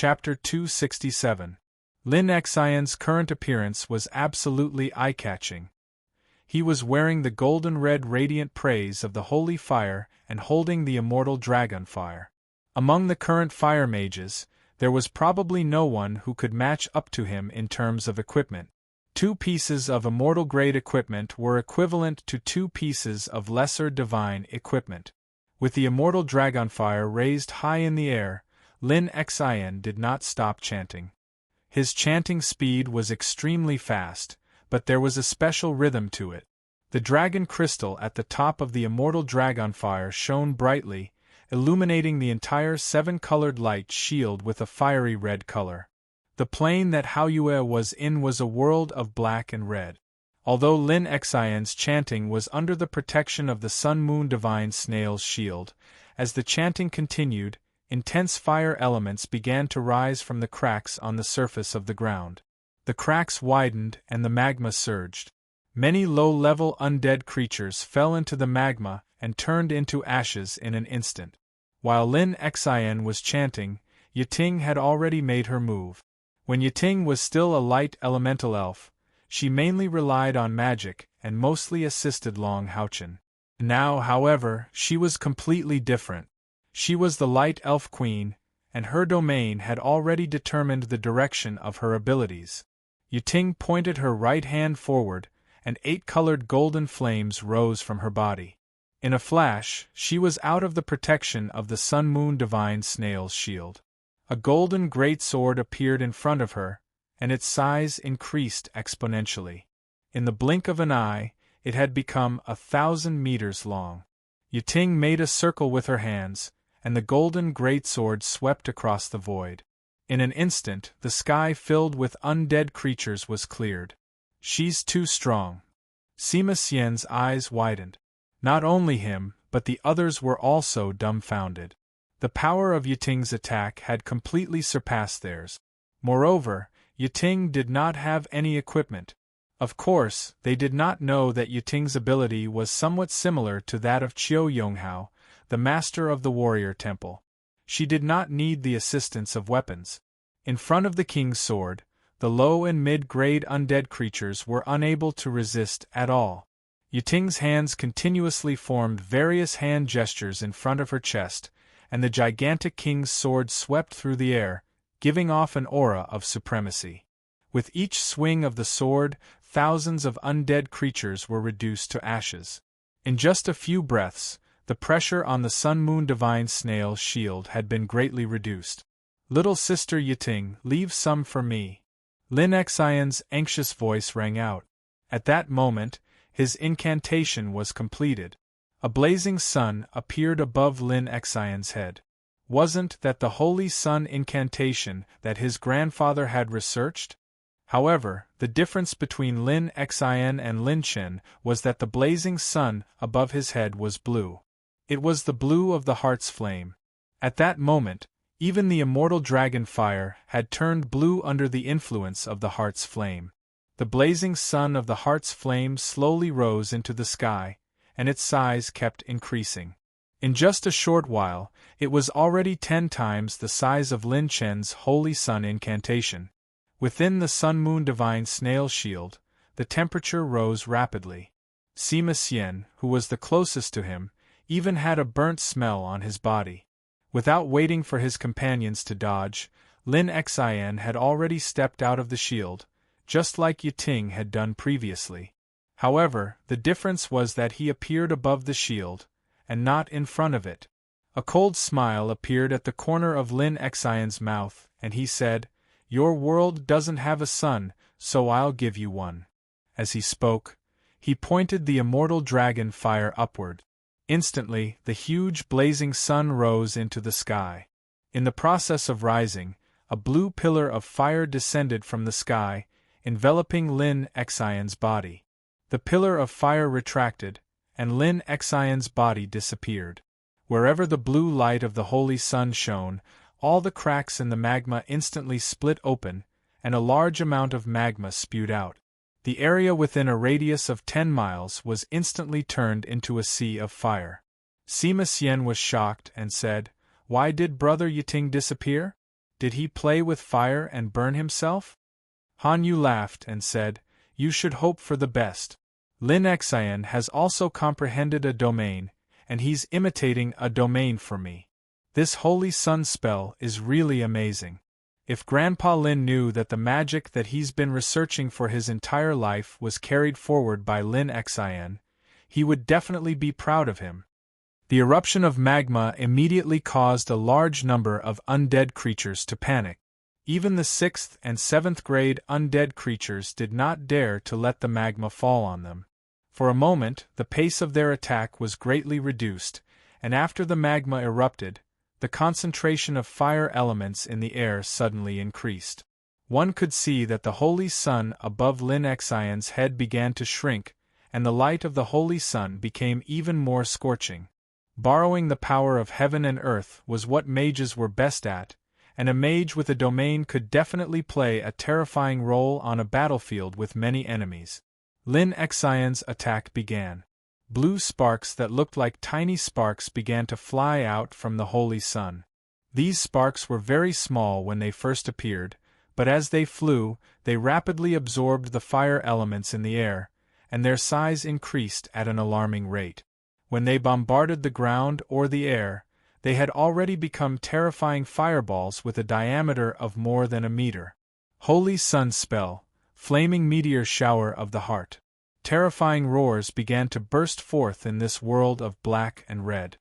Chapter 267. Lin Xian's current appearance was absolutely eye-catching. He was wearing the golden-red radiant praise of the holy fire and holding the immortal dragon fire. Among the current fire mages, there was probably no one who could match up to him in terms of equipment. 2 pieces of immortal-grade equipment were equivalent to 2 pieces of lesser divine equipment. With the immortal dragonfire raised high in the air, Lin Xian did not stop chanting. His chanting speed was extremely fast, but there was a special rhythm to it. The dragon crystal at the top of the immortal dragonfire shone brightly, illuminating the entire 7-colored light shield with a fiery red color. The plane that Hao Yue was in was a world of black and red. Although Lin Xian's chanting was under the protection of the Sun-Moon Divine Snail's shield, as the chanting continued, intense fire elements began to rise from the cracks on the surface of the ground. The cracks widened and the magma surged. Many low-level undead creatures fell into the magma and turned into ashes in an instant. While Lin Xian was chanting, Yiting had already made her move. When Yiting was still a light elemental elf, she mainly relied on magic and mostly assisted Long Haochen. Now, however, she was completely different. She was the light elf queen, and her domain had already determined the direction of her abilities. Yiting pointed her right hand forward, and 8-colored golden flames rose from her body. In a flash, she was out of the protection of the Sun-Moon Divine Snail's shield. A golden greatsword appeared in front of her, and its size increased exponentially. In the blink of an eye, it had become 1,000 meters long. Yiting made a circle with her hands, and the golden greatsword swept across the void. In an instant, the sky filled with undead creatures was cleared. She's too strong. Sima Xian's eyes widened. Not only him, but the others were also dumbfounded. The power of Yiting's attack had completely surpassed theirs. Moreover, Yiting did not have any equipment. Of course, they did not know that Yiting's ability was somewhat similar to that of Qiu Yonghao, the master of the warrior temple. She did not need the assistance of weapons. In front of the king's sword, the low and mid-grade undead creatures were unable to resist at all. Yiting's hands continuously formed various hand gestures in front of her chest, and the gigantic king's sword swept through the air, giving off an aura of supremacy. With each swing of the sword, thousands of undead creatures were reduced to ashes. In just a few breaths, the pressure on the Sun-Moon Divine Snail's shield had been greatly reduced. "Little sister Yiting, leave some for me." Lin Xian's anxious voice rang out. At that moment, his incantation was completed. A blazing sun appeared above Lin Xian's head. Wasn't that the holy sun incantation that his grandfather had researched? However, the difference between Lin Xian and Lin Chen was that the blazing sun above his head was blue. It was the blue of the heart's flame. At that moment, even the immortal dragon fire had turned blue under the influence of the heart's flame. The blazing sun of the heart's flame slowly rose into the sky, and its size kept increasing. In just a short while, it was already 10 times the size of Lin Chen's holy sun incantation. Within the Sun-Moon Divine Snail shield, the temperature rose rapidly. Sima Xian, who was the closest to him, even had a burnt smell on his body. Without waiting for his companions to dodge, Lin Xian had already stepped out of the shield, just like Yiting had done previously. However, the difference was that he appeared above the shield, and not in front of it. A cold smile appeared at the corner of Lin Xian's mouth, and he said, "Your world doesn't have a sun, so I'll give you one." As he spoke, he pointed the immortal dragon fire upward. Instantly, the huge blazing sun rose into the sky. In the process of rising, a blue pillar of fire descended from the sky, enveloping Lin Xian's body. The pillar of fire retracted, and Lin Xian's body disappeared. Wherever the blue light of the holy sun shone, all the cracks in the magma instantly split open, and a large amount of magma spewed out. The area within a radius of 10 miles was instantly turned into a sea of fire. Sima Xian was shocked and said, "Why did Brother Yiting disappear? did he play with fire and burn himself? Han Yu laughed and said, "You should hope for the best. Lin Xian has also comprehended a domain, and he's imitating a domain for me. This holy sun spell is really amazing. If Grandpa Lin knew that the magic that he's been researching for his entire life was carried forward by Lin Xian, he would definitely be proud of him." The eruption of magma immediately caused a large number of undead creatures to panic. Even the 6th and 7th grade undead creatures did not dare to let the magma fall on them. For a moment, the pace of their attack was greatly reduced, and after the magma erupted, the concentration of fire elements in the air suddenly increased. One could see that the holy sun above Lin Xian's head began to shrink, and the light of the holy sun became even more scorching. Borrowing the power of heaven and earth was what mages were best at, and a mage with a domain could definitely play a terrifying role on a battlefield with many enemies. Lin Xian's attack began. Blue sparks that looked like tiny sparks began to fly out from the holy sun. These sparks were very small when they first appeared, but as they flew, they rapidly absorbed the fire elements in the air, and their size increased at an alarming rate. When they bombarded the ground or the air, they had already become terrifying fireballs with a diameter of more than a meter. Holy Sun Spell, Flaming Meteor Shower of the Heart. Terrifying roars began to burst forth in this world of black and red.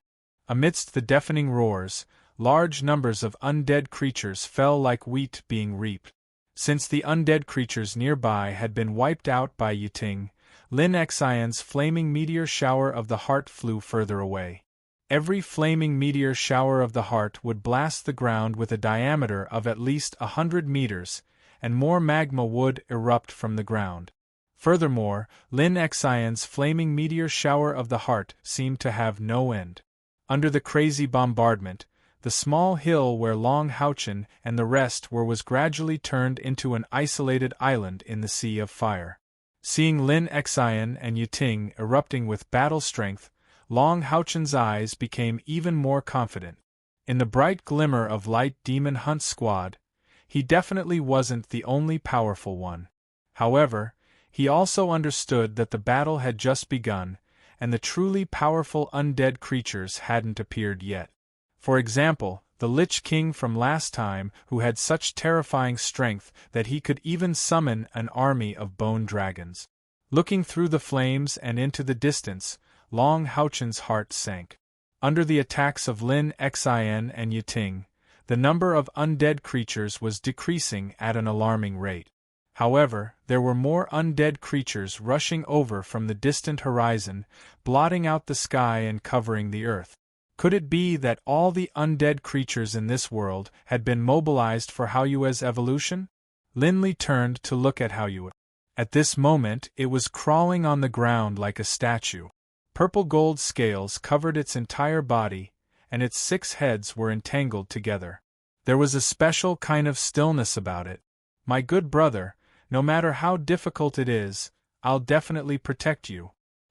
Amidst the deafening roars, large numbers of undead creatures fell like wheat being reaped. Since the undead creatures nearby had been wiped out by Yiting, Lin Xian's flaming meteor shower of the heart flew further away. Every flaming meteor shower of the heart would blast the ground with a diameter of at least 100 meters, and more magma would erupt from the ground. Furthermore, Lin Xian's flaming meteor shower of the heart seemed to have no end. Under the crazy bombardment, the small hill where Long Haochen and the rest were was gradually turned into an isolated island in the sea of fire. Seeing Lin Xian and Yiting erupting with battle strength, Long Haochen's eyes became even more confident. In the bright glimmer of light Demon Hunt Squad, he definitely wasn't the only powerful one. However, he also understood that the battle had just begun, and the truly powerful undead creatures hadn't appeared yet. For example, the Lich King from last time, who had such terrifying strength that he could even summon an army of bone dragons. Looking through the flames and into the distance, Long Haochen's heart sank. Under the attacks of Lin Xian and Yiting, the number of undead creatures was decreasing at an alarming rate. However, there were more undead creatures rushing over from the distant horizon, blotting out the sky and covering the earth. Could it be that all the undead creatures in this world had been mobilized for Haoyue's evolution? Lin Li turned to look at Haoyue. At this moment it was crawling on the ground like a statue. Purple gold scales covered its entire body, and its 6 heads were entangled together. There was a special kind of stillness about it. "My good brother, no matter how difficult it is, I'll definitely protect you.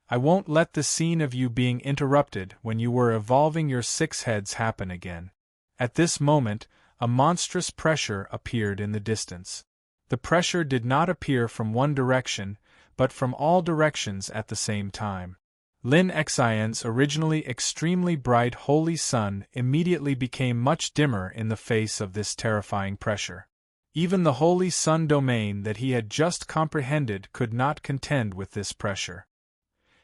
I won't let the scene of you being interrupted when you were evolving your 6 heads happen again." At this moment, a monstrous pressure appeared in the distance. The pressure did not appear from one direction, but from all directions at the same time. Lin Xian's originally extremely bright holy sun immediately became much dimmer in the face of this terrifying pressure. Even the holy sun domain that he had just comprehended could not contend with this pressure.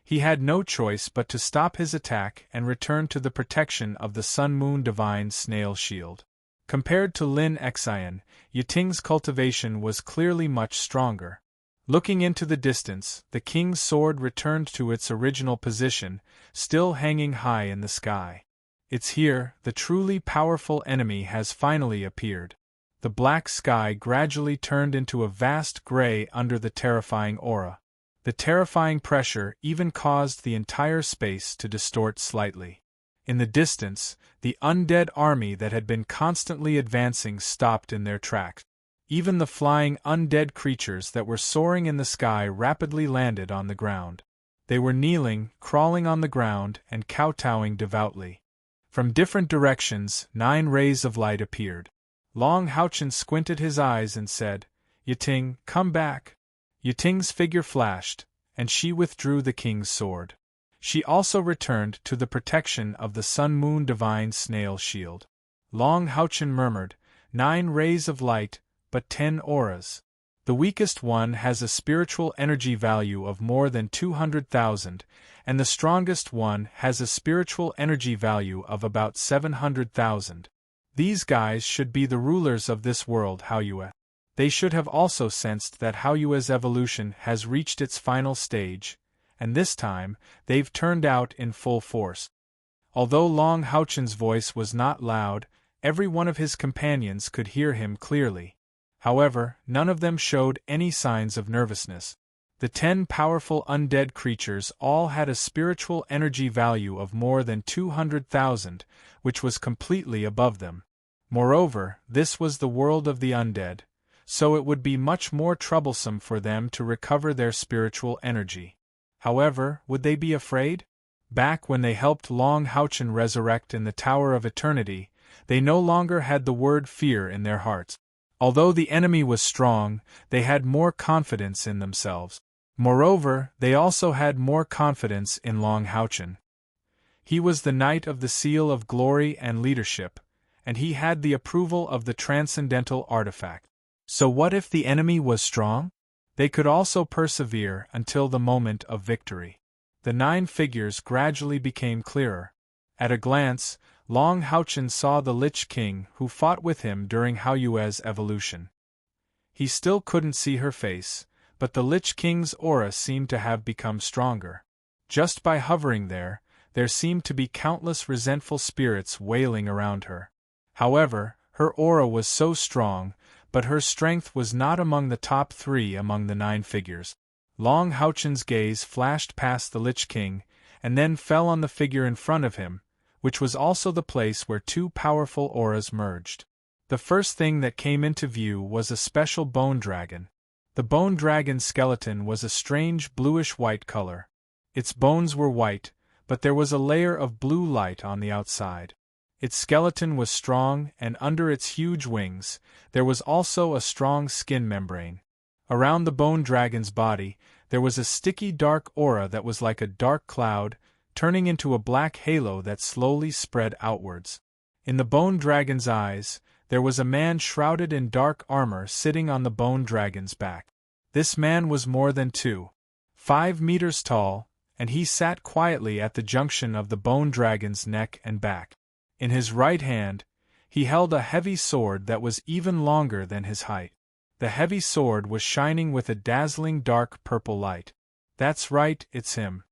He had no choice but to stop his attack and return to the protection of the Sun-Moon Divine Snail Shield. Compared to Lin Xian, Yiting's cultivation was clearly much stronger. Looking into the distance, the king's sword returned to its original position, still hanging high in the sky. "It's here, the truly powerful enemy has finally appeared." The black sky gradually turned into a vast gray under the terrifying aura. The terrifying pressure even caused the entire space to distort slightly. In the distance, the undead army that had been constantly advancing stopped in their tracks. Even the flying undead creatures that were soaring in the sky rapidly landed on the ground. They were kneeling, crawling on the ground, and kowtowing devoutly. From different directions, 9 rays of light appeared. Long Houchen squinted his eyes and said, "Yiting, come back." Yiting's figure flashed, and she withdrew the king's sword. She also returned to the protection of the Sun-Moon Divine Snail Shield. Long Houchen murmured, 9 rays of light, but 10 auras. The weakest one has a spiritual energy value of more than 200,000, and the strongest one has a spiritual energy value of about 700,000. These guys should be the rulers of this world, Haoyue. They should have also sensed that Haoyue's evolution has reached its final stage, and this time, they've turned out in full force. Although Long Houchen's voice was not loud, every one of his companions could hear him clearly. However, none of them showed any signs of nervousness. The 10 powerful undead creatures all had a spiritual energy value of more than 200,000, which was completely above them. Moreover, this was the world of the undead, so it would be much more troublesome for them to recover their spiritual energy. However, would they be afraid? Back when they helped Long Houchen resurrect in the Tower of Eternity, they no longer had the word fear in their hearts. Although the enemy was strong, they had more confidence in themselves. Moreover, they also had more confidence in Long Houchen. He was the Knight of the Seal of Glory and Leadership, and he had the approval of the Transcendental Artifact. So what if the enemy was strong? They could also persevere until the moment of victory. The 9 figures gradually became clearer. At a glance, Long Houchen saw the Lich King who fought with him during Haoyue's evolution. He still couldn't see her face, but the Lich King's aura seemed to have become stronger. Just by hovering there seemed to be countless resentful spirits wailing around her. However, her aura was so strong, but her strength was not among the top 3 among the 9 figures. Long Houchen's gaze flashed past the Lich King, and then fell on the figure in front of him, which was also the place where 2 powerful auras merged. The first thing that came into view was a special bone dragon. The bone dragon's skeleton was a strange bluish-white color. Its bones were white, but there was a layer of blue light on the outside. Its skeleton was strong, and under its huge wings, there was also a strong skin membrane. Around the bone dragon's body, there was a sticky dark aura that was like a dark cloud, turning into a black halo that slowly spread outwards. In the bone dragon's eyes, there was a man shrouded in dark armor sitting on the bone dragon's back. This man was more than 2.5 meters tall, and he sat quietly at the junction of the bone dragon's neck and back. In his right hand, he held a heavy sword that was even longer than his height. The heavy sword was shining with a dazzling dark purple light. That's right, it's him.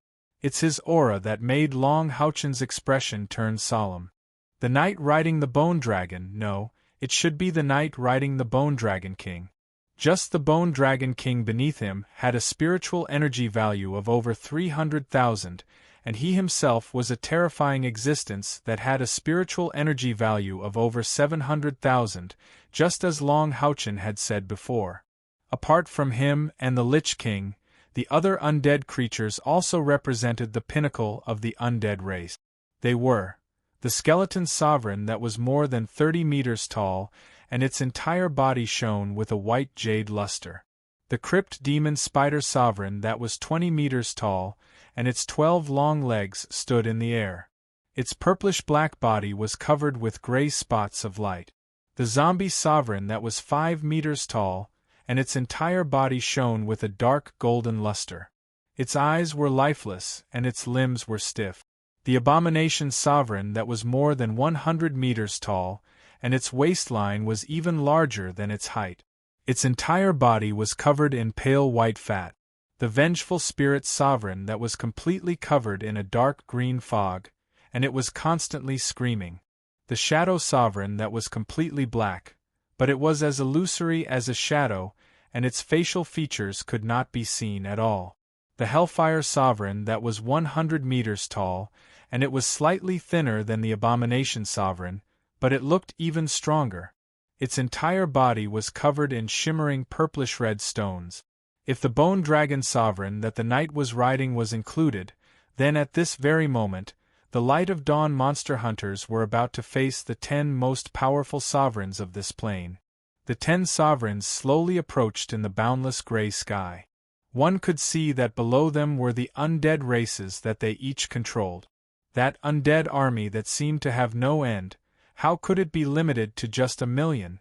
It's his aura that made Long Houchen's expression turn solemn. The knight riding the bone dragon, no, it should be the knight riding the bone dragon king. Just the bone dragon king beneath him had a spiritual energy value of over 300,000, and he himself was a terrifying existence that had a spiritual energy value of over 700,000, just as Long Houchen had said before. Apart from him and the Lich King, the other undead creatures also represented the pinnacle of the undead race. They were the skeleton sovereign that was more than 30 meters tall, and its entire body shone with a white jade luster. The crypt demon spider sovereign that was 20 meters tall, and its 12 long legs stood in the air. Its purplish-black body was covered with gray spots of light. The zombie sovereign that was 5 meters tall, and its entire body shone with a dark golden luster. Its eyes were lifeless, and its limbs were stiff. The abomination sovereign that was more than 100 meters tall, and its waistline was even larger than its height. Its entire body was covered in pale white fat. The vengeful spirit sovereign that was completely covered in a dark green fog, and it was constantly screaming. The shadow sovereign that was completely black, but it was as illusory as a shadow, and its facial features could not be seen at all. The hellfire sovereign that was 100 meters tall, and it was slightly thinner than the abomination sovereign, but it looked even stronger. Its entire body was covered in shimmering purplish-red stones. If the bone dragon sovereign that the knight was riding was included, then at this very moment, The Light of Dawn monster hunters were about to face the 10 most powerful sovereigns of this plane. The 10 sovereigns slowly approached in the boundless gray sky. One could see that below them were the undead races that they each controlled. That undead army that seemed to have no end, how could it be limited to just 1,000,000?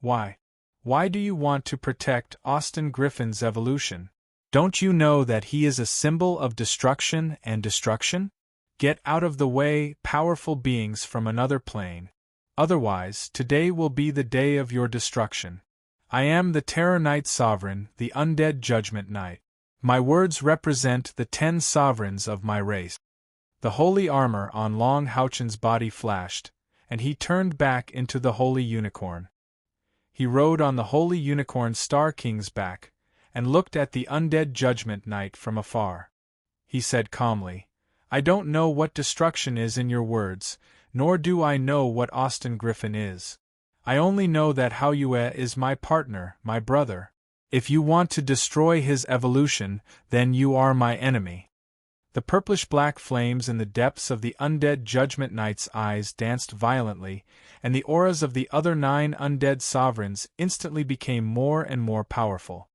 Why? Why do you want to protect Austin Griffin's evolution? Don't you know that he is a symbol of destruction and destruction? Get out of the way, powerful beings from another plane. Otherwise, today will be the day of your destruction. I am the Terror Knight Sovereign, the Undead Judgment Knight. My words represent the 10 sovereigns of my race. The holy armor on Long Houchen's body flashed, and he turned back into the Holy Unicorn. He rode on the Holy Unicorn Star King's back, and looked at the Undead Judgment Knight from afar. He said calmly, "I don't know what destruction is in your words, nor do I know what Austin Griffin is. I only know that Haoyue is my partner, my brother. If you want to destroy his evolution, then you are my enemy." The purplish-black flames in the depths of the Undead Judgment Knight's eyes danced violently, and the auras of the other 9 undead sovereigns instantly became more and more powerful.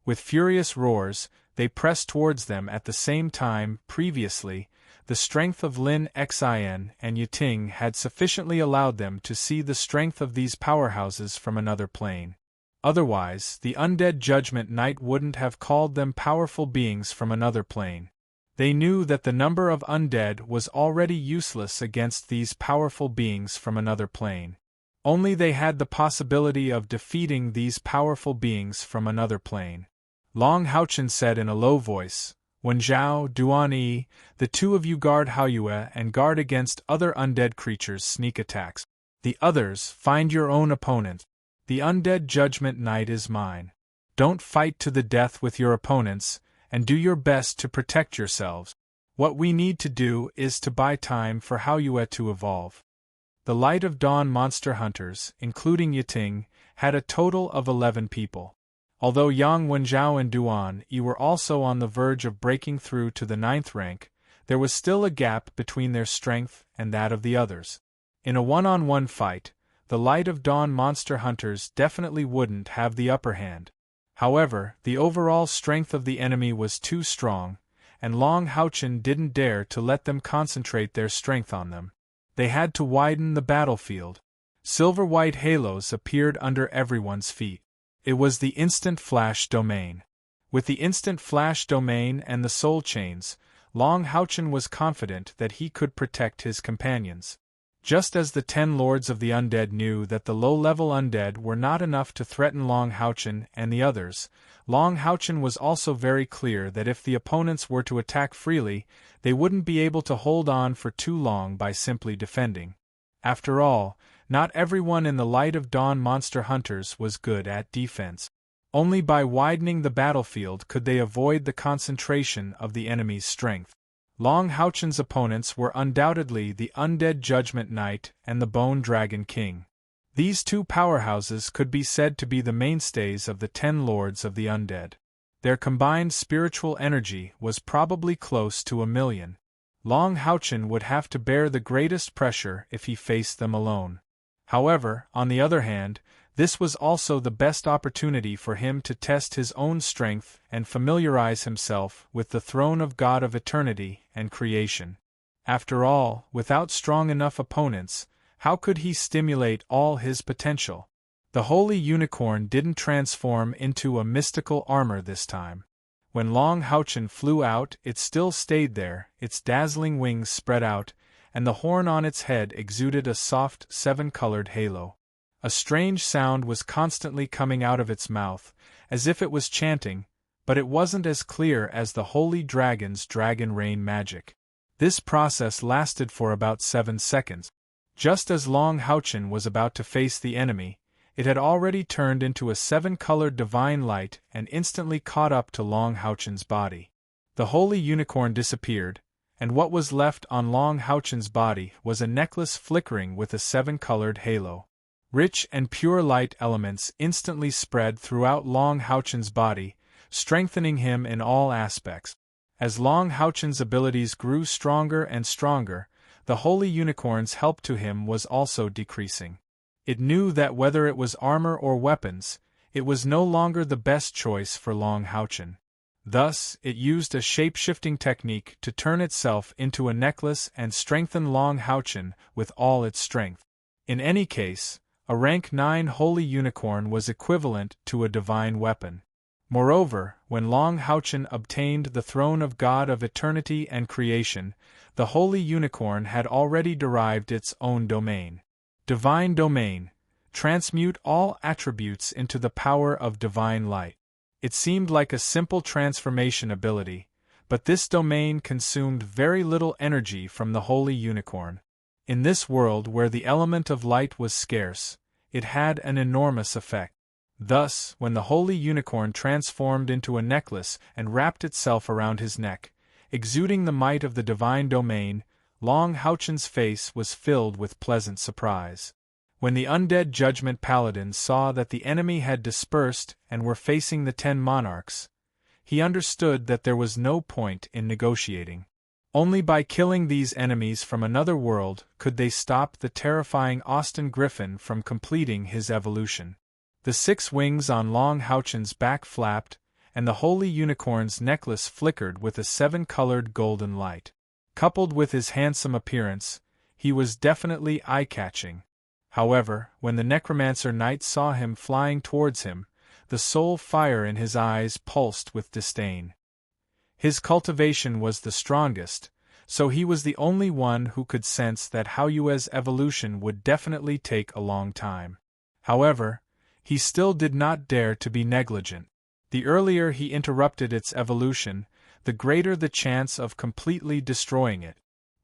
With furious roars, they pressed towards them at the same time. Previously, the strength of Lin Xin and Yiting had sufficiently allowed them to see the strength of these powerhouses from another plane. Otherwise, the Undead Judgment Knight wouldn't have called them powerful beings from another plane. They knew that the number of undead was already useless against these powerful beings from another plane. Only they had the possibility of defeating these powerful beings from another plane. Long Houchen said in a low voice, "Wenjiao, Duan Yi, the 2 of you guard Haoyue and guard against other undead creatures' sneak attacks. The others, find your own opponent. The Undead Judgment Knight is mine. Don't fight to the death with your opponents, and do your best to protect yourselves. What we need to do is to buy time for Haoyue to evolve." The Light of Dawn monster hunters, including Yiting, had a total of 11 people. Although Yang Wenjiao and Duan Yi were also on the verge of breaking through to the 9th rank, there was still a gap between their strength and that of the others. In a one-on-one fight, the Light of Dawn monster hunters definitely wouldn't have the upper hand. However, the overall strength of the enemy was too strong, and Long Houchen didn't dare to let them concentrate their strength on them. They had to widen the battlefield. Silver-white halos appeared under everyone's feet. It was the Instant Flash Domain. With the Instant Flash Domain and the Soul Chains, Long Houchen was confident that he could protect his companions. Just as the 10 Lords of the Undead knew that the low-level undead were not enough to threaten Long Houchen and the others, Long Houchen was also very clear that if the opponents were to attack freely, they wouldn't be able to hold on for too long by simply defending. After all, not everyone in the Light of Dawn monster hunters was good at defense. Only by widening the battlefield could they avoid the concentration of the enemy's strength. Long Houchen's opponents were undoubtedly the Undead Judgment Knight and the Bone Dragon King. These 2 powerhouses could be said to be the mainstays of the 10 Lords of the Undead. Their combined spiritual energy was probably close to 1,000,000. Long Houchen would have to bear the greatest pressure if he faced them alone. However, on the other hand, this was also the best opportunity for him to test his own strength and familiarize himself with the throne of God of eternity and creation. After all, without strong enough opponents, how could he stimulate all his potential? The Holy Unicorn didn't transform into a mystical armor this time. When Long Houchen flew out, it still stayed there, its dazzling wings spread out, and the horn on its head exuded a soft, 7-colored halo. A strange sound was constantly coming out of its mouth, as if it was chanting, but it wasn't as clear as the Holy Dragon's dragon rain magic. This process lasted for about 7 seconds. Just as Long Houchen was about to face the enemy, it had already turned into a 7-colored divine light and instantly caught up to Long Houchen's body. The Holy Unicorn disappeared, and what was left on Long Houchen's body was a necklace flickering with a 7-colored halo. Rich and pure light elements instantly spread throughout Long Houchen's body, strengthening him in all aspects. As Long Houchen's abilities grew stronger and stronger, the Holy Unicorn's help to him was also decreasing. It knew that whether it was armor or weapons, it was no longer the best choice for Long Houchen. Thus, it used a shape-shifting technique to turn itself into a necklace and strengthen Long Houchen with all its strength. In any case, a rank 9 Holy Unicorn was equivalent to a divine weapon. Moreover, when Long Houchen obtained the throne of God of eternity and creation, the Holy Unicorn had already derived its own domain. Divine domain. Transmute all attributes into the power of divine light. It seemed like a simple transformation ability, but this domain consumed very little energy from the Holy Unicorn. In this world where the element of light was scarce, it had an enormous effect. Thus, when the Holy Unicorn transformed into a necklace and wrapped itself around his neck, exuding the might of the divine domain, Long Houchen's face was filled with pleasant surprise. When the undead Judgment Paladins saw that the enemy had dispersed and were facing the 10 monarchs, he understood that there was no point in negotiating. Only by killing these enemies from another world could they stop the terrifying Austin Griffin from completing his evolution. The 6 wings on Long Houchen's back flapped, and the Holy Unicorn's necklace flickered with a 7-colored golden light. Coupled with his handsome appearance, he was definitely eye-catching. However, when the Necromancer Knight saw him flying towards him, the soul fire in his eyes pulsed with disdain. His cultivation was the strongest, so he was the only one who could sense that Haoyue's evolution would definitely take a long time. However, he still did not dare to be negligent. The earlier he interrupted its evolution, the greater the chance of completely destroying it.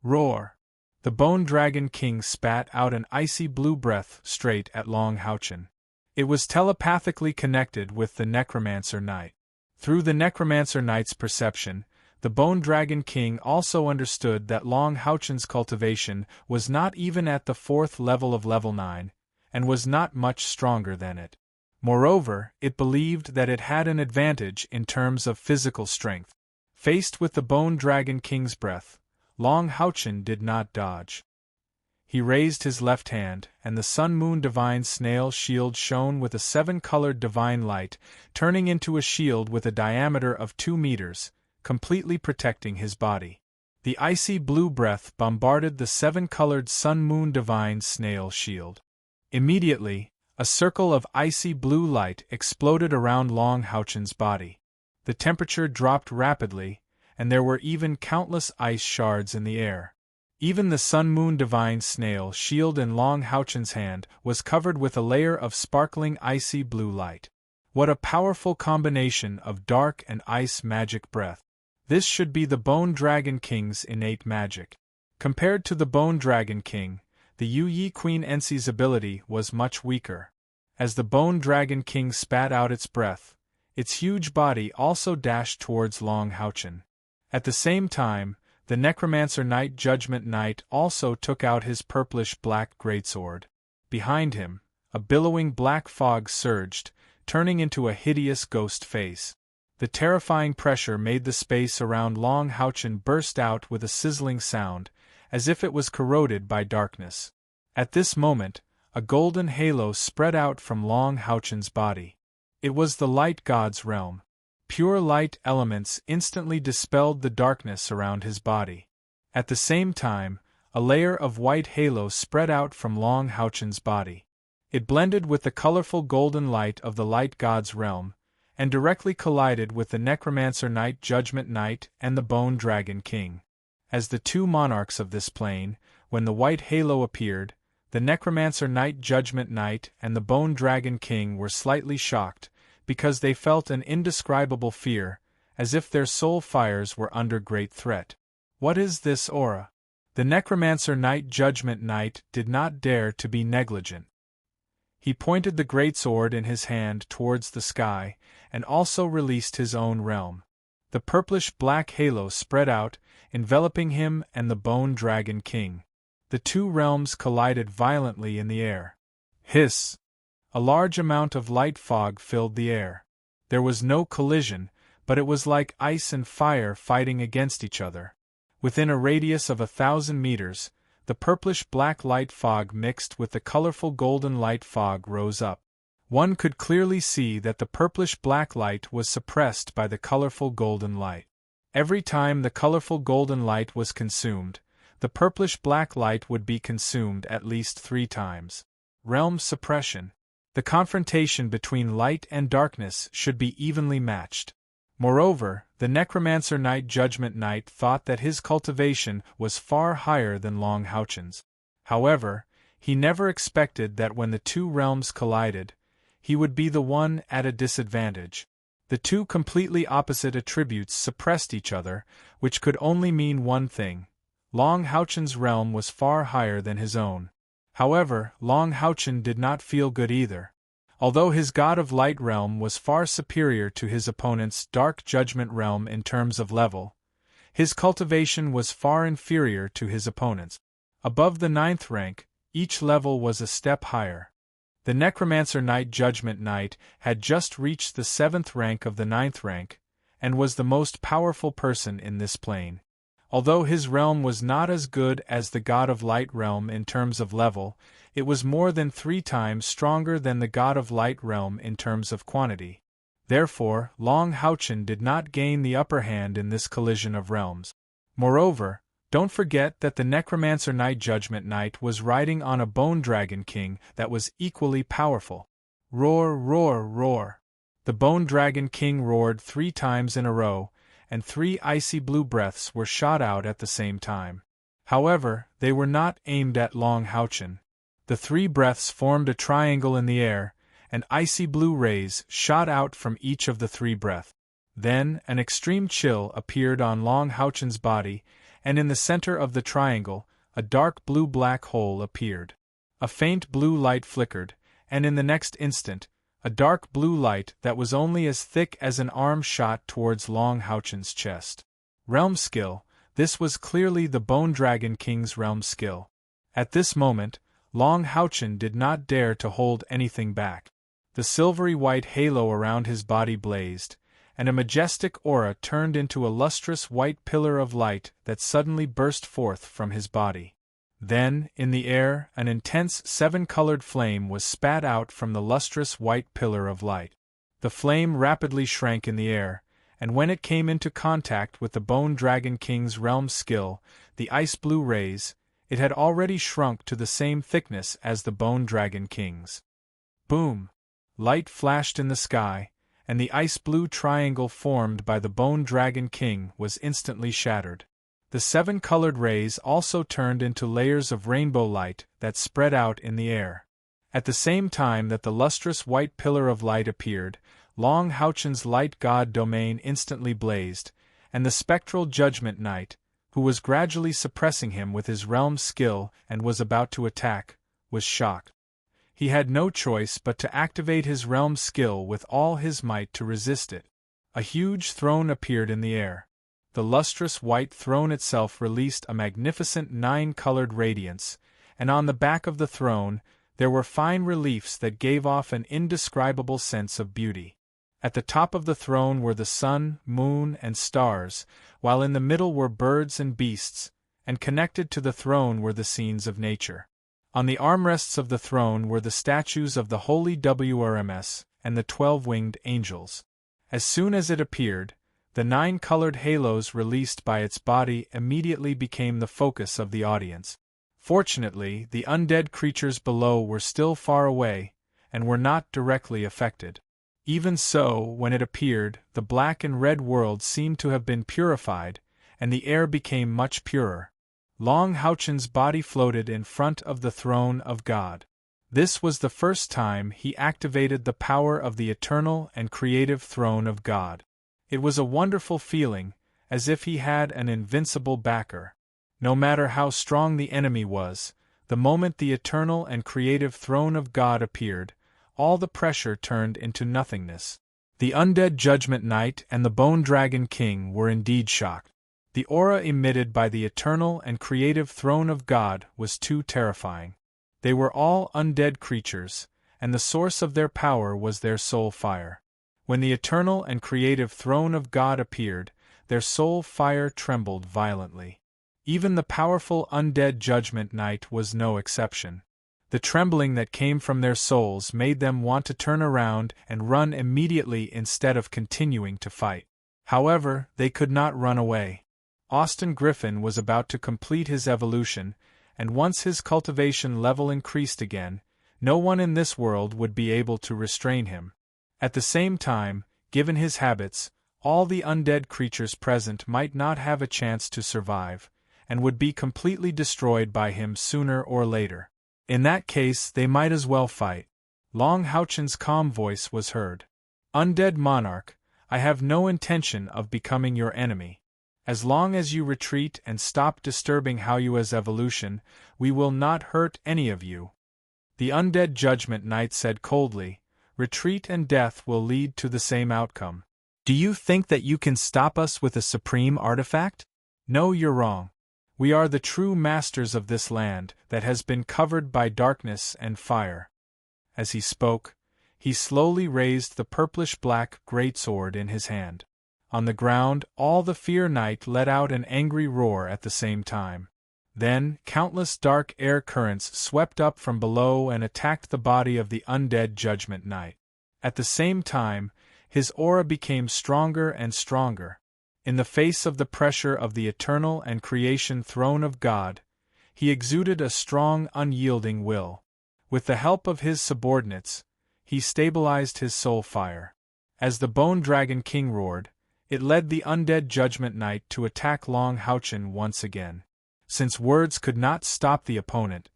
Roar! The Bone Dragon King spat out an icy blue breath straight at Long Houchen. It was telepathically connected with the Necromancer Knight. Through the Necromancer Knight's perception, the Bone Dragon King also understood that Long Houchen's cultivation was not even at the 4th level of level 9, and was not much stronger than it. Moreover, it believed that it had an advantage in terms of physical strength. Faced with the Bone Dragon King's breath, Long Houchen did not dodge. He raised his left hand, and the Sun-Moon Divine Snail Shield shone with a 7-colored divine light, turning into a shield with a diameter of 2 meters, completely protecting his body. The icy blue breath bombarded the 7-colored Sun-Moon Divine Snail Shield. Immediately, a circle of icy blue light exploded around Long Houchen's body. The temperature dropped rapidly, and there were even countless ice shards in the air. Even the Sun-Moon Divine Snail Shield in Long Houchen's hand was covered with a layer of sparkling icy blue light. What a powerful combination of dark and ice magic breath. This should be the Bone Dragon King's innate magic. Compared to the Bone Dragon King, the Yu-Yi Queen Ensi's ability was much weaker. As the Bone Dragon King spat out its breath, its huge body also dashed towards Long Houchen. At the same time, the Necromancer Knight Judgment Knight also took out his purplish-black greatsword. Behind him, a billowing black fog surged, turning into a hideous ghost face. The terrifying pressure made the space around Long Houchen burst out with a sizzling sound, as if it was corroded by darkness. At this moment, a golden halo spread out from Long Houchen's body. It was the Light God's realm. Pure light elements instantly dispelled the darkness around his body. At the same time, a layer of white halo spread out from Long Houchen's body. It blended with the colorful golden light of the Light God's realm, and directly collided with the Necromancer Knight Judgment Knight and the Bone Dragon King. As the 2 monarchs of this plane, when the white halo appeared, the Necromancer Knight Judgment Knight and the Bone Dragon King were slightly shocked, because they felt an indescribable fear, as if their soul fires were under great threat. What is this aura? The Necromancer Knight Judgment Knight did not dare to be negligent. He pointed the greatsword in his hand towards the sky, and also released his own realm. The purplish-black halo spread out, enveloping him and the Bone Dragon King. The 2 realms collided violently in the air. Hiss! A large amount of light fog filled the air. There was no collision, but it was like ice and fire fighting against each other. Within a radius of 1,000 meters, the purplish-black light fog mixed with the colorful golden light fog rose up. One could clearly see that the purplish-black light was suppressed by the colorful golden light. Every time the colorful golden light was consumed, the purplish-black light would be consumed at least 3 times. Realm suppression. The confrontation between light and darkness should be evenly matched. Moreover, the Necromancer Knight Judgment Knight thought that his cultivation was far higher than Long Houchen's. However, he never expected that when the 2 realms collided, he would be the one at a disadvantage. The 2 completely opposite attributes suppressed each other, which could only mean one thing: Long Houchen's realm was far higher than his own. However, Long Houchen did not feel good either. Although his God of Light realm was far superior to his opponent's Dark Judgment realm in terms of level, his cultivation was far inferior to his opponent's. Above the 9th rank, each level was a step higher. The Necromancer Knight Judgment Knight had just reached the 7th rank of the 9th rank, and was the most powerful person in this plane. Although his realm was not as good as the God of Light realm in terms of level, it was more than 3 times stronger than the God of Light realm in terms of quantity. Therefore, Long Houchen did not gain the upper hand in this collision of realms. Moreover, don't forget that the Necromancer Knight Judgment Knight was riding on a Bone Dragon King that was equally powerful. Roar, roar, roar. The Bone Dragon King roared 3 times in a row, and 3 icy blue breaths were shot out at the same time. However, they were not aimed at Long Houchen. The 3 breaths formed a triangle in the air, and icy blue rays shot out from each of the 3 breaths. Then, an extreme chill appeared on Long Houchen's body, and in the center of the triangle, a dark blue-black hole appeared. A faint blue light flickered, and in the next instant, a dark blue light that was only as thick as an arm shot towards Long Houchen's chest. Realm skill. This was clearly the Bone Dragon King's realm skill. At this moment, Long Houchen did not dare to hold anything back. The silvery white halo around his body blazed, and a majestic aura turned into a lustrous white pillar of light that suddenly burst forth from his body. Then, in the air, an intense 7-colored flame was spat out from the lustrous white pillar of light. The flame rapidly shrank in the air, and when it came into contact with the Bone Dragon King's realm skill, the ice-blue rays, it had already shrunk to the same thickness as the Bone Dragon King's. Boom! Light flashed in the sky, and the ice-blue triangle formed by the Bone Dragon King was instantly shattered. The 7-colored rays also turned into layers of rainbow light that spread out in the air. At the same time that the lustrous white pillar of light appeared, Long Houchen's light god domain instantly blazed, and the spectral Judgment Knight, who was gradually suppressing him with his realm skill and was about to attack, was shocked. He had no choice but to activate his realm skill with all his might to resist it. A huge throne appeared in the air. The lustrous white throne itself released a magnificent 9-colored radiance, and on the back of the throne, there were fine reliefs that gave off an indescribable sense of beauty. At the top of the throne were the sun, moon, and stars, while in the middle were birds and beasts, and connected to the throne were the scenes of nature. On the armrests of the throne were the statues of the Holy WRMS and the 12-winged angels. As soon as it appeared, the 9-colored halos released by its body immediately became the focus of the audience. Fortunately, the undead creatures below were still far away, and were not directly affected. Even so, when it appeared, the black and red world seemed to have been purified, and the air became much purer. Long Houchen's body floated in front of the throne of God. This was the first time he activated the power of the eternal and creative throne of God. It was a wonderful feeling, as if he had an invincible backer. No matter how strong the enemy was, the moment the eternal and creative throne of God appeared, all the pressure turned into nothingness. The undead Judgment Knight and the Bone Dragon King were indeed shocked. The aura emitted by the eternal and creative throne of God was too terrifying. They were all undead creatures, and the source of their power was their soul fire. When the eternal and creative throne of God appeared, their soul fire trembled violently. Even the powerful undead Judgment Knight was no exception. The trembling that came from their souls made them want to turn around and run immediately instead of continuing to fight. However, they could not run away. Austin Griffin was about to complete his evolution, and once his cultivation level increased again, no one in this world would be able to restrain him. At the same time, given his habits, all the undead creatures present might not have a chance to survive, and would be completely destroyed by him sooner or later. In that case, they might as well fight. Long Houchen's calm voice was heard. Undead Monarch, I have no intention of becoming your enemy. As long as you retreat and stop disturbing Haoyua's evolution, we will not hurt any of you. The undead Judgment Knight said coldly, retreat and death will lead to the same outcome. Do you think that you can stop us with a supreme artifact? No, you're wrong. We are the true masters of this land that has been covered by darkness and fire. As he spoke, he slowly raised the purplish-black greatsword in his hand. On the ground, all the Fear Knight let out an angry roar at the same time. Then, countless dark air currents swept up from below and attacked the body of the undead Judgment Knight. At the same time, his aura became stronger and stronger. In the face of the pressure of the eternal and creation throne of God, he exuded a strong, unyielding will. With the help of his subordinates, he stabilized his soul fire. As the Bone Dragon King roared, it led the undead Judgment Knight to attack Long Houchen once again. Since words could not stop the opponent,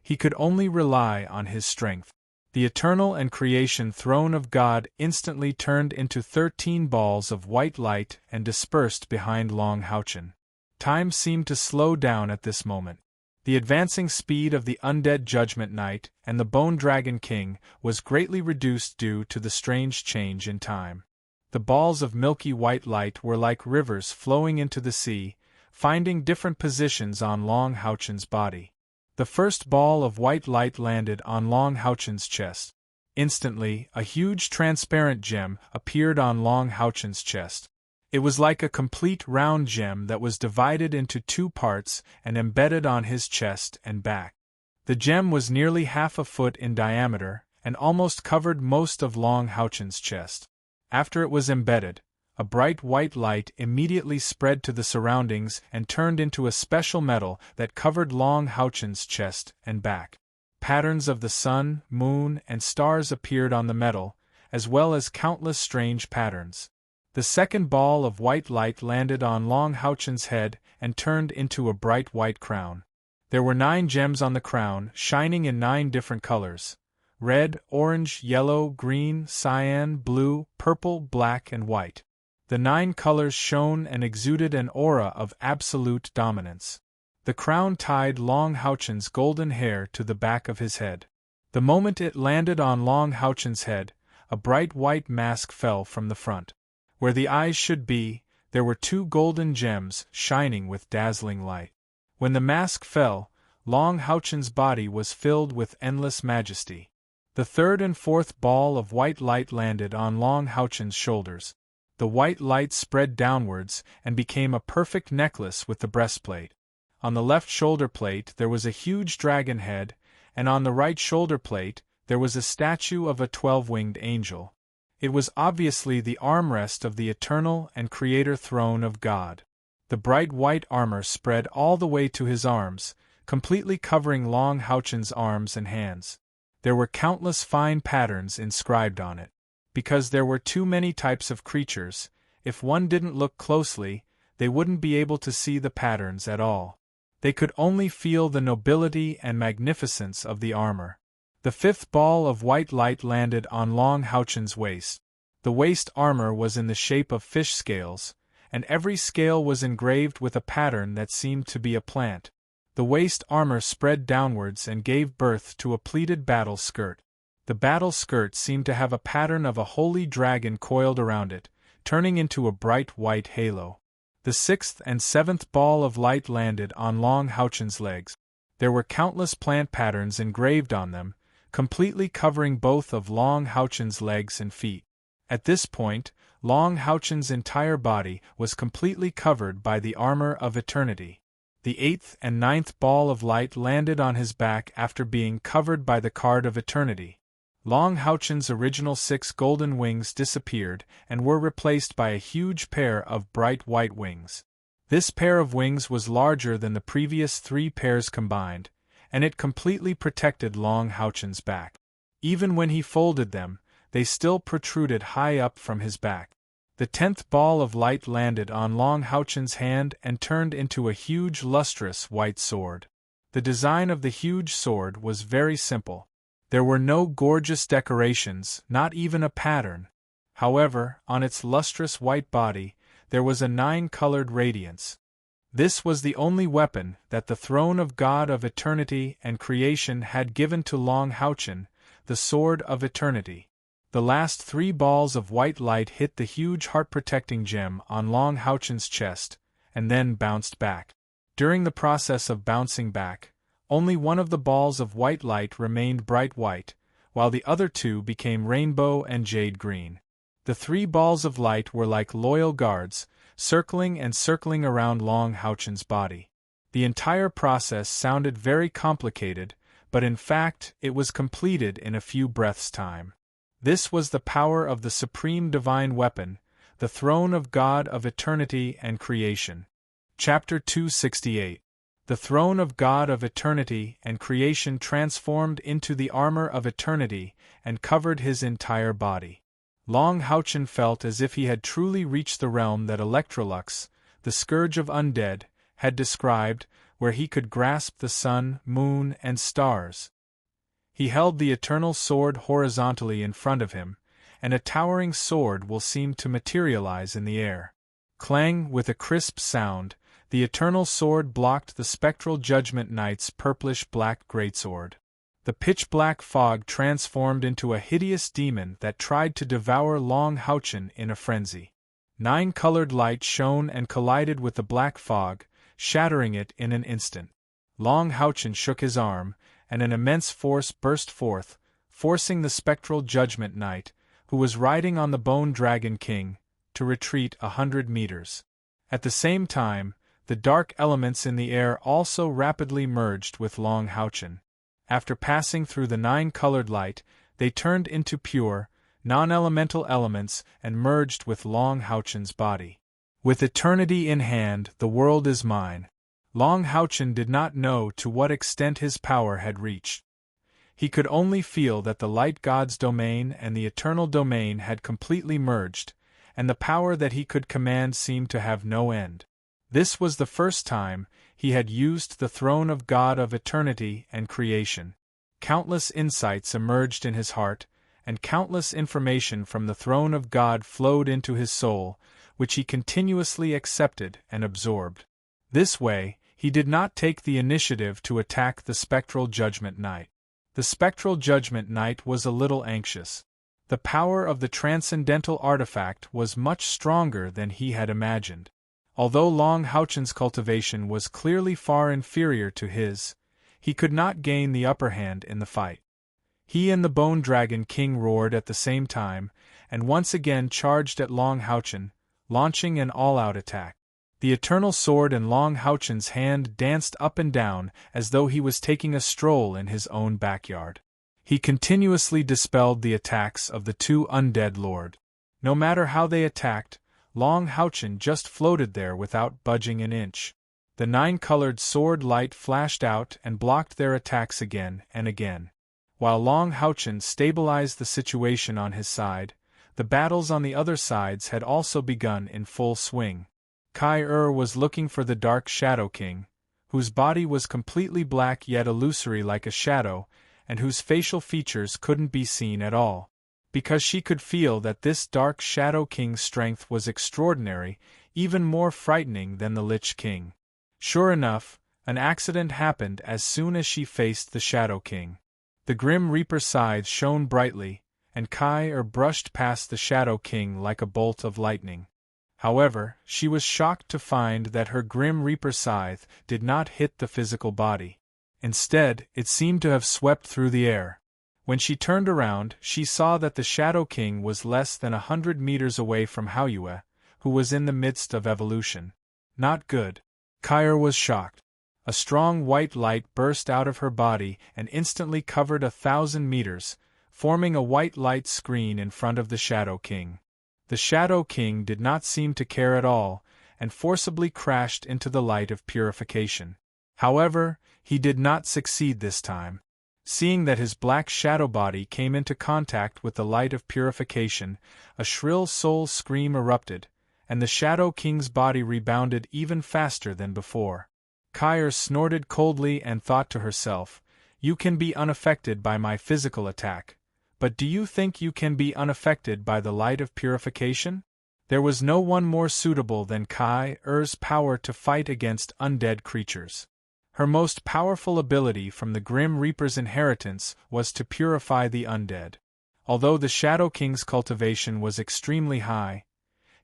he could only rely on his strength. The eternal and creation throne of God instantly turned into 13 balls of white light and dispersed behind Long Houchen. Time seemed to slow down at this moment. The advancing speed of the undead Judgment Knight and the Bone Dragon King was greatly reduced due to the strange change in time. The balls of milky white light were like rivers flowing into the sea, finding different positions on Long Houchen's body. The first ball of white light landed on Long Houchen's chest. Instantly, a huge transparent gem appeared on Long Houchen's chest. It was like a complete round gem that was divided into 2 parts and embedded on his chest and back. The gem was nearly half a foot in diameter and almost covered most of Long Houchen's chest. After it was embedded, a bright white light immediately spread to the surroundings and turned into a special metal that covered Long Houchen's chest and back. Patterns of the sun, moon, and stars appeared on the metal, as well as countless strange patterns. The second ball of white light landed on Long Houchen's head and turned into a bright white crown. There were 9 gems on the crown, shining in 9 different colors: red, orange, yellow, green, cyan, blue, purple, black, and white. The 9 colors shone and exuded an aura of absolute dominance. The crown tied Long Houchen's golden hair to the back of his head. The moment it landed on Long Houchen's head, a bright white mask fell from the front. Where the eyes should be, there were 2 golden gems shining with dazzling light. When the mask fell, Long Houchen's body was filled with endless majesty. The third and fourth ball of white light landed on Long Houchen's shoulders. The white light spread downwards and became a perfect necklace with the breastplate. On the left shoulder plate there was a huge dragon head, and on the right shoulder plate there was a statue of a 12-winged angel. It was obviously the armrest of the eternal and creator throne of God. The bright white armor spread all the way to his arms, completely covering Long Houchen's arms and hands. There were countless fine patterns inscribed on it. Because there were too many types of creatures, if one didn't look closely, they wouldn't be able to see the patterns at all. They could only feel the nobility and magnificence of the armor. The 5th ball of white light landed on Long Houchen's waist. The waist armor was in the shape of fish scales, and every scale was engraved with a pattern that seemed to be a plant. The waist armor spread downwards and gave birth to a pleated battle skirt. The battle skirt seemed to have a pattern of a holy dragon coiled around it, turning into a bright white halo. The 6th and 7th ball of light landed on Long Houchen's legs. There were countless plant patterns engraved on them, completely covering both of Long Houchen's legs and feet. At this point, Long Houchen's entire body was completely covered by the armor of eternity. The 8th and 9th ball of light landed on his back after being covered by the card of eternity. Long Houchen's original 6 golden wings disappeared and were replaced by a huge pair of bright white wings. This pair of wings was larger than the previous 3 pairs combined, and it completely protected Long Houchen's back. Even when he folded them, they still protruded high up from his back. The 10th ball of light landed on Long Houchen's hand and turned into a huge lustrous white sword. The design of the huge sword was very simple. There were no gorgeous decorations, not even a pattern. However, on its lustrous white body, there was a 9-colored radiance. This was the only weapon that the throne of God of eternity and creation had given to Long Houchen, the sword of eternity. The last 3 balls of white light hit the huge heart-protecting gem on Long Houchen's chest, and then bounced back. During the process of bouncing back, only one of the balls of white light remained bright white, while the other 2 became rainbow and jade green. The 3 balls of light were like loyal guards, circling and circling around Long Houchen's body. The entire process sounded very complicated, but in fact it was completed in a few breaths' time. This was the power of the supreme divine weapon, the throne of God of eternity and creation. Chapter 268. The throne of God of eternity and creation transformed into the armor of eternity and covered his entire body. Long Houchen felt as if he had truly reached the realm that Electrolux, the scourge of undead, had described, where he could grasp the sun, moon, and stars. He held the eternal sword horizontally in front of him, and a towering sword will seem to materialize in the air. Clang, with a crisp sound, the eternal sword blocked the spectral Judgment Knight's purplish-black greatsword. The pitch-black fog transformed into a hideous demon that tried to devour Long Houchen in a frenzy. 9-colored light shone and collided with the black fog, shattering it in an instant. Long Houchen shook his arm, and an immense force burst forth, forcing the spectral Judgment Knight, who was riding on the Bone Dragon King, to retreat 100 meters. At the same time, the dark elements in the air also rapidly merged with Long Houchen. After passing through the 9-colored light, they turned into pure, non-elemental elements and merged with Long Houchen's body. With eternity in hand, the world is mine. Long Houchen did not know to what extent his power had reached. He could only feel that the light god's domain and the eternal domain had completely merged, and the power that he could command seemed to have no end. This was the first time he had used the throne of God of eternity and creation. Countless insights emerged in his heart, and countless information from the throne of God flowed into his soul, which he continuously accepted and absorbed. This way, he did not take the initiative to attack the spectral Judgment Knight. The spectral Judgment Knight was a little anxious. The power of the transcendental artifact was much stronger than he had imagined. Although Long Houchen's cultivation was clearly far inferior to his, he could not gain the upper hand in the fight. He and the Bone Dragon King roared at the same time, and once again charged at Long Houchen, launching an all-out attack. The eternal sword in Long Houchen's hand danced up and down as though he was taking a stroll in his own backyard. He continuously dispelled the attacks of the 2 undead lord. No matter how they attacked, Long Houchen just floated there without budging an inch. The 9-colored sword light flashed out and blocked their attacks again and again. While Long Houchen stabilized the situation on his side, the battles on the other sides had also begun in full swing. Kai was looking for the Dark Shadow King, whose body was completely black yet illusory like a shadow, and whose facial features couldn't be seen at all. Because she could feel that this Dark Shadow King's strength was extraordinary, even more frightening than the Lich King. Sure enough, an accident happened as soon as she faced the Shadow King. The Grim Reaper scythe shone brightly, and Kai brushed past the Shadow King like a bolt of lightning. However, she was shocked to find that her Grim Reaper scythe did not hit the physical body. Instead, it seemed to have swept through the air. When she turned around, she saw that the Shadow King was less than 100 meters away from Haoyue, who was in the midst of evolution. Not good. Kai was shocked. A strong white light burst out of her body and instantly covered 1,000 meters, forming a white light screen in front of the Shadow King. The Shadow King did not seem to care at all, and forcibly crashed into the light of purification. However, he did not succeed this time. Seeing that his black shadow body came into contact with the light of purification, a shrill soul scream erupted, and the Shadow King's body rebounded even faster than before. Kyr snorted coldly and thought to herself, "You can be unaffected by my physical attack, but do you think you can be unaffected by the light of purification?" There was no one more suitable than Kyr's power to fight against undead creatures. Her most powerful ability from the Grim Reaper's inheritance was to purify the undead. Although the Shadow King's cultivation was extremely high,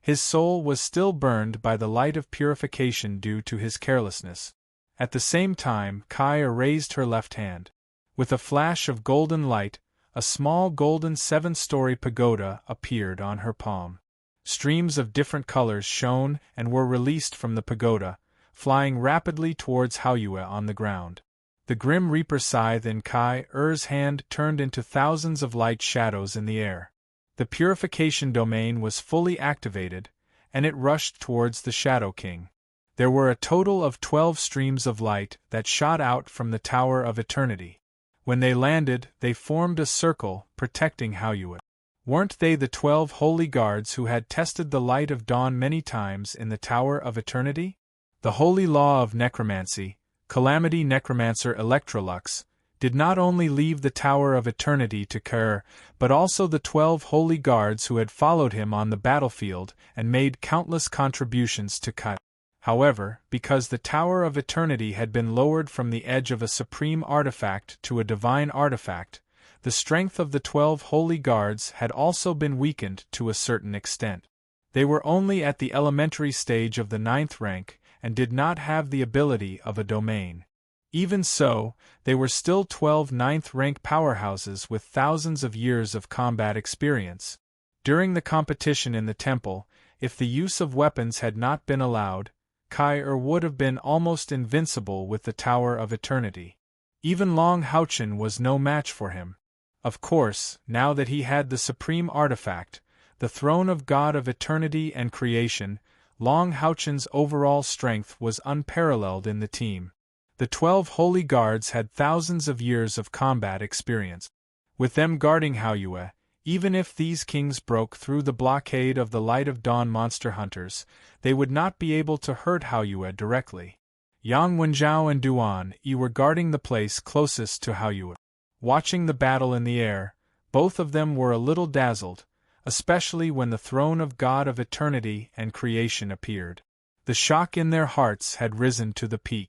his soul was still burned by the light of purification due to his carelessness. At the same time, Kyr raised her left hand. With a flash of golden light, a small golden 7-story pagoda appeared on her palm. Streams of different colors shone and were released from the pagoda, flying rapidly towards Haoyue on the ground. The Grim Reaper scythe in Kyr's hand turned into thousands of light shadows in the air. The purification domain was fully activated, and it rushed towards the Shadow King. There were a total of 12 streams of light that shot out from the Tower of Eternity. When they landed, they formed a circle, protecting Haoyue. Weren't they the 12 holy guards who had tested the light of dawn many times in the Tower of Eternity? The holy law of necromancy, Calamity Necromancer Electrolux, did not only leave the Tower of Eternity to Kyr, but also the 12 holy guards who had followed him on the battlefield and made countless contributions to Kyr. However, because the Tower of Eternity had been lowered from the edge of a supreme artifact to a divine artifact, the strength of the 12 holy guards had also been weakened to a certain extent. They were only at the elementary stage of the 9th rank, and did not have the ability of a domain. Even so, they were still 12 9th-rank powerhouses with thousands of years of combat experience. During the competition in the temple, if the use of weapons had not been allowed, Kyr would have been almost invincible with the Tower of Eternity. Even Long Houchen was no match for him. Of course, now that he had the supreme artifact, the throne of God of Eternity and Creation, Long Houchen's overall strength was unparalleled in the team. The 12 holy guards had thousands of years of combat experience. With them guarding Haoyue, even if these kings broke through the blockade of the Light of Dawn monster hunters, they would not be able to hurt Haoyue directly. Yang Wenjiao and Duan Yi were guarding the place closest to Haoyue. Watching the battle in the air, both of them were a little dazzled, especially when the throne of God of Eternity and Creation appeared. The shock in their hearts had risen to the peak.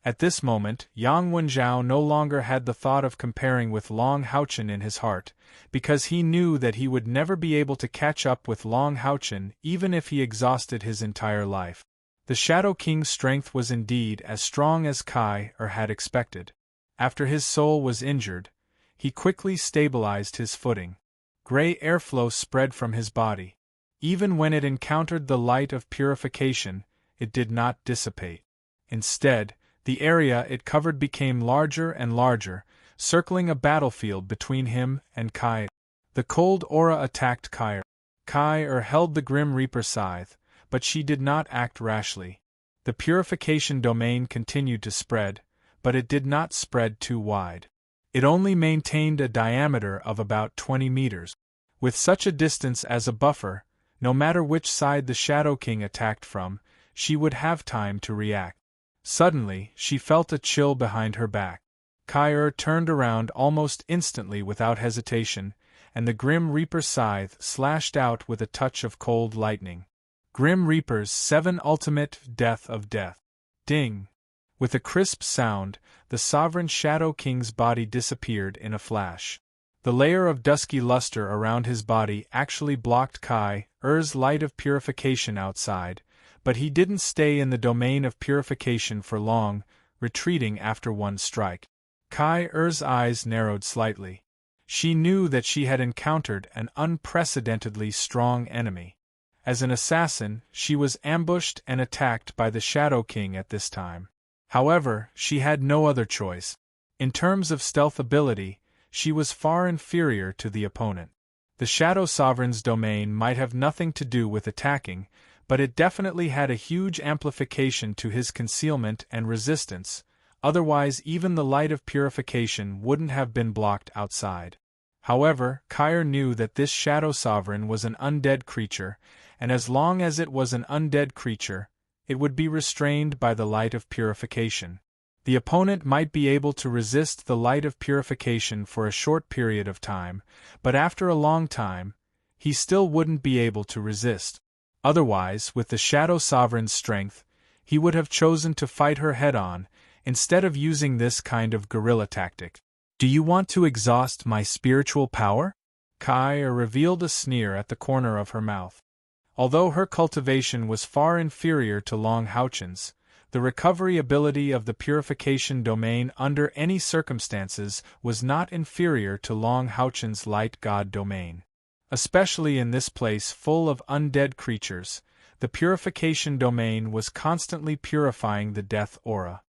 At this moment, Yang Wenjiao no longer had the thought of comparing with Long Houchen in his heart, because he knew that he would never be able to catch up with Long Houchen even if he exhausted his entire life. The Shadow King's strength was indeed as strong as Kyr had expected. After his soul was injured, he quickly stabilized his footing. Gray airflow spread from his body. Even when it encountered the light of purification, it did not dissipate. Instead, the area it covered became larger and larger, circling a battlefield between him and Kyr. The cold aura attacked Kyr. Kyr held the Grim Reaper scythe, but she did not act rashly. The purification domain continued to spread, but it did not spread too wide. It only maintained a diameter of about 20 meters. With such a distance as a buffer, no matter which side the Shadow King attacked from, she would have time to react. Suddenly, she felt a chill behind her back. Kyr turned around almost instantly without hesitation, and the Grim Reaper scythe slashed out with a touch of cold lightning. Grim Reaper's 7 ultimate death of death. Ding! With a crisp sound, the sovereign Shadow King's body disappeared in a flash. The layer of dusky luster around his body actually blocked Kyr's light of purification outside, but he didn't stay in the domain of purification for long, retreating after one strike. Kyr's eyes narrowed slightly. She knew that she had encountered an unprecedentedly strong enemy. As an assassin, she was ambushed and attacked by the Shadow King at this time. However, she had no other choice. In terms of stealth ability, she was far inferior to the opponent. The Shadow Sovereign's domain might have nothing to do with attacking, but it definitely had a huge amplification to his concealment and resistance, otherwise even the light of purification wouldn't have been blocked outside. However, Kyr knew that this Shadow Sovereign was an undead creature, and as long as it was an undead creature, it would be restrained by the light of purification. The opponent might be able to resist the light of purification for a short period of time, but after a long time, he still wouldn't be able to resist. Otherwise, with the Shadow Sovereign's strength, he would have chosen to fight her head-on, instead of using this kind of guerrilla tactic. "Do you want to exhaust my spiritual power?" Kyr revealed a sneer at the corner of her mouth. Although her cultivation was far inferior to Long Houchen's, the recovery ability of the purification domain under any circumstances was not inferior to Long Houchen's light god domain. Especially in this place full of undead creatures, the purification domain was constantly purifying the death aura.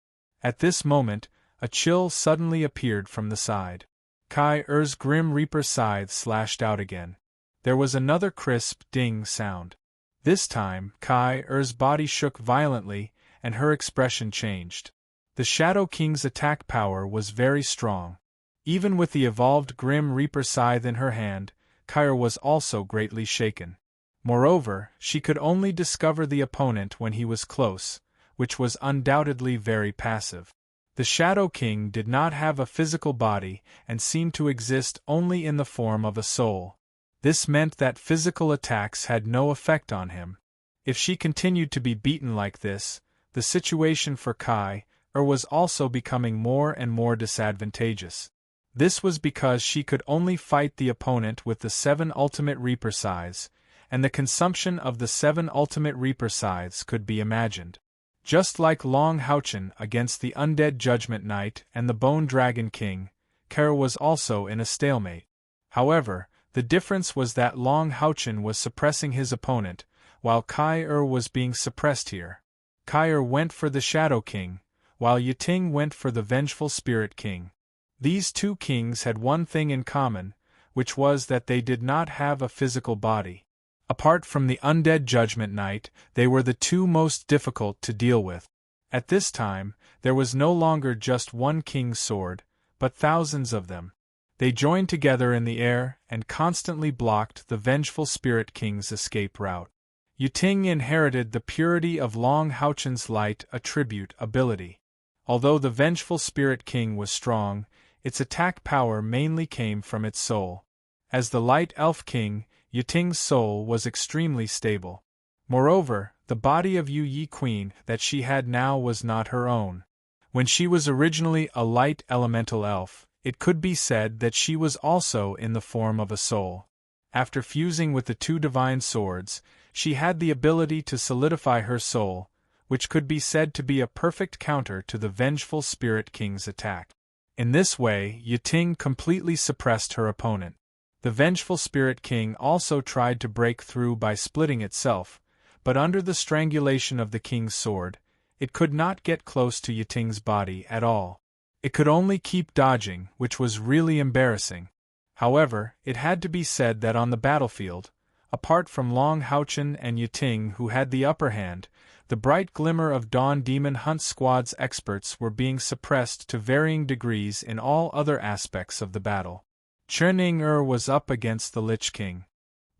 At this moment, a chill suddenly appeared from the side. Kyr's Grim Reaper scythe slashed out again. There was another crisp ding sound. This time, Kyr's body shook violently, and her expression changed. The Shadow King's attack power was very strong. Even with the evolved Grim Reaper scythe in her hand, Kyr was also greatly shaken. Moreover, she could only discover the opponent when he was close, which was undoubtedly very passive. The Shadow King did not have a physical body and seemed to exist only in the form of a soul. This meant that physical attacks had no effect on him. If she continued to be beaten like this, the situation for Kyr was also becoming more and more disadvantageous. This was because she could only fight the opponent with the 7 Ultimate Reaper Scythes, and the consumption of the 7 Ultimate Reaper Scythes could be imagined. Just like Long Houchen against the Undead Judgment Knight and the Bone Dragon King, Kyr was also in a stalemate. However, the difference was that Long Houchen was suppressing his opponent, while Kyr was being suppressed here. Kyr went for the Shadow King, while Yiting went for the Vengeful Spirit King. These two kings had one thing in common, which was that they did not have a physical body. Apart from the Undead Judgment Knight, they were the two most difficult to deal with. At this time, there was no longer just one king's sword, but thousands of them. They joined together in the air and constantly blocked the Vengeful Spirit King's escape route. Yiting inherited the purity of Long Houchen's light attribute ability. Although the Vengeful Spirit King was strong, its attack power mainly came from its soul. As the Light Elf King, Yiting's soul was extremely stable. Moreover, the body of Yu Yi Queen that she had now was not her own. When she was originally a light elemental elf, it could be said that she was also in the form of a soul. After fusing with the two divine swords, she had the ability to solidify her soul, which could be said to be a perfect counter to the Vengeful Spirit King's attack. In this way, Yiting completely suppressed her opponent. The Vengeful Spirit King also tried to break through by splitting itself, but under the strangulation of the king's sword, it could not get close to Yiting's body at all. It could only keep dodging, which was really embarrassing. However, it had to be said that on the battlefield, apart from Long Houchen and Yiting who had the upper hand, the bright glimmer of Dawn Demon Hunt Squad's experts were being suppressed to varying degrees in all other aspects of the battle. Chen Ying-er was up against the Lich King.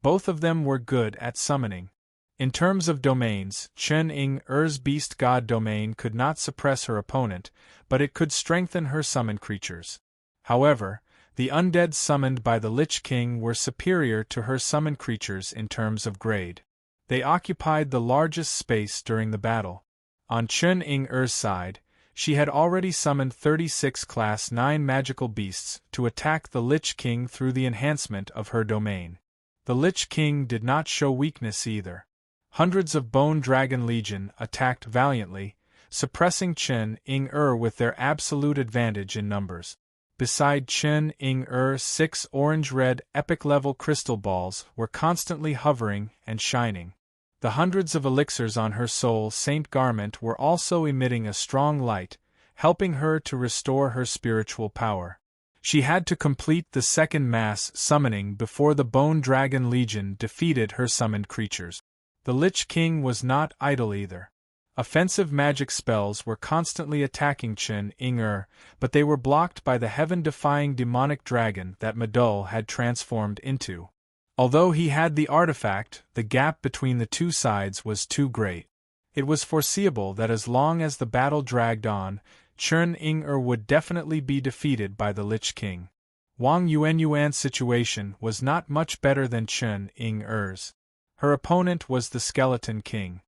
Both of them were good at summoning. In terms of domains, Chen Ying-er's Beast God domain could not suppress her opponent, but it could strengthen her summon creatures. However, the undead summoned by the Lich King were superior to her summon creatures in terms of grade. They occupied the largest space during the battle. On Chen Ying-er's side, she had already summoned 36 Class 9 magical beasts to attack the Lich King through the enhancement of her domain. The Lich King did not show weakness either. Hundreds of Bone Dragon Legion attacked valiantly, suppressing Chen Ying-er with their absolute advantage in numbers. Beside Chen Ying-er, 6 orange-red epic-level crystal balls were constantly hovering and shining. The hundreds of elixirs on her soul saint garment were also emitting a strong light, helping her to restore her spiritual power. She had to complete the second mass summoning before the Bone Dragon Legion defeated her summoned creatures. The Lich King was not idle either. Offensive magic spells were constantly attacking Chen Ying, but they were blocked by the heaven-defying demonic dragon that Madul had transformed into. Although he had the artifact, the gap between the two sides was too great. It was foreseeable that as long as the battle dragged on, Chen Ying would definitely be defeated by the Lich King. Wang Yuanyuan's situation was not much better than Chen Ying's. Her opponent was the Skeleton King.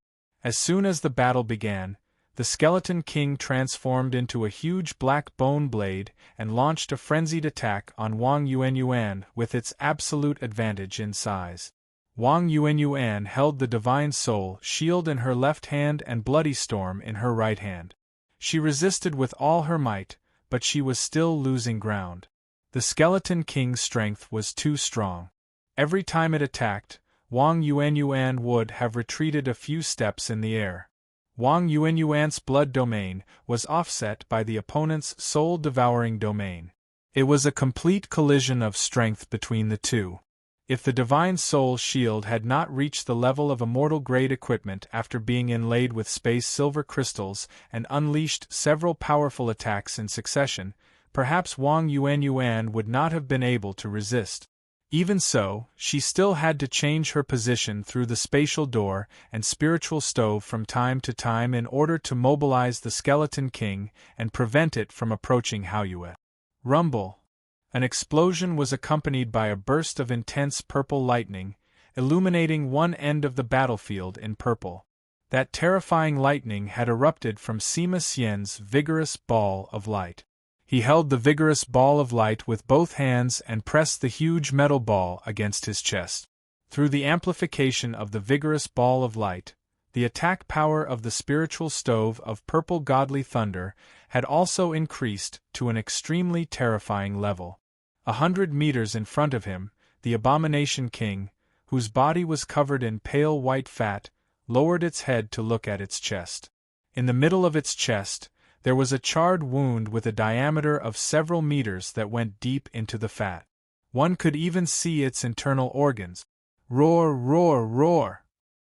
As soon as the battle began, the Skeleton King transformed into a huge black bone blade and launched a frenzied attack on Wang Yuanyuan with its absolute advantage in size. Wang Yuanyuan held the Divine Soul shield in her left hand and Bloody Storm in her right hand. She resisted with all her might, but she was still losing ground. The Skeleton King's strength was too strong. Every time it attacked, Wang Yuanyuan would have retreated a few steps in the air. Wang Yuanyuan's blood domain was offset by the opponent's soul-devouring domain. It was a complete collision of strength between the two. If the Divine Soul shield had not reached the level of immortal-grade equipment after being inlaid with space silver crystals and unleashed several powerful attacks in succession, perhaps Wang Yuanyuan would not have been able to resist. Even so, she still had to change her position through the spatial door and spiritual stove from time to time in order to mobilize the Skeleton King and prevent it from approaching Haoyue. Rumble. An explosion was accompanied by a burst of intense purple lightning, illuminating one end of the battlefield in purple. That terrifying lightning had erupted from Sima Xian's vigorous ball of light. He held the vigorous ball of light with both hands and pressed the huge metal ball against his chest. Through the amplification of the vigorous ball of light, the attack power of the spiritual stove of purple godly thunder had also increased to an extremely terrifying level. 100 meters in front of him, the Abomination King, whose body was covered in pale white fat, lowered its head to look at its chest. In the middle of its chest, there was a charred wound with a diameter of several meters that went deep into the fat. One could even see its internal organs. Roar, roar, roar!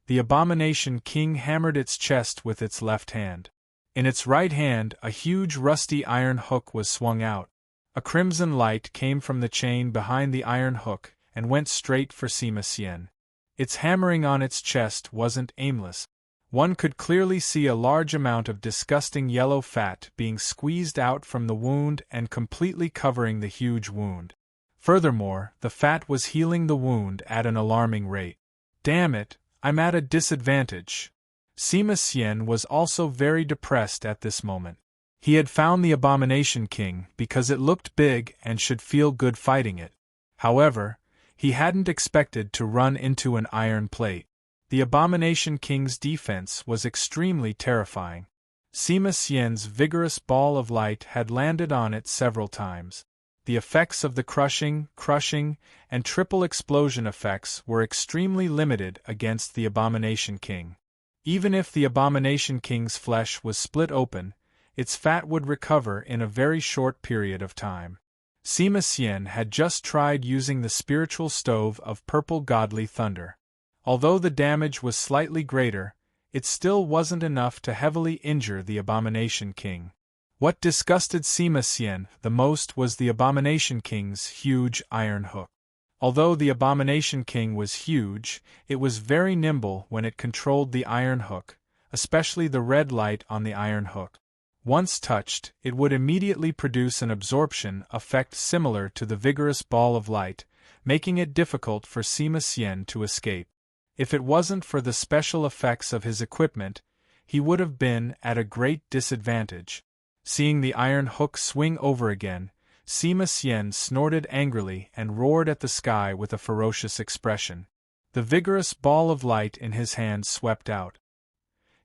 The Abomination King hammered its chest with its left hand. In its right hand, a huge rusty iron hook was swung out. A crimson light came from the chain behind the iron hook and went straight for Sima Xian. Its hammering on its chest wasn't aimless. One could clearly see a large amount of disgusting yellow fat being squeezed out from the wound and completely covering the huge wound. Furthermore, the fat was healing the wound at an alarming rate. Damn it, I'm at a disadvantage. Sima Xian was also very depressed at this moment. He had found the Abomination King because it looked big and should feel good fighting it. However, he hadn't expected to run into an iron plate. The Abomination King's defense was extremely terrifying. Sima Xian's vigorous ball of light had landed on it several times. The effects of the crushing, and triple explosion effects were extremely limited against the Abomination King. Even if the Abomination King's flesh was split open, its fat would recover in a very short period of time. Sima Xian had just tried using the spiritual stove of purple godly thunder. Although the damage was slightly greater, it still wasn't enough to heavily injure the Abomination King. What disgusted Sima Xian the most was the Abomination King's huge iron hook. Although the Abomination King was huge, it was very nimble when it controlled the iron hook, especially the red light on the iron hook. Once touched, it would immediately produce an absorption effect similar to the vigorous ball of light, making it difficult for Sima Xian to escape. If it wasn't for the special effects of his equipment, he would have been at a great disadvantage. Seeing the iron hook swing over again, Sima Xian snorted angrily and roared at the sky with a ferocious expression. The vigorous ball of light in his hand swept out.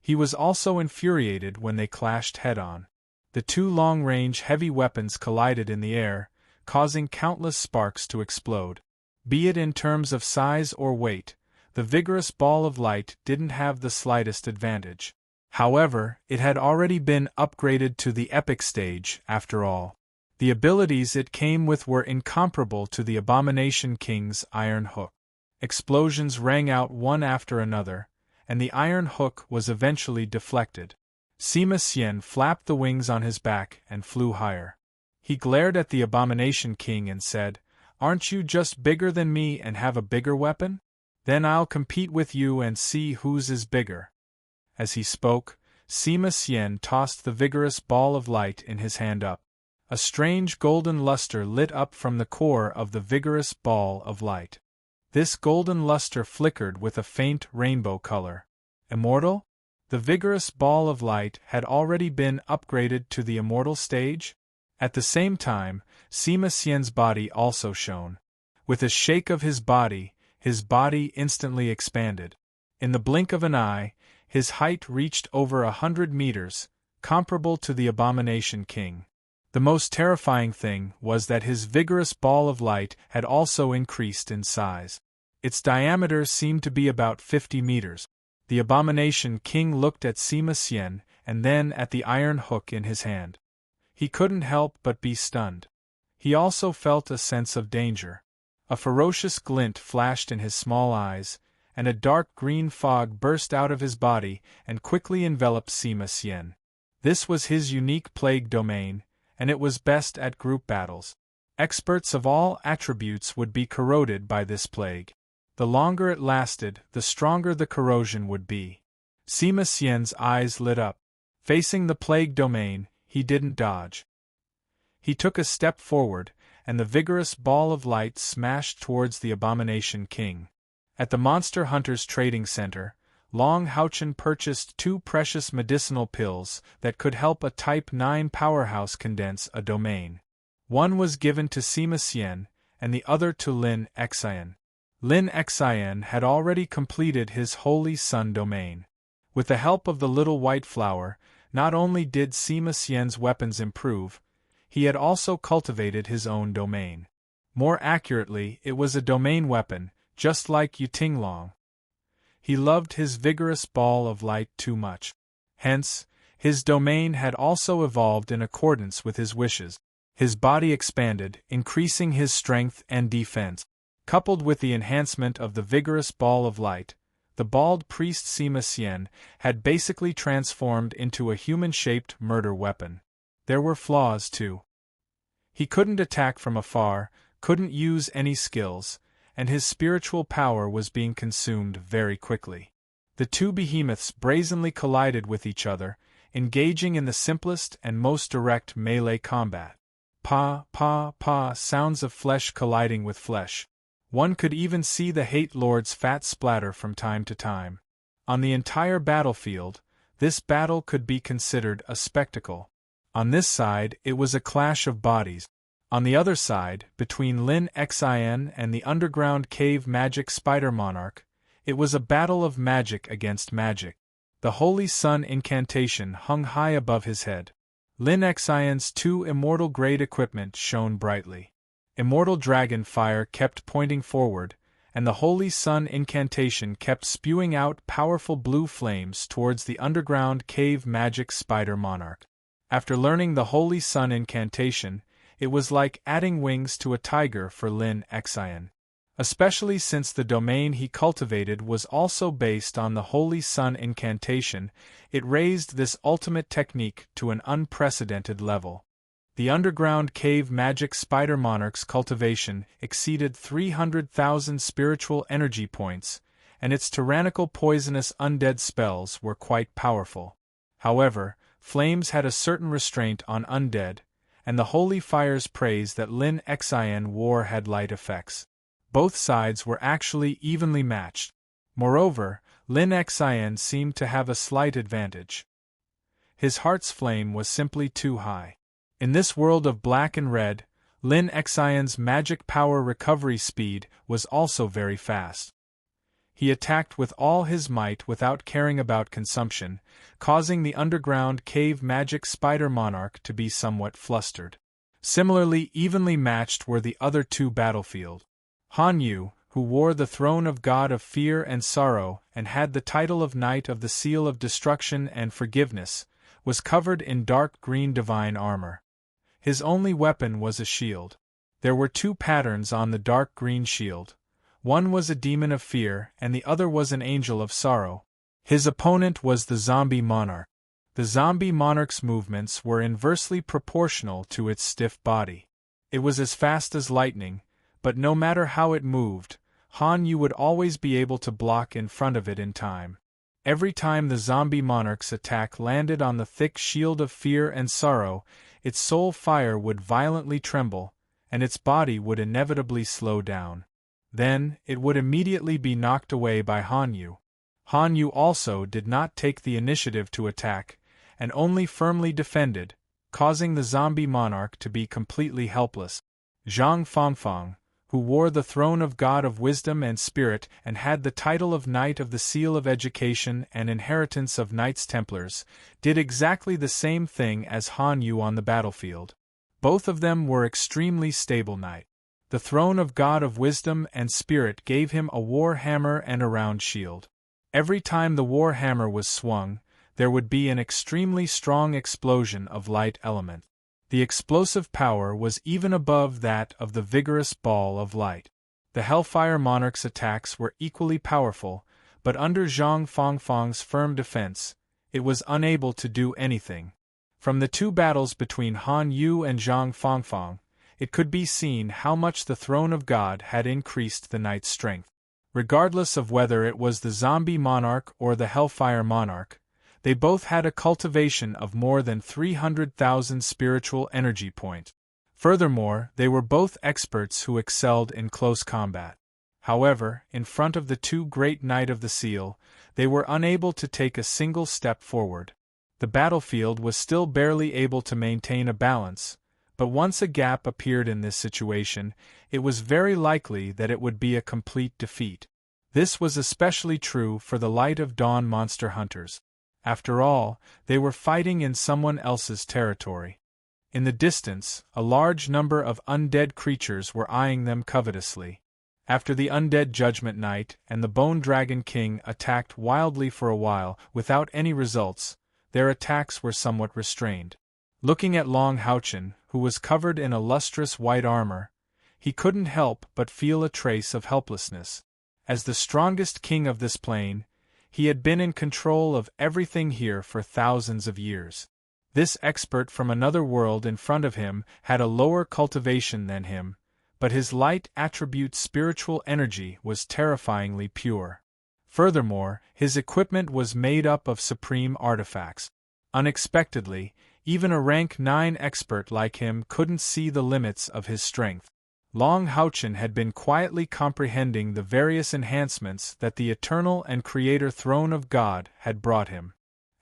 He was also infuriated when they clashed head-on. The two long-range heavy weapons collided in the air, causing countless sparks to explode. Be it in terms of size or weight, the vigorous ball of light didn't have the slightest advantage. However, it had already been upgraded to the epic stage, after all. The abilities it came with were incomparable to the Abomination King's iron hook. Explosions rang out one after another, and the iron hook was eventually deflected. Sima Xian flapped the wings on his back and flew higher. He glared at the Abomination King and said, "Aren't you just bigger than me and have a bigger weapon? Then I'll compete with you and see whose is bigger." As he spoke, Sima Xian tossed the vigorous ball of light in his hand up. A strange golden luster lit up from the core of the vigorous ball of light. This golden luster flickered with a faint rainbow color. Immortal? The vigorous ball of light had already been upgraded to the immortal stage? At the same time, Sima Xian's body also shone. With a shake of his body instantly expanded. In the blink of an eye, his height reached over 100 meters, comparable to the Abomination King. The most terrifying thing was that his vigorous ball of light had also increased in size. Its diameter seemed to be about 50 meters. The Abomination King looked at Sima Xian and then at the iron hook in his hand. He couldn't help but be stunned. He also felt a sense of danger. A ferocious glint flashed in his small eyes, and a dark green fog burst out of his body and quickly enveloped Sima Xian. This was his unique plague domain, and it was best at group battles. Experts of all attributes would be corroded by this plague. The longer it lasted, the stronger the corrosion would be. Sima Xian's eyes lit up. Facing the plague domain, he didn't dodge. He took a step forward, and the vigorous ball of light smashed towards the Abomination King. At the Monster Hunters Trading Center, Long Houchen purchased 2 precious medicinal pills that could help a Type 9 powerhouse condense a domain. One was given to Sima Xian, and the other to Lin Xian. Lin Xian had already completed his Holy Sun domain. With the help of the little white flower, not only did Sima Xian's weapons improve, he had also cultivated his own domain. More accurately, it was a domain weapon, just like Yutinglong. He loved his vigorous ball of light too much. Hence, his domain had also evolved in accordance with his wishes. His body expanded, increasing his strength and defense. Coupled with the enhancement of the vigorous ball of light, the bald priest Sima Xian had basically transformed into a human-shaped murder weapon. There were flaws too. He couldn't attack from afar, couldn't use any skills, and his spiritual power was being consumed very quickly. The two behemoths brazenly collided with each other, engaging in the simplest and most direct melee combat. Pa, pa, pa, sounds of flesh colliding with flesh. One could even see the Hate Lord's fat splatter from time to time. On the entire battlefield, this battle could be considered a spectacle. On this side, it was a clash of bodies. On the other side, between Lin Xian and the underground cave magic spider monarch, it was a battle of magic against magic. The Holy Sun incantation hung high above his head. Lin Xian's 2 immortal-grade equipment shone brightly. Immortal dragon fire kept pointing forward, and the Holy Sun incantation kept spewing out powerful blue flames towards the underground cave magic spider monarch. After learning the Holy Sun incantation, it was like adding wings to a tiger for Lin Xian. Especially since the domain he cultivated was also based on the Holy Sun incantation, it raised this ultimate technique to an unprecedented level. The underground cave magic spider monarch's cultivation exceeded 300,000 spiritual energy points, and its tyrannical poisonous undead spells were quite powerful. However, flames had a certain restraint on undead, and the holy fire's praise that Lin Xian wore had light effects. Both sides were actually evenly matched. Moreover, Lin Xian seemed to have a slight advantage. His heart's flame was simply too high. In this world of black and red, Lin Xian's magic power recovery speed was also very fast. He attacked with all his might without caring about consumption, causing the underground cave magic spider monarch to be somewhat flustered. Similarly evenly matched were the other two battlefields. Han Yu, who wore the throne of God of fear and sorrow and had the title of Knight of the Seal of Destruction and Forgiveness, was covered in dark green divine armor. His only weapon was a shield. There were two patterns on the dark green shield. One was a demon of fear and the other was an angel of sorrow. His opponent was the zombie monarch. The zombie monarch's movements were inversely proportional to its stiff body. It was as fast as lightning, but no matter how it moved, Han Yu would always be able to block in front of it in time. Every time the zombie monarch's attack landed on the thick shield of fear and sorrow, its soul fire would violently tremble, and its body would inevitably slow down. Then, it would immediately be knocked away by Han Yu. Han Yu also did not take the initiative to attack, and only firmly defended, causing the zombie monarch to be completely helpless. Zhang Fangfang, who wore the throne of God of Wisdom and Spirit and had the title of Knight of the Seal of Education and Inheritance of Knights Templars, did exactly the same thing as Han Yu on the battlefield. Both of them were extremely stable knights. The throne of God of Wisdom and Spirit gave him a war hammer and a round shield. Every time the war hammer was swung, there would be an extremely strong explosion of light element. The explosive power was even above that of the vigorous ball of light. The Hellfire Monarch's attacks were equally powerful, but under Zhang Fangfang's firm defense, it was unable to do anything. From the two battles between Han Yu and Zhang Fangfang, it could be seen how much the Throne of God had increased the knight's strength. Regardless of whether it was the Zombie Monarch or the Hellfire Monarch, they both had a cultivation of more than 300,000 spiritual energy points. Furthermore, they were both experts who excelled in close combat. However, in front of the two great Knight of the Seal, they were unable to take a single step forward. The battlefield was still barely able to maintain a balance, but once a gap appeared in this situation, it was very likely that it would be a complete defeat. This was especially true for the Light of Dawn monster hunters. After all, they were fighting in someone else's territory. In the distance, a large number of undead creatures were eyeing them covetously. After the Undead Judgment Knight and the Bone Dragon King attacked wildly for a while without any results, their attacks were somewhat restrained. Looking at Long Houchen, who was covered in a lustrous white armor, he couldn't help but feel a trace of helplessness. As the strongest king of this plane, he had been in control of everything here for thousands of years. This expert from another world in front of him had a lower cultivation than him, but his light attribute spiritual energy was terrifyingly pure. Furthermore, his equipment was made up of supreme artifacts. Unexpectedly, even a rank 9 expert like him couldn't see the limits of his strength. Long Houchen had been quietly comprehending the various enhancements that the Eternal and Creator Throne of God had brought him.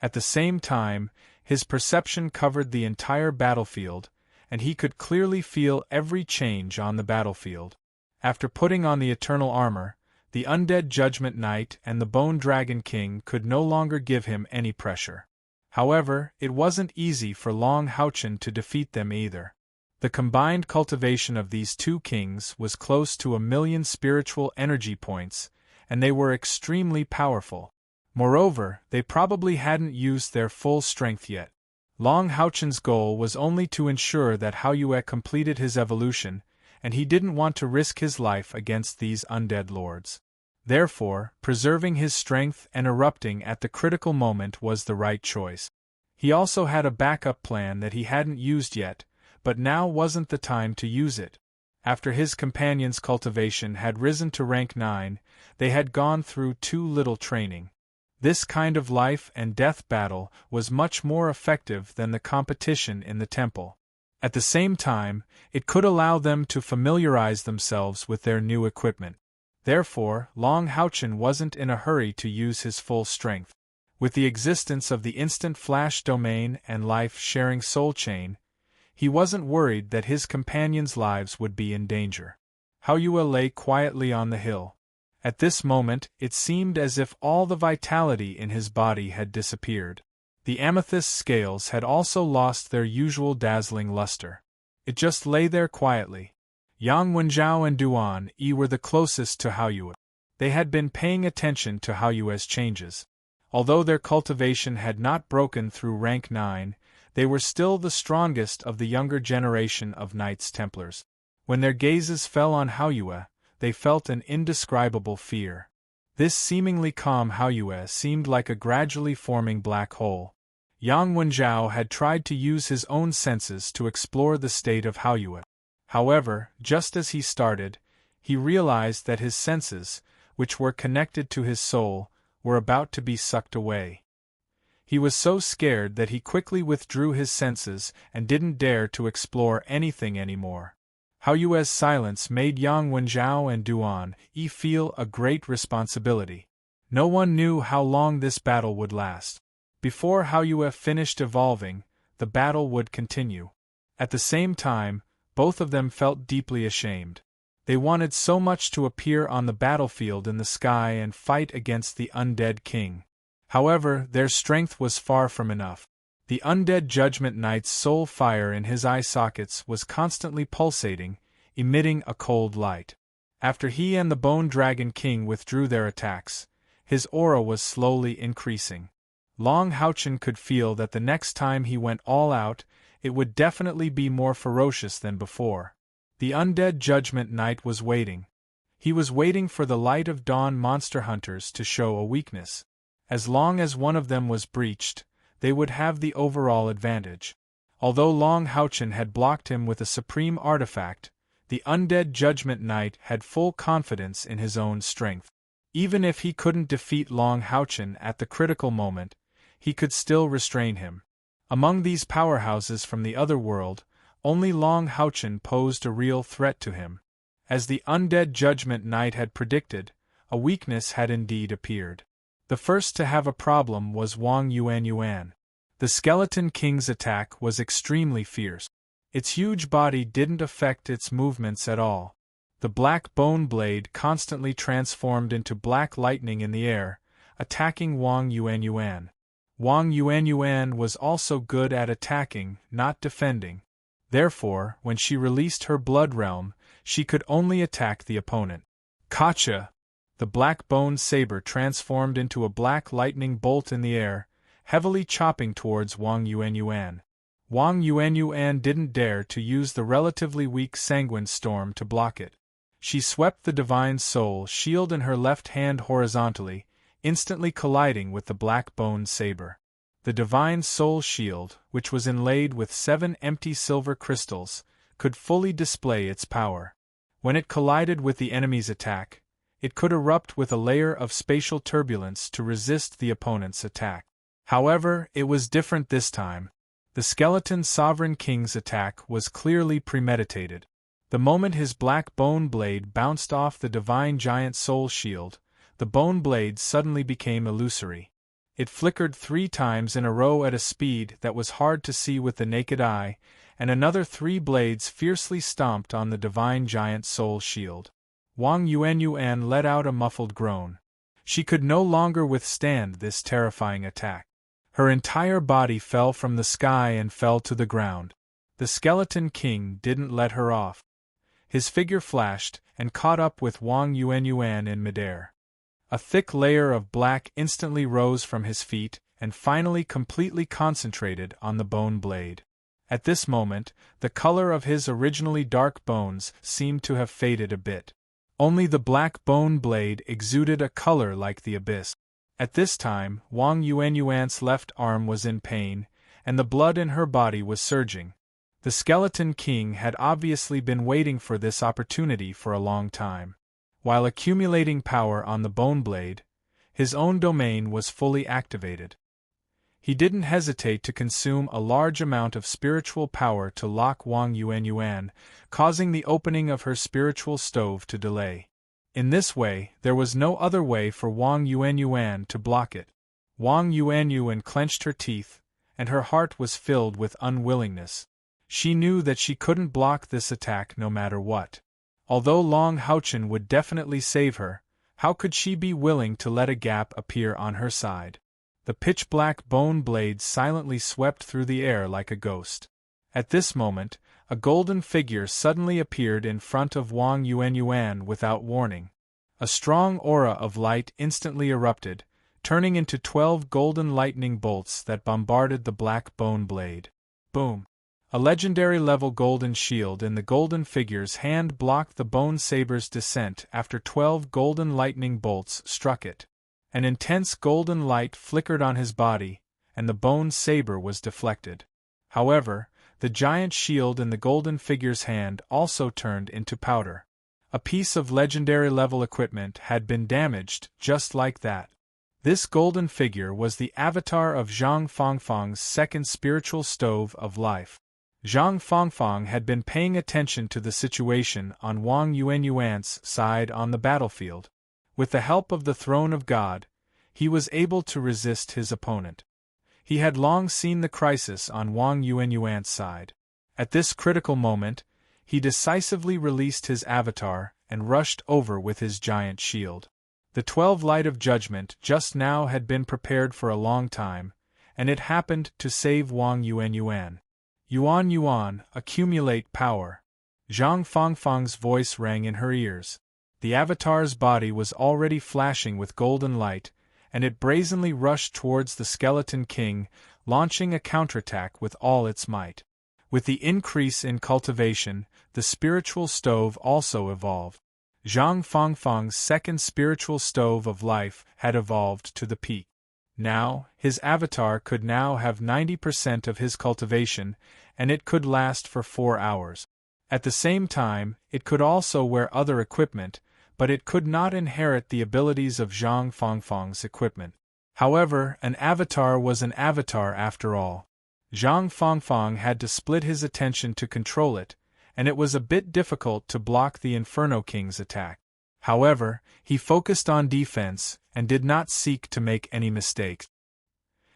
At the same time, his perception covered the entire battlefield, and he could clearly feel every change on the battlefield. After putting on the eternal armor, the Undead Judgment Knight and the Bone Dragon King could no longer give him any pressure. However, it wasn't easy for Long Houchen to defeat them either. The combined cultivation of these two kings was close to 1,000,000 spiritual energy points, and they were extremely powerful. Moreover, they probably hadn't used their full strength yet. Long Houchen's goal was only to ensure that Hao Yue completed his evolution, and he didn't want to risk his life against these undead lords. Therefore, preserving his strength and erupting at the critical moment was the right choice. He also had a backup plan that he hadn't used yet, but now wasn't the time to use it. After his companion's cultivation had risen to rank 9, they had gone through too little training. This kind of life and death battle was much more effective than the competition in the temple. At the same time, it could allow them to familiarize themselves with their new equipment. Therefore, Long Houchen wasn't in a hurry to use his full strength. With the existence of the instant flash domain and life-sharing soul chain, he wasn't worried that his companions' lives would be in danger. Hao Yue lay quietly on the hill. At this moment, it seemed as if all the vitality in his body had disappeared. The amethyst scales had also lost their usual dazzling luster. It just lay there quietly. Yang Wenjiao and Duan Yi were the closest to Haoyue. They had been paying attention to Haoyue's changes. Although their cultivation had not broken through rank 9, they were still the strongest of the younger generation of Knights Templars. When their gazes fell on Haoyue, they felt an indescribable fear. This seemingly calm Haoyue seemed like a gradually forming black hole. Yang Wenjiao had tried to use his own senses to explore the state of Haoyue. However, just as he started, he realized that his senses, which were connected to his soul, were about to be sucked away. He was so scared that he quickly withdrew his senses and didn't dare to explore anything anymore. Haoyue's silence made Yang Wenjiao and Duan Yi feel a great responsibility. No one knew how long this battle would last. Before Haoyue finished evolving, the battle would continue. At the same time, both of them felt deeply ashamed. They wanted so much to appear on the battlefield in the sky and fight against the undead king. However, their strength was far from enough. The undead Judgment Knight's soul fire in his eye sockets was constantly pulsating, emitting a cold light. After he and the Bone Dragon King withdrew their attacks, his aura was slowly increasing. Long Haochen could feel that the next time he went all out, it would definitely be more ferocious than before. The undead Judgment Knight was waiting. He was waiting for the Light of Dawn monster hunters to show a weakness. As long as one of them was breached, they would have the overall advantage. Although Long Haochen had blocked him with a supreme artifact, the undead Judgment Knight had full confidence in his own strength. Even if he couldn't defeat Long Haochen at the critical moment, he could still restrain him. Among these powerhouses from the other world, only Long Haochen posed a real threat to him. As the undead Judgment Knight had predicted, a weakness had indeed appeared. The first to have a problem was Wang Yuanyuan. The Skeleton King's attack was extremely fierce. Its huge body didn't affect its movements at all. The black bone blade constantly transformed into black lightning in the air, attacking Wang Yuanyuan. Wang Yuanyuan was also good at attacking, not defending. Therefore, when she released her blood realm, she could only attack the opponent. Gotcha! The black bone saber transformed into a black lightning bolt in the air, heavily chopping towards Wang Yuanyuan. Wang Yuanyuan didn't dare to use the relatively weak Sanguine Storm to block it. She swept the Divine Soul shield in her left hand horizontally, instantly colliding with the black bone saber. The Divine Soul shield, which was inlaid with 7 empty silver crystals, could fully display its power. When it collided with the enemy's attack, it could erupt with a layer of spatial turbulence to resist the opponent's attack. However, it was different this time. The Skeleton Sovereign King's attack was clearly premeditated. The moment his black bone blade bounced off the Divine Giant Soul shield, the bone blade suddenly became illusory. It flickered 3 times in a row at a speed that was hard to see with the naked eye, and another 3 blades fiercely stomped on the Divine Giant Soul shield. Wang Yuanyuan let out a muffled groan. She could no longer withstand this terrifying attack. Her entire body fell from the sky and fell to the ground. The Skeleton King didn't let her off. His figure flashed and caught up with Wang Yuanyuan in midair. A thick layer of black instantly rose from his feet and finally completely concentrated on the bone blade. At this moment, the color of his originally dark bones seemed to have faded a bit. Only the black bone blade exuded a color like the abyss. At this time, Wang Yuanyuan's left arm was in pain, and the blood in her body was surging. The Skeleton King had obviously been waiting for this opportunity for a long time. While accumulating power on the bone blade, his own domain was fully activated. He didn't hesitate to consume a large amount of spiritual power to lock Wang Yuanyuan, causing the opening of her spiritual stove to delay. In this way, there was no other way for Wang Yuanyuan to block it. Wang Yuanyuan clenched her teeth, and her heart was filled with unwillingness. She knew that she couldn't block this attack no matter what. Although Long Haochen would definitely save her, how could she be willing to let a gap appear on her side? The pitch-black bone blade silently swept through the air like a ghost. At this moment, a golden figure suddenly appeared in front of Wang Yuanyuan without warning. A strong aura of light instantly erupted, turning into 12 golden lightning bolts that bombarded the black bone blade. Boom! A legendary-level golden shield in the golden figure's hand blocked the bone saber's descent after 12 golden lightning bolts struck it. An intense golden light flickered on his body, and the bone saber was deflected. However, the giant shield in the golden figure's hand also turned into powder. A piece of legendary-level equipment had been damaged just like that. This golden figure was the avatar of Zhang Fangfang's second spiritual stove of life. Zhang Fangfang had been paying attention to the situation on Wang Yuanyuan's side on the battlefield. With the help of the Throne of God, he was able to resist his opponent. He had long seen the crisis on Wang Yuanyuan's side. At this critical moment, he decisively released his avatar and rushed over with his giant shield. The 12 Light of Judgment just now had been prepared for a long time, and it happened to save Wang Yuanyuan. Yuan, accumulate power. Zhang Fangfang's voice rang in her ears. The avatar's body was already flashing with golden light, and it brazenly rushed towards the Skeleton King, launching a counterattack with all its might. With the increase in cultivation, the spiritual stove also evolved. Zhang Fangfang's second spiritual stove of life had evolved to the peak. Now, his avatar could now have 90% of his cultivation, and it could last for 4 hours. At the same time, it could also wear other equipment, but it could not inherit the abilities of Zhang Fangfang's equipment. However, an avatar was an avatar after all. Zhang Fangfang had to split his attention to control it, and it was a bit difficult to block the Inferno King's attack. However, he focused on defense and did not seek to make any mistakes.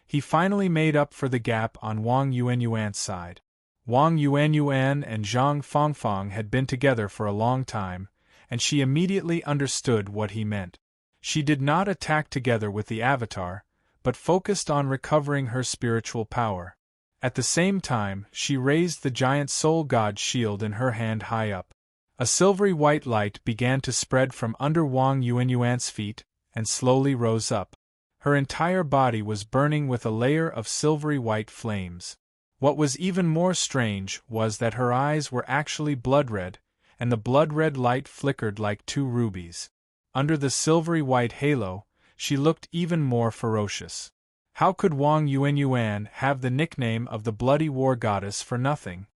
He finally made up for the gap on Wang Yuanyuan's side. Wang Yuanyuan and Zhang Fangfang had been together for a long time, and she immediately understood what he meant. She did not attack together with the avatar, but focused on recovering her spiritual power. At the same time, she raised the giant soul god shield in her hand high up. A silvery white light began to spread from under Wang Yuanyuan's feet, and slowly rose up. Her entire body was burning with a layer of silvery white flames. What was even more strange was that her eyes were actually blood-red, and the blood-red light flickered like 2 rubies. Under the silvery white halo, she looked even more ferocious. How could Wang Yuanyuan have the nickname of the Bloody War Goddess for nothing?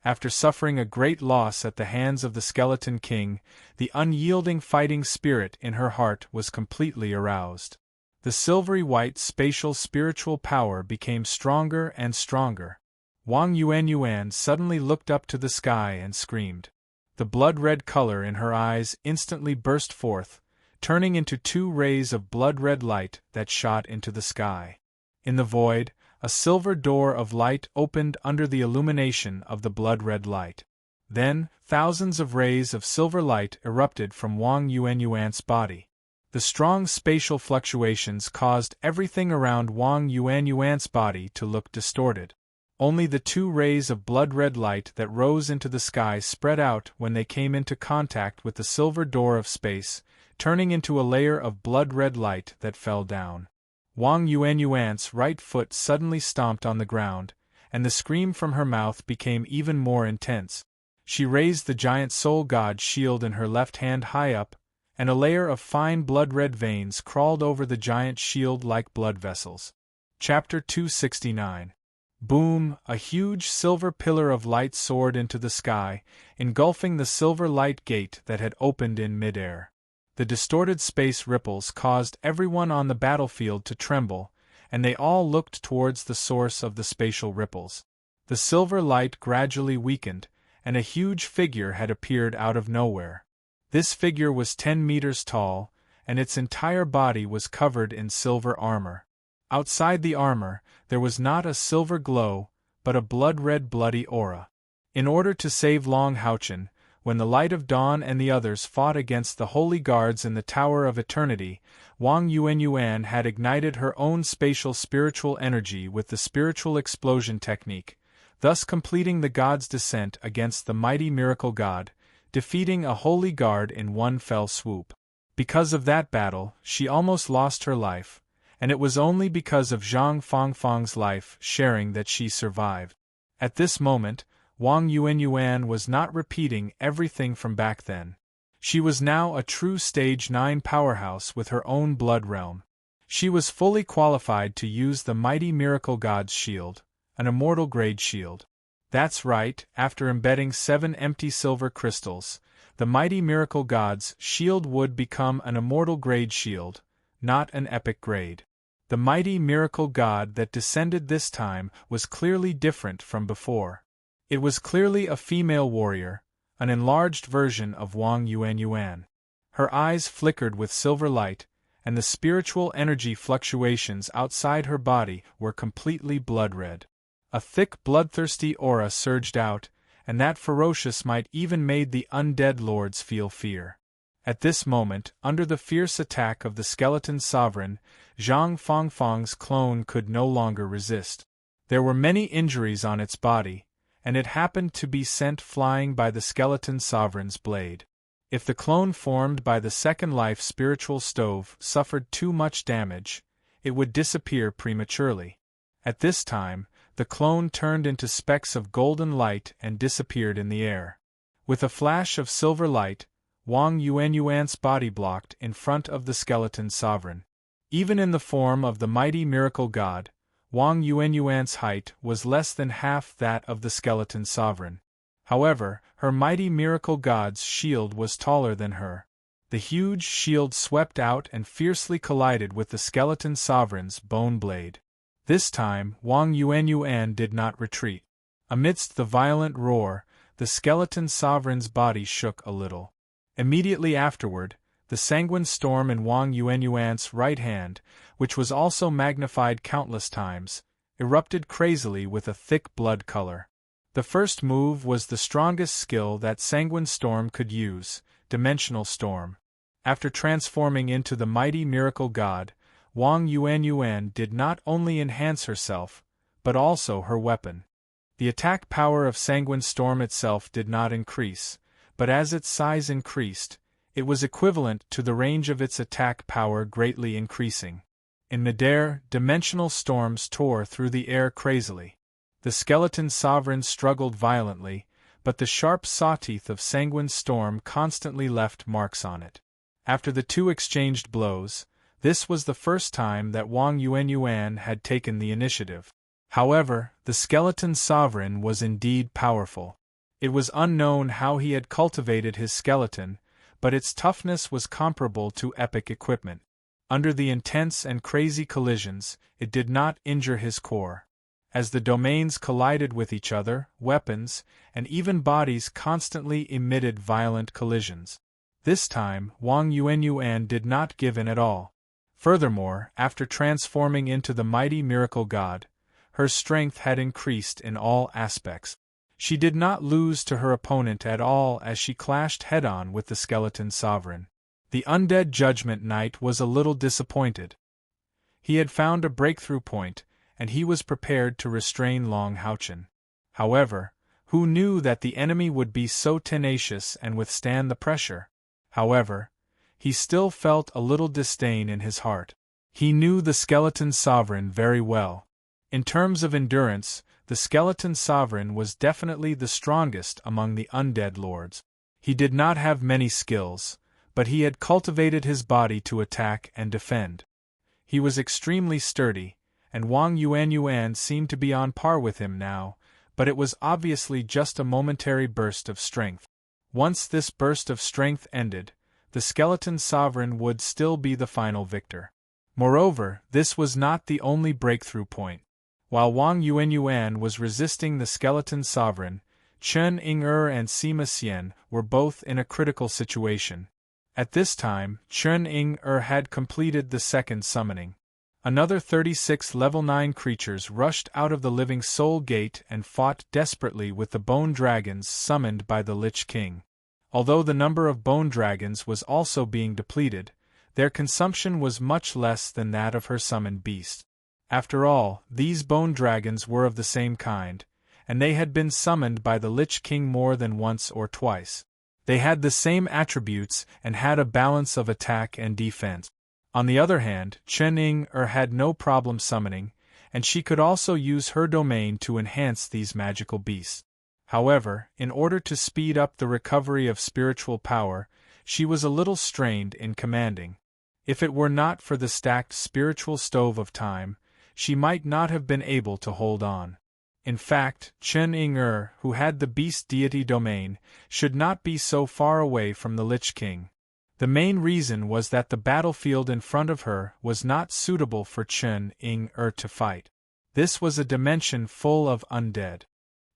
After suffering a great loss at the hands of the Skeleton King, the unyielding fighting spirit in her heart was completely aroused. The silvery white spatial spiritual power became stronger and stronger. Wang Yuanyuan suddenly looked up to the sky and screamed. The blood-red color in her eyes instantly burst forth, turning into 2 rays of blood-red light that shot into the sky. In the void, a silver door of light opened under the illumination of the blood-red light. Then, thousands of rays of silver light erupted from Wang Yuanyuan's body. The strong spatial fluctuations caused everything around Wang Yuanyuan's body to look distorted. Only the 2 rays of blood-red light that rose into the sky spread out when they came into contact with the silver door of space, turning into a layer of blood-red light that fell down. Wang Yuanyuan's right foot suddenly stomped on the ground, and the scream from her mouth became even more intense. She raised the giant soul god shield in her left hand high up, and a layer of fine blood-red veins crawled over the giant shield like blood vessels. Chapter 269. Boom! A huge silver pillar of light soared into the sky, engulfing the silver light gate that had opened in midair. The distorted space ripples caused everyone on the battlefield to tremble, and they all looked towards the source of the spatial ripples. The silver light gradually weakened, and a huge figure had appeared out of nowhere. This figure was 10 meters tall, and its entire body was covered in silver armor. Outside the armor, there was not a silver glow, but a blood-red bloody aura. In order to save Long Houchen, when the Light of Dawn and the others fought against the Holy Guards in the Tower of Eternity, Wang Yuanyuan had ignited her own spatial spiritual energy with the spiritual explosion technique, thus completing the god's descent against the mighty miracle god, defeating a holy guard in one fell swoop. Because of that battle, she almost lost her life, and it was only because of Zhang Fangfang's life sharing that she survived. At this moment, Wang Yuanyuan was not repeating everything from back then. She was now a true Stage 9 powerhouse with her own blood realm. She was fully qualified to use the mighty miracle god's shield, an immortal grade shield. That's right, after embedding 7 empty silver crystals, the mighty miracle god's shield would become an immortal grade shield, not an epic grade. The mighty miracle god that descended this time was clearly different from before. It was clearly a female warrior, an enlarged version of Wang Yuanyuan. Her eyes flickered with silver light, and the spiritual energy fluctuations outside her body were completely blood-red. A thick bloodthirsty aura surged out, and that ferocious might even made the undead lords feel fear. At this moment, under the fierce attack of the skeleton sovereign, Zhang Fangfang's clone could no longer resist. There were many injuries on its body, and it happened to be sent flying by the skeleton sovereign's blade. If the clone formed by the second life spiritual stove suffered too much damage, it would disappear prematurely. At this time, the clone turned into specks of golden light and disappeared in the air. With a flash of silver light, Wang Yuanyuan's body blocked in front of the skeleton sovereign. Even in the form of the mighty miracle god, Wang Yuanyuan's height was less than half that of the skeleton sovereign. However, her mighty miracle god's shield was taller than her. The huge shield swept out and fiercely collided with the skeleton sovereign's bone blade. This time, Wang Yuanyuan did not retreat. Amidst the violent roar, the skeleton sovereign's body shook a little. Immediately afterward, the sanguine storm in Wang Yuanyuan's right hand, which was also magnified countless times, erupted crazily with a thick blood color. The first move was the strongest skill that sanguine storm could use, dimensional storm. After transforming into the mighty miracle god, Wang Yuanyuan did not only enhance herself, but also her weapon. The attack power of sanguine storm itself did not increase, but as its size increased, it was equivalent to the range of its attack power greatly increasing. In midair, dimensional storms tore through the air crazily. The skeleton sovereign struggled violently, but the sharp sawteeth of sanguine storm constantly left marks on it. After the two exchanged blows, this was the first time that Wang Yuanyuan had taken the initiative. However, the skeleton sovereign was indeed powerful. It was unknown how he had cultivated his skeleton, but its toughness was comparable to epic equipment. Under the intense and crazy collisions, it did not injure his core. As the domains collided with each other, weapons, and even bodies constantly emitted violent collisions. This time, Wang Yuanyuan did not give in at all. Furthermore, after transforming into the mighty miracle god, her strength had increased in all aspects. She did not lose to her opponent at all as she clashed head-on with the skeleton sovereign. The undead Judgment Knight was a little disappointed. He had found a breakthrough point, and he was prepared to restrain Long Houchen. However, who knew that the enemy would be so tenacious and withstand the pressure? However, he still felt a little disdain in his heart. He knew the skeleton sovereign very well. In terms of endurance, the skeleton sovereign was definitely the strongest among the undead lords. He did not have many skills, but he had cultivated his body to attack and defend. He was extremely sturdy, and Wang Yuanyuan seemed to be on par with him now, but it was obviously just a momentary burst of strength. Once this burst of strength ended, the skeleton sovereign would still be the final victor. Moreover, this was not the only breakthrough point. While Wang Yuanyuan was resisting the skeleton sovereign, Chen Ying'er and Sima Xian were both in a critical situation. At this time, Chen Ying'er had completed the second summoning. Another 36 level 9 creatures rushed out of the Living Soul Gate and fought desperately with the bone dragons summoned by the Lich King. Although the number of bone dragons was also being depleted, their consumption was much less than that of her summoned beast. After all, these bone dragons were of the same kind, and they had been summoned by the Lich King more than once or twice. They had the same attributes and had a balance of attack and defense. On the other hand, Chen Ying-er had no problem summoning, and she could also use her domain to enhance these magical beasts. However, in order to speed up the recovery of spiritual power, she was a little strained in commanding. If it were not for the stacked spiritual stove of time, she might not have been able to hold on. In fact, Chen Ying-er, who had the beast deity domain, should not be so far away from the Lich King. The main reason was that the battlefield in front of her was not suitable for Chen Ying-er to fight. This was a dimension full of undead.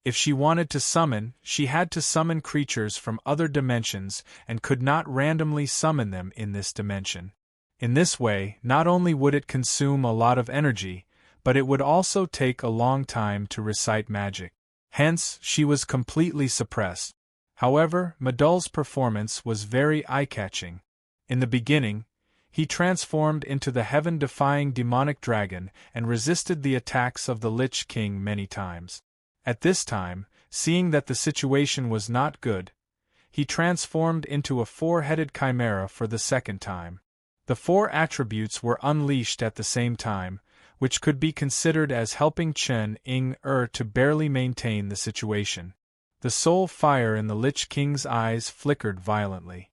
If she wanted to summon, she had to summon creatures from other dimensions and could not randomly summon them in this dimension. In this way, not only would it consume a lot of energy, but it would also take a long time to recite magic. Hence, she was completely suppressed. However, Madul's performance was very eye-catching. In the beginning, he transformed into the heaven-defying demonic dragon and resisted the attacks of the Lich King many times. At this time, seeing that the situation was not good, he transformed into a four-headed chimera for the second time. The four attributes were unleashed at the same time, which could be considered as helping Chen Ying-er to barely maintain the situation. The soul fire in the Lich King's eyes flickered violently.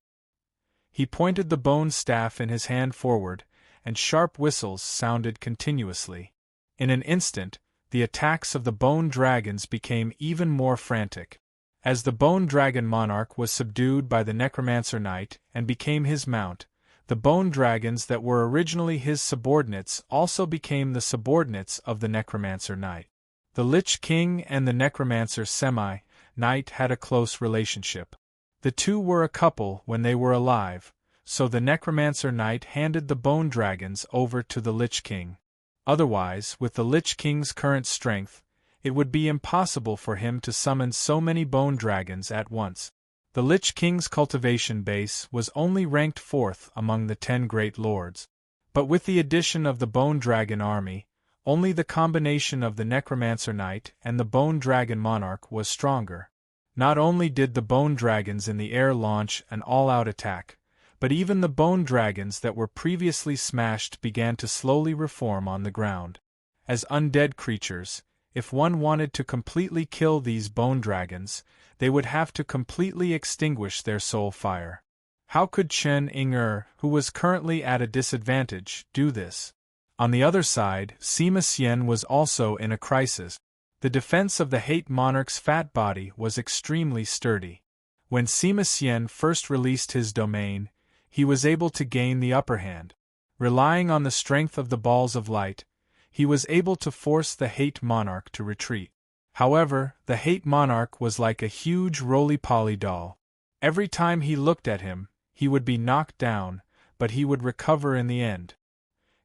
He pointed the bone staff in his hand forward, and sharp whistles sounded continuously. In an instant, the attacks of the bone dragons became even more frantic. As the bone dragon monarch was subdued by the necromancer knight and became his mount, the bone dragons that were originally his subordinates also became the subordinates of the necromancer knight. The Lich King and the necromancer knight had a close relationship. The two were a couple when they were alive, so the necromancer knight handed the bone dragons over to the Lich King. Otherwise, with the Lich King's current strength, it would be impossible for him to summon so many bone dragons at once. The Lich King's cultivation base was only ranked 4th among the 10 great lords. But with the addition of the bone dragon army, only the combination of the necromancer knight and the bone dragon monarch was stronger. Not only did the bone dragons in the air launch an all-out attack, but even the bone dragons that were previously smashed began to slowly reform on the ground. As undead creatures, if one wanted to completely kill these bone dragons, they would have to completely extinguish their soul fire. How could Chen Ying-er, who was currently at a disadvantage, do this? On the other side, Sima Xian was also in a crisis. The defense of the Hate Monarch's fat body was extremely sturdy. When Sima Xian first released his domain, he was able to gain the upper hand. Relying on the strength of the balls of light, he was able to force the Hate Monarch to retreat. However, the Hate Monarch was like a huge roly-poly doll. Every time he looked at him, he would be knocked down, but he would recover in the end.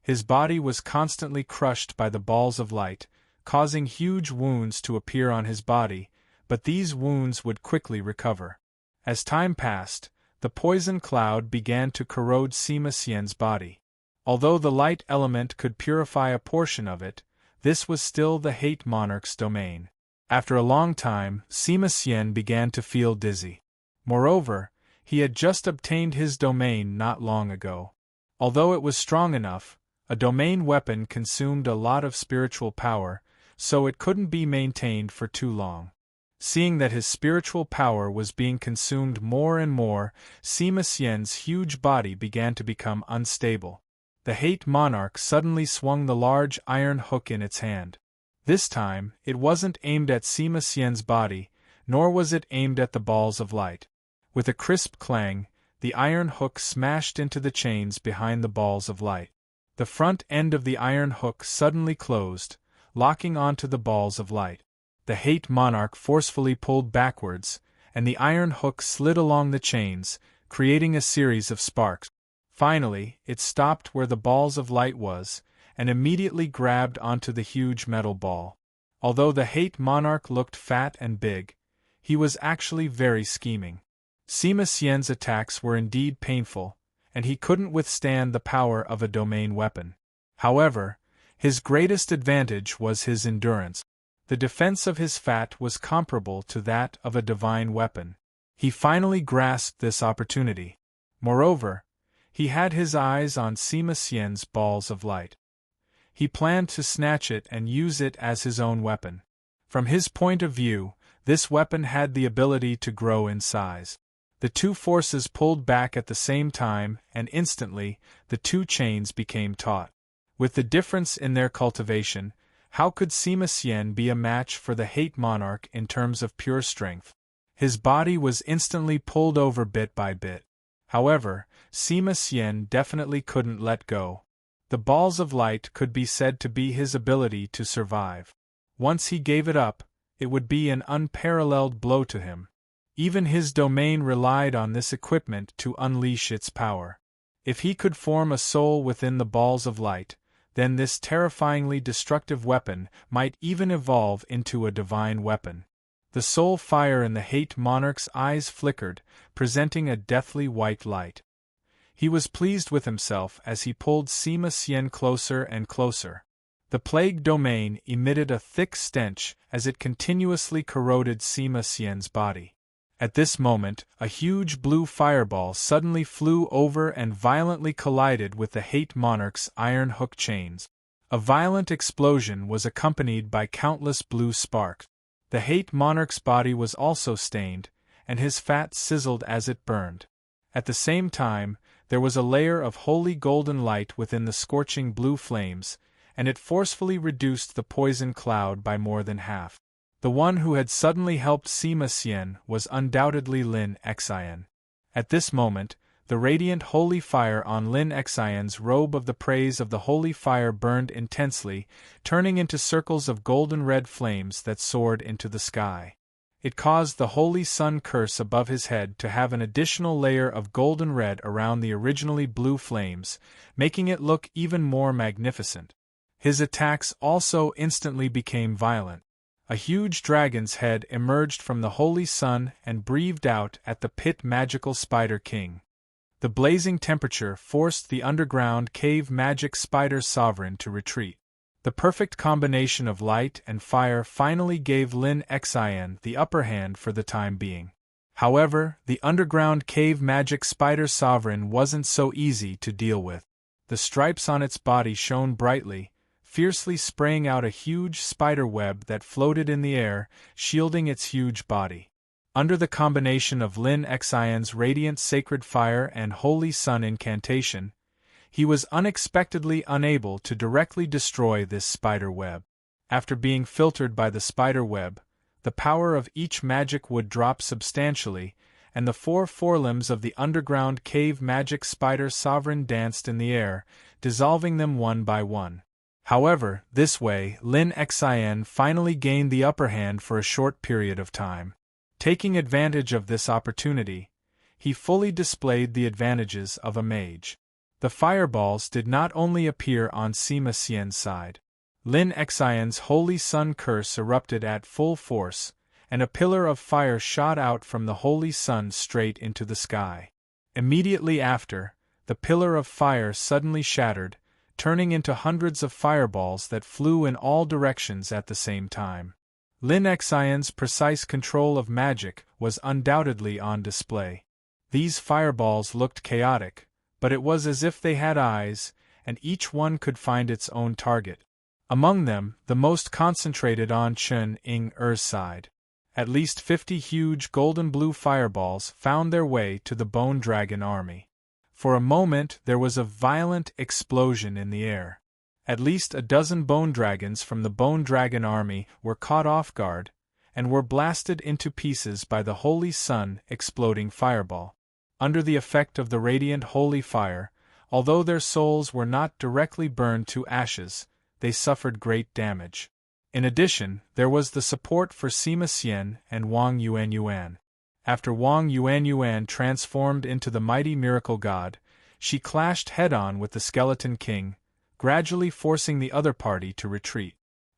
His body was constantly crushed by the balls of light, causing huge wounds to appear on his body, but these wounds would quickly recover. As time passed, the poison cloud began to corrode Sima Xian's body. Although the light element could purify a portion of it, this was still the Hate Monarch's domain. After a long time, Sima Xian began to feel dizzy. Moreover, he had just obtained his domain not long ago. Although it was strong enough, a domain weapon consumed a lot of spiritual power, so it couldn't be maintained for too long. Seeing that his spiritual power was being consumed more and more, Sima Xian's huge body began to become unstable. The Hate Monarch suddenly swung the large iron hook in its hand. This time, it wasn't aimed at Sima Xian's body, nor was it aimed at the balls of light. With a crisp clang, the iron hook smashed into the chains behind the balls of light. The front end of the iron hook suddenly closed, locking onto the balls of light. The Hate Monarch forcefully pulled backwards, and the iron hook slid along the chains, creating a series of sparks. Finally, it stopped where the balls of light was, and immediately grabbed onto the huge metal ball. Although the Hate Monarch looked fat and big, he was actually very scheming. Sima Xian's attacks were indeed painful, and he couldn't withstand the power of a domain weapon. However, his greatest advantage was his endurance. The defense of his fat was comparable to that of a divine weapon. He finally grasped this opportunity. Moreover, he had his eyes on Sima Qian's balls of light. He planned to snatch it and use it as his own weapon. From his point of view, this weapon had the ability to grow in size. The two forces pulled back at the same time, and instantly, the two chains became taut. With the difference in their cultivation, how could Sima Qian be a match for the hate monarch in terms of pure strength? His body was instantly pulled over bit by bit. However, Sima Qian definitely couldn't let go. The balls of light could be said to be his ability to survive. Once he gave it up, it would be an unparalleled blow to him. Even his domain relied on this equipment to unleash its power. If he could form a soul within the balls of light, then this terrifyingly destructive weapon might even evolve into a divine weapon. The soul fire in the hate monarch's eyes flickered, presenting a deathly white light. He was pleased with himself as he pulled Sima Qian closer and closer. The plague domain emitted a thick stench as it continuously corroded Sima Qian's body. At this moment, a huge blue fireball suddenly flew over and violently collided with the hate monarch's iron hook chains. A violent explosion was accompanied by countless blue sparks. The hate monarch's body was also stained, and his fat sizzled as it burned. At the same time, there was a layer of holy golden light within the scorching blue flames, and it forcefully reduced the poison cloud by more than half. The one who had suddenly helped Sima Qian was undoubtedly Lin Xian. At this moment, the radiant holy fire on Lin Xian's robe of the praise of the holy fire burned intensely, turning into circles of golden red flames that soared into the sky. It caused the holy sun curse above his head to have an additional layer of golden red around the originally blue flames, making it look even more magnificent. His attacks also instantly became violent. A huge dragon's head emerged from the holy sun and breathed out at the pit magical spider king. The blazing temperature forced the underground cave magic spider sovereign to retreat. The perfect combination of light and fire finally gave Lin Xian the upper hand for the time being. However, the underground cave magic spider sovereign wasn't so easy to deal with. The stripes on its body shone brightly, fiercely spraying out a huge spider web that floated in the air, shielding its huge body. Under the combination of Lin Xian's radiant sacred fire and holy sun incantation, he was unexpectedly unable to directly destroy this spider web. After being filtered by the spider web, the power of each magic would drop substantially, and the four forelimbs of the underground cave magic spider sovereign danced in the air, dissolving them one by one. However, this way, Lin Xian finally gained the upper hand for a short period of time. Taking advantage of this opportunity, he fully displayed the advantages of a mage. The fireballs did not only appear on Sima Qian's side. Lin Xian's holy sun curse erupted at full force, and a pillar of fire shot out from the holy sun straight into the sky. Immediately after, the pillar of fire suddenly shattered, turning into hundreds of fireballs that flew in all directions at the same time. Lin Xian's precise control of magic was undoubtedly on display. These fireballs looked chaotic, but it was as if they had eyes, and each one could find its own target. Among them, the most concentrated on Chen Ying-er's side. At least 50 huge golden-blue fireballs found their way to the Bone Dragon army. For a moment there was a violent explosion in the air. At least a dozen bone dragons from the Bone Dragon army were caught off guard, and were blasted into pieces by the holy sun exploding fireball. Under the effect of the radiant holy fire, although their souls were not directly burned to ashes, they suffered great damage. In addition, there was the support for Sima Qian and Wang Yuanyuan. After Wang Yuanyuan transformed into the mighty miracle god, she clashed head-on with the Skeleton King, gradually forcing the other party to retreat.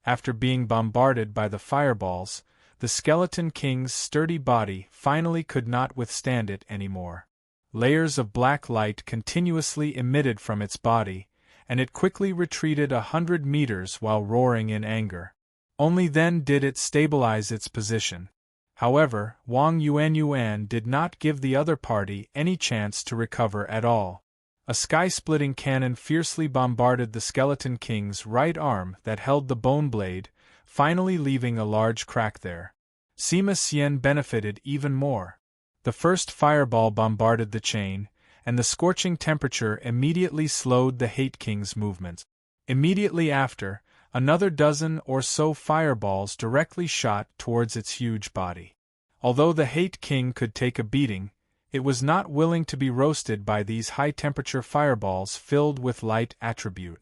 After being bombarded by the fireballs, the Skeleton King's sturdy body finally could not withstand it anymore. Layers of black light continuously emitted from its body, and it quickly retreated 100 meters while roaring in anger. Only then did it stabilize its position. However, Wang Yuan did not give the other party any chance to recover at all. A sky-splitting cannon fiercely bombarded the Skeleton King's right arm that held the bone blade, finally leaving a large crack there. Sima Xian benefited even more. The first fireball bombarded the chain, and the scorching temperature immediately slowed the Hate King's movements. Immediately after, another dozen or so fireballs directly shot towards its huge body. Although the Hate King could take a beating, it was not willing to be roasted by these high-temperature fireballs filled with light attribute.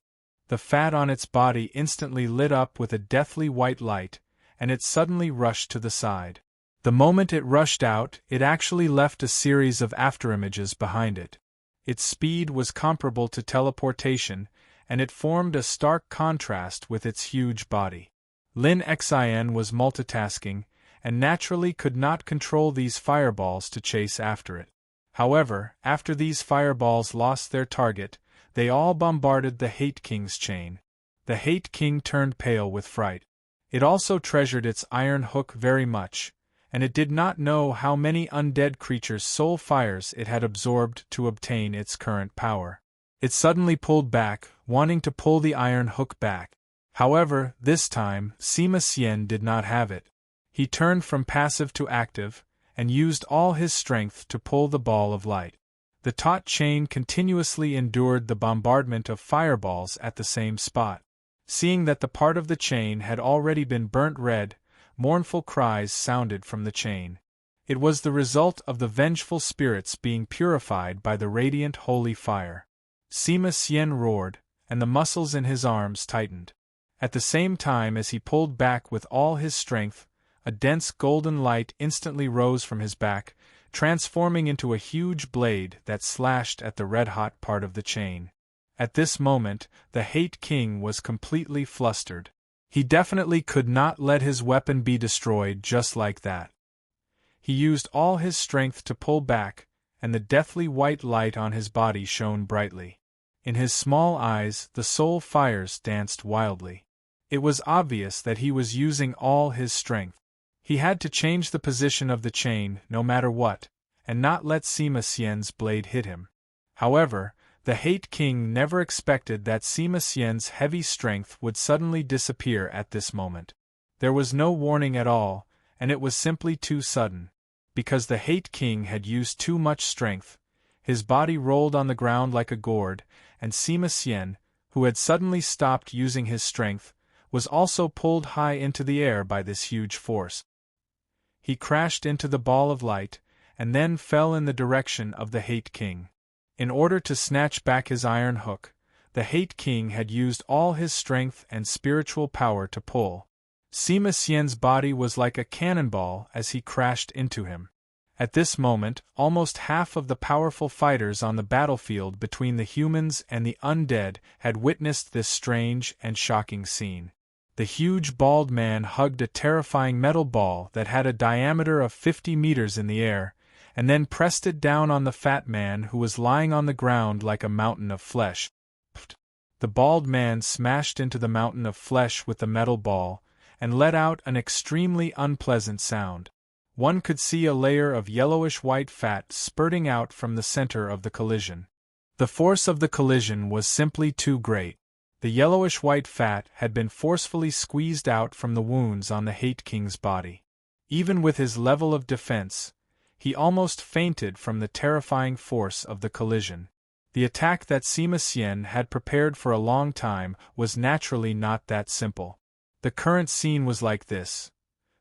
The fat on its body instantly lit up with a deathly white light, and it suddenly rushed to the side. The moment it rushed out, it actually left a series of afterimages behind it. Its speed was comparable to teleportation, and it formed a stark contrast with its huge body. Lin Xian was multitasking, and naturally could not control these fireballs to chase after it. However, after these fireballs lost their target, they all bombarded the Hate King's chain. The Hate King turned pale with fright. It also treasured its iron hook very much, and it did not know how many undead creatures' soul fires it had absorbed to obtain its current power. It suddenly pulled back, wanting to pull the iron hook back. However, this time, Sima Xian did not have it. He turned from passive to active, and used all his strength to pull the ball of light. The taut chain continuously endured the bombardment of fireballs at the same spot. Seeing that the part of the chain had already been burnt red, mournful cries sounded from the chain. It was the result of the vengeful spirits being purified by the radiant holy fire. Sima Xian roared, and the muscles in his arms tightened. At the same time as he pulled back with all his strength, a dense golden light instantly rose from his back, transforming into a huge blade that slashed at the red-hot part of the chain. At this moment, the Hate King was completely flustered. He definitely could not let his weapon be destroyed just like that. He used all his strength to pull back, and the deathly white light on his body shone brightly. In his small eyes, the soul fires danced wildly. It was obvious that he was using all his strength. He had to change the position of the chain, no matter what, and not let Sima Xian's blade hit him. However, the Hate King never expected that Sima Xian's heavy strength would suddenly disappear at this moment. There was no warning at all, and it was simply too sudden. Because the Hate King had used too much strength, his body rolled on the ground like a gourd, and Sima Xian, who had suddenly stopped using his strength, was also pulled high into the air by this huge force. He crashed into the ball of light, and then fell in the direction of the Hate King. In order to snatch back his iron hook, the Hate King had used all his strength and spiritual power to pull. Sima Xian's body was like a cannonball as he crashed into him. At this moment, almost half of the powerful fighters on the battlefield between the humans and the undead had witnessed this strange and shocking scene. The huge bald man hugged a terrifying metal ball that had a diameter of 50 meters in the air, and then pressed it down on the fat man who was lying on the ground like a mountain of flesh. The bald man smashed into the mountain of flesh with the metal ball, and let out an extremely unpleasant sound. One could see a layer of yellowish-white fat spurting out from the center of the collision. The force of the collision was simply too great. The yellowish-white fat had been forcefully squeezed out from the wounds on the Hate King's body. Even with his level of defense, he almost fainted from the terrifying force of the collision. The attack that Sima Xian had prepared for a long time was naturally not that simple. The current scene was like this.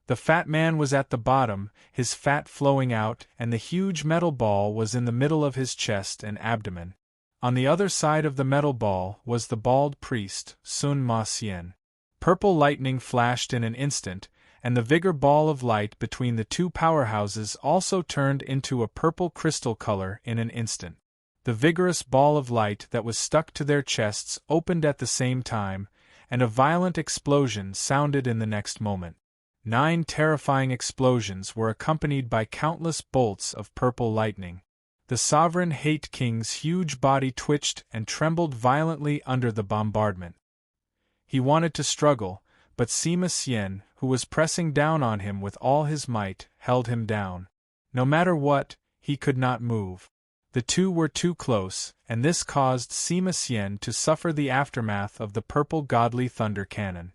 The fat man was at the bottom, his fat flowing out, and the huge metal ball was in the middle of his chest and abdomen. On the other side of the metal ball was the bald priest, Sun Ma Xian. Purple lightning flashed in an instant, and the vigor ball of light between the two powerhouses also turned into a purple crystal color in an instant. The vigorous ball of light that was stuck to their chests opened at the same time, and a violent explosion sounded in the next moment. 9 terrifying explosions were accompanied by countless bolts of purple lightning. The sovereign Hate King's huge body twitched and trembled violently under the bombardment. He wanted to struggle, but Sima Xian, who was pressing down on him with all his might, held him down. No matter what, he could not move. The two were too close, and this caused Sima Xian to suffer the aftermath of the purple godly thunder cannon.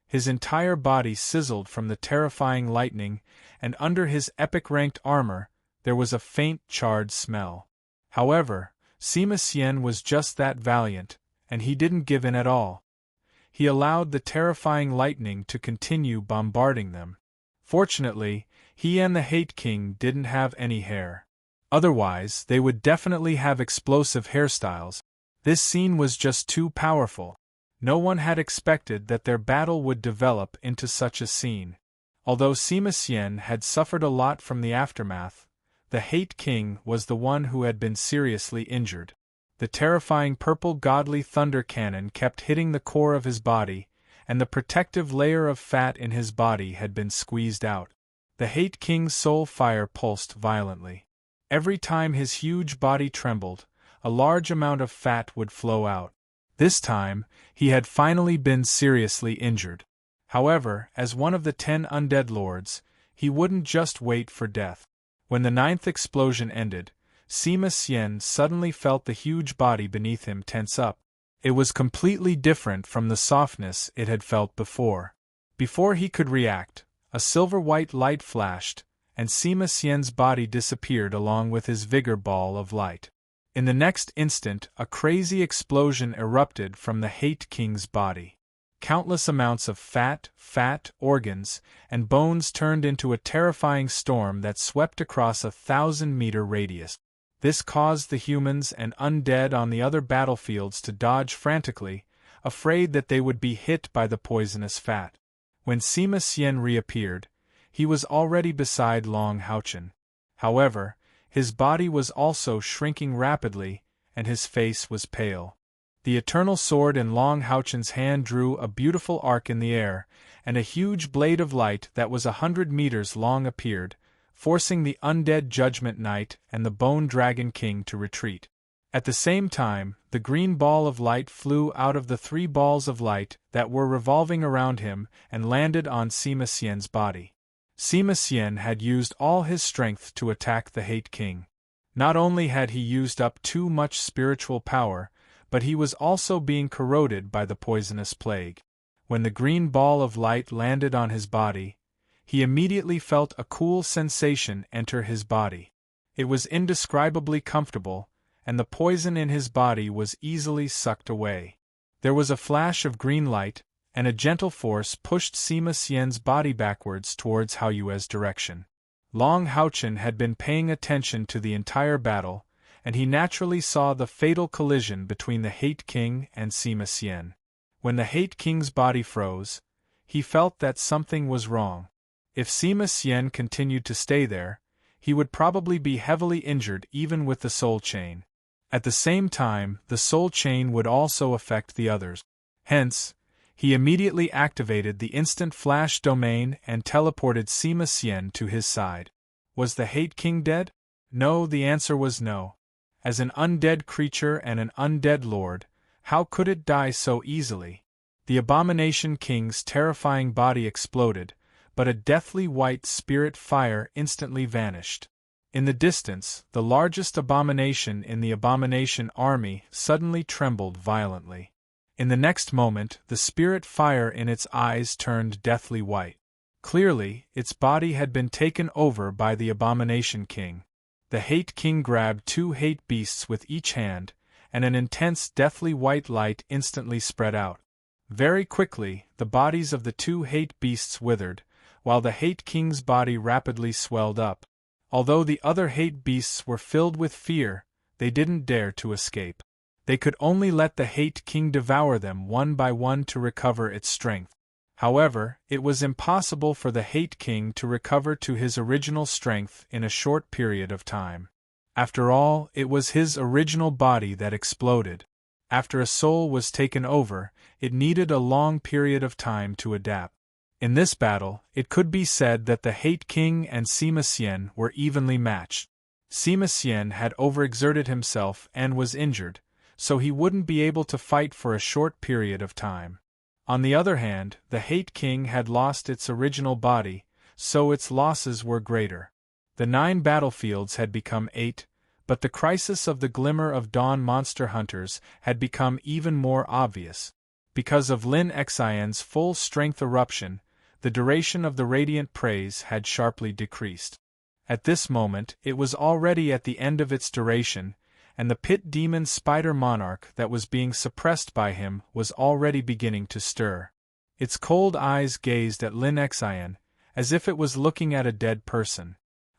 His entire body sizzled from the terrifying lightning, and under his epic-ranked armor, there was a faint charred smell. However, Sima Xian was just that valiant, and he didn't give in at all. He allowed the terrifying lightning to continue bombarding them. Fortunately, he and the Hate King didn't have any hair. Otherwise, they would definitely have explosive hairstyles. This scene was just too powerful. No one had expected that their battle would develop into such a scene. Although Sima Xian had suffered a lot from the aftermath, the Hate King was the one who had been seriously injured. The terrifying purple godly thunder cannon kept hitting the core of his body, and the protective layer of fat in his body had been squeezed out. The Hate King's soul fire pulsed violently. Every time his huge body trembled, a large amount of fat would flow out. This time, he had finally been seriously injured. However, as one of the 10 undead lords, he wouldn't just wait for death. When the 9th explosion ended, Sima Xian suddenly felt the huge body beneath him tense up. It was completely different from the softness it had felt before. Before he could react, a silver-white light flashed, and Sima Xian's body disappeared along with his vigor ball of light. In the next instant, a crazy explosion erupted from the Hate King's body. Countless amounts of fat, organs, and bones turned into a terrifying storm that swept across a 1,000-meter radius. This caused the humans and undead on the other battlefields to dodge frantically, afraid that they would be hit by the poisonous fat. When Sima Xian reappeared, he was already beside Long Haochen. However, his body was also shrinking rapidly, and his face was pale. The eternal sword in Long Haochen's hand drew a beautiful arc in the air, and a huge blade of light that was 100 meters long appeared, forcing the undead Judgment Knight and the Bone Dragon King to retreat. At the same time, the green ball of light flew out of the 3 balls of light that were revolving around him and landed on Sima Xian's body. Sima Xian had used all his strength to attack the Hate King. Not only had he used up too much spiritual power, but he was also being corroded by the poisonous plague. When the green ball of light landed on his body, he immediately felt a cool sensation enter his body. It was indescribably comfortable, and the poison in his body was easily sucked away. There was a flash of green light, and a gentle force pushed Sima Xian's body backwards towards Haoyue's direction. Long Haochen had been paying attention to the entire battle, and he naturally saw the fatal collision between the Hate King and Sima Xian. When the Hate King's body froze, he felt that something was wrong. If Sima Xian continued to stay there, he would probably be heavily injured even with the soul chain. At the same time, the soul chain would also affect the others. Hence, he immediately activated the instant flash domain and teleported Sima Xian to his side. Was the Hate King dead? No, the answer was no. As an undead creature and an undead lord, how could it die so easily? The Abomination King's terrifying body exploded, but a deathly white spirit fire instantly vanished. In the distance, the largest abomination in the Abomination army suddenly trembled violently. In the next moment, the spirit fire in its eyes turned deathly white. Clearly, its body had been taken over by the Abomination King. The Hate King grabbed 2 hate beasts with each hand, and an intense deathly white light instantly spread out. Very quickly, the bodies of the 2 hate beasts withered, while the Hate King's body rapidly swelled up. Although the other hate beasts were filled with fear, they didn't dare to escape. They could only let the Hate King devour them one by one to recover its strength. However, it was impossible for the Hate King to recover to his original strength in a short period of time. After all, it was his original body that exploded. After a soul was taken over, it needed a long period of time to adapt. In this battle, it could be said that the Hate King and Sima Xian were evenly matched. Sima Xian had overexerted himself and was injured, so he wouldn't be able to fight for a short period of time. On the other hand, the Hate King had lost its original body, so its losses were greater. The 9 battlefields had become 8, but the crisis of the Glimmer of Dawn monster hunters had become even more obvious. Because of Lin Xian's full-strength eruption, the duration of the radiant praise had sharply decreased. At this moment, it was already at the end of its duration, and the pit demon spider monarch that was being suppressed by him was already beginning to stir. Its cold eyes gazed at Lin Xian, as if it was looking at a dead person.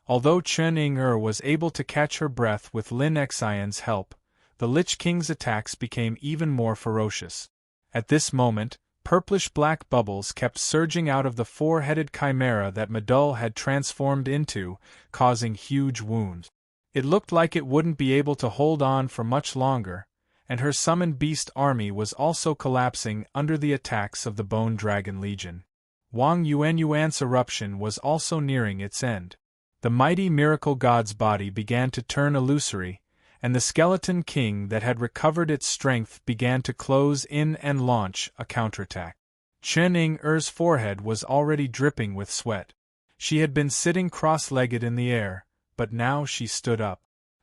Although Chen Ying-er was able to catch her breath with Lin Xian's help, the Lich King's attacks became even more ferocious. At this moment, purplish-black bubbles kept surging out of the 4-headed chimera that Madul had transformed into, causing huge wounds. It looked like it wouldn't be able to hold on for much longer, and her summoned beast army was also collapsing under the attacks of the Bone Dragon Legion. Wang Yuanyuan's eruption was also nearing its end. The mighty miracle god's body began to turn illusory, and the skeleton king that had recovered its strength began to close in and launch a counterattack. Chen Ying-er's forehead was already dripping with sweat. She had been sitting cross-legged in the air, but now she stood up.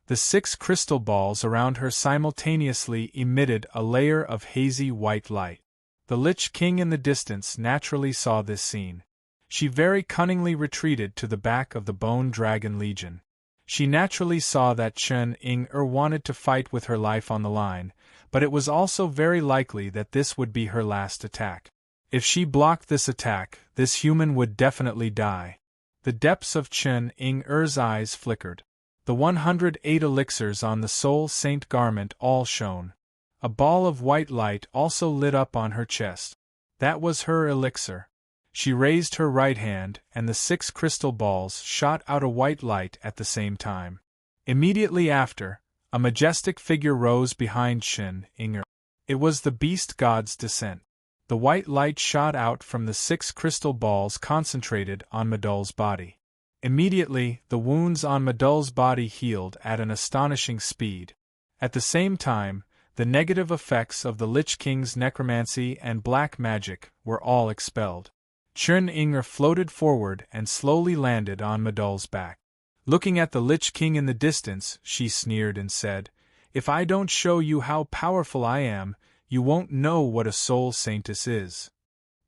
The 6 crystal balls around her simultaneously emitted a layer of hazy white light. The Lich King in the distance naturally saw this scene. She very cunningly retreated to the back of the Bone Dragon Legion. She naturally saw that Chen Ying-er wanted to fight with her life on the line, but it was also very likely that this would be her last attack. If she blocked this attack, this human would definitely die. The depths of Chen Ying-er's eyes flickered. The 108 elixirs on the Soul Saint garment all shone. A ball of white light also lit up on her chest. That was her elixir. She raised her right hand, and the 6 crystal balls shot out a white light at the same time. Immediately after, a majestic figure rose behind Chen Ying-er. It was the beast god's descent. The white light shot out from the 6 crystal balls concentrated on Madul's body. Immediately, the wounds on Madul's body healed at an astonishing speed. At the same time, the negative effects of the Lich King's necromancy and black magic were all expelled. Chen Ying-er floated forward and slowly landed on Madul's back. Looking at the Lich King in the distance, she sneered and said, "If I don't show you how powerful I am, you won't know what a soul saintess is."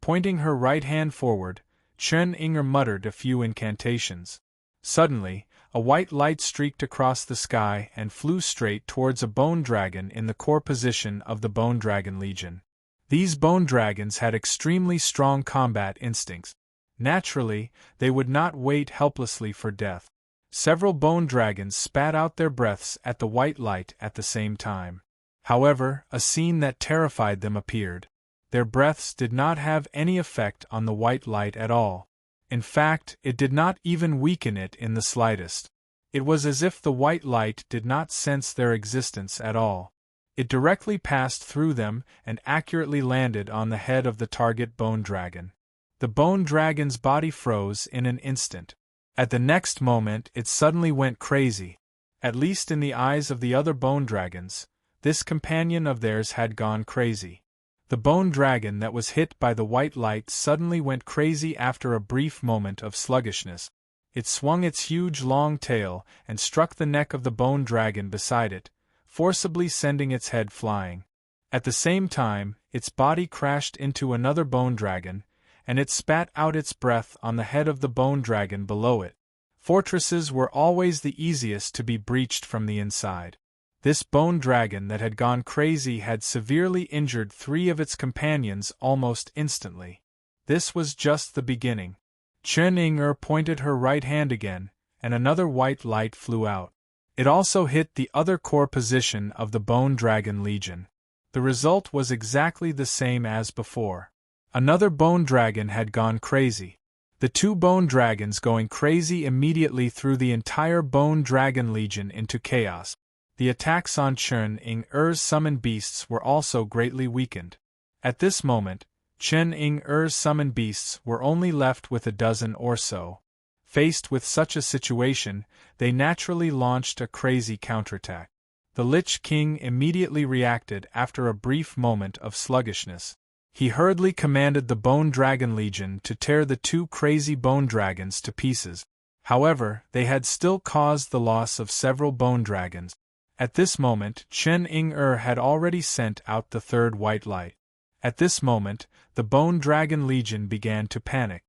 Pointing her right hand forward, Chen Ying-er muttered a few incantations. Suddenly, a white light streaked across the sky and flew straight towards a bone dragon in the core position of the Bone Dragon Legion. These bone dragons had extremely strong combat instincts. Naturally, they would not wait helplessly for death. Several bone dragons spat out their breaths at the white light at the same time. However, a scene that terrified them appeared. Their breaths did not have any effect on the white light at all. In fact, it did not even weaken it in the slightest. It was as if the white light did not sense their existence at all. It directly passed through them and accurately landed on the head of the target bone dragon. The bone dragon's body froze in an instant. At the next moment it suddenly went crazy. At least in the eyes of the other bone dragons, this companion of theirs had gone crazy. The bone dragon that was hit by the white light suddenly went crazy after a brief moment of sluggishness. It swung its huge long tail and struck the neck of the bone dragon beside it, forcibly sending its head flying. At the same time, its body crashed into another bone dragon, and it spat out its breath on the head of the bone dragon below it. Fortresses were always the easiest to be breached from the inside. This bone dragon that had gone crazy had severely injured 3 of its companions almost instantly. This was just the beginning. Chen Ying-er pointed her right hand again, and another white light flew out. It also hit the other core position of the Bone Dragon Legion. The result was exactly the same as before. Another bone dragon had gone crazy. The 2 bone dragons going crazy immediately threw the entire Bone Dragon Legion into chaos. The attacks on Chen Ying-er's summoned beasts were also greatly weakened. At this moment, Chen Ying-er's summoned beasts were only left with a dozen or so. Faced with such a situation, they naturally launched a crazy counterattack. The Lich King immediately reacted after a brief moment of sluggishness. He hurriedly commanded the Bone Dragon Legion to tear the two crazy bone dragons to pieces. However, they had still caused the loss of several bone dragons. At this moment, Chen-ing-er had already sent out the third white light. At this moment, the Bone Dragon Legion began to panic.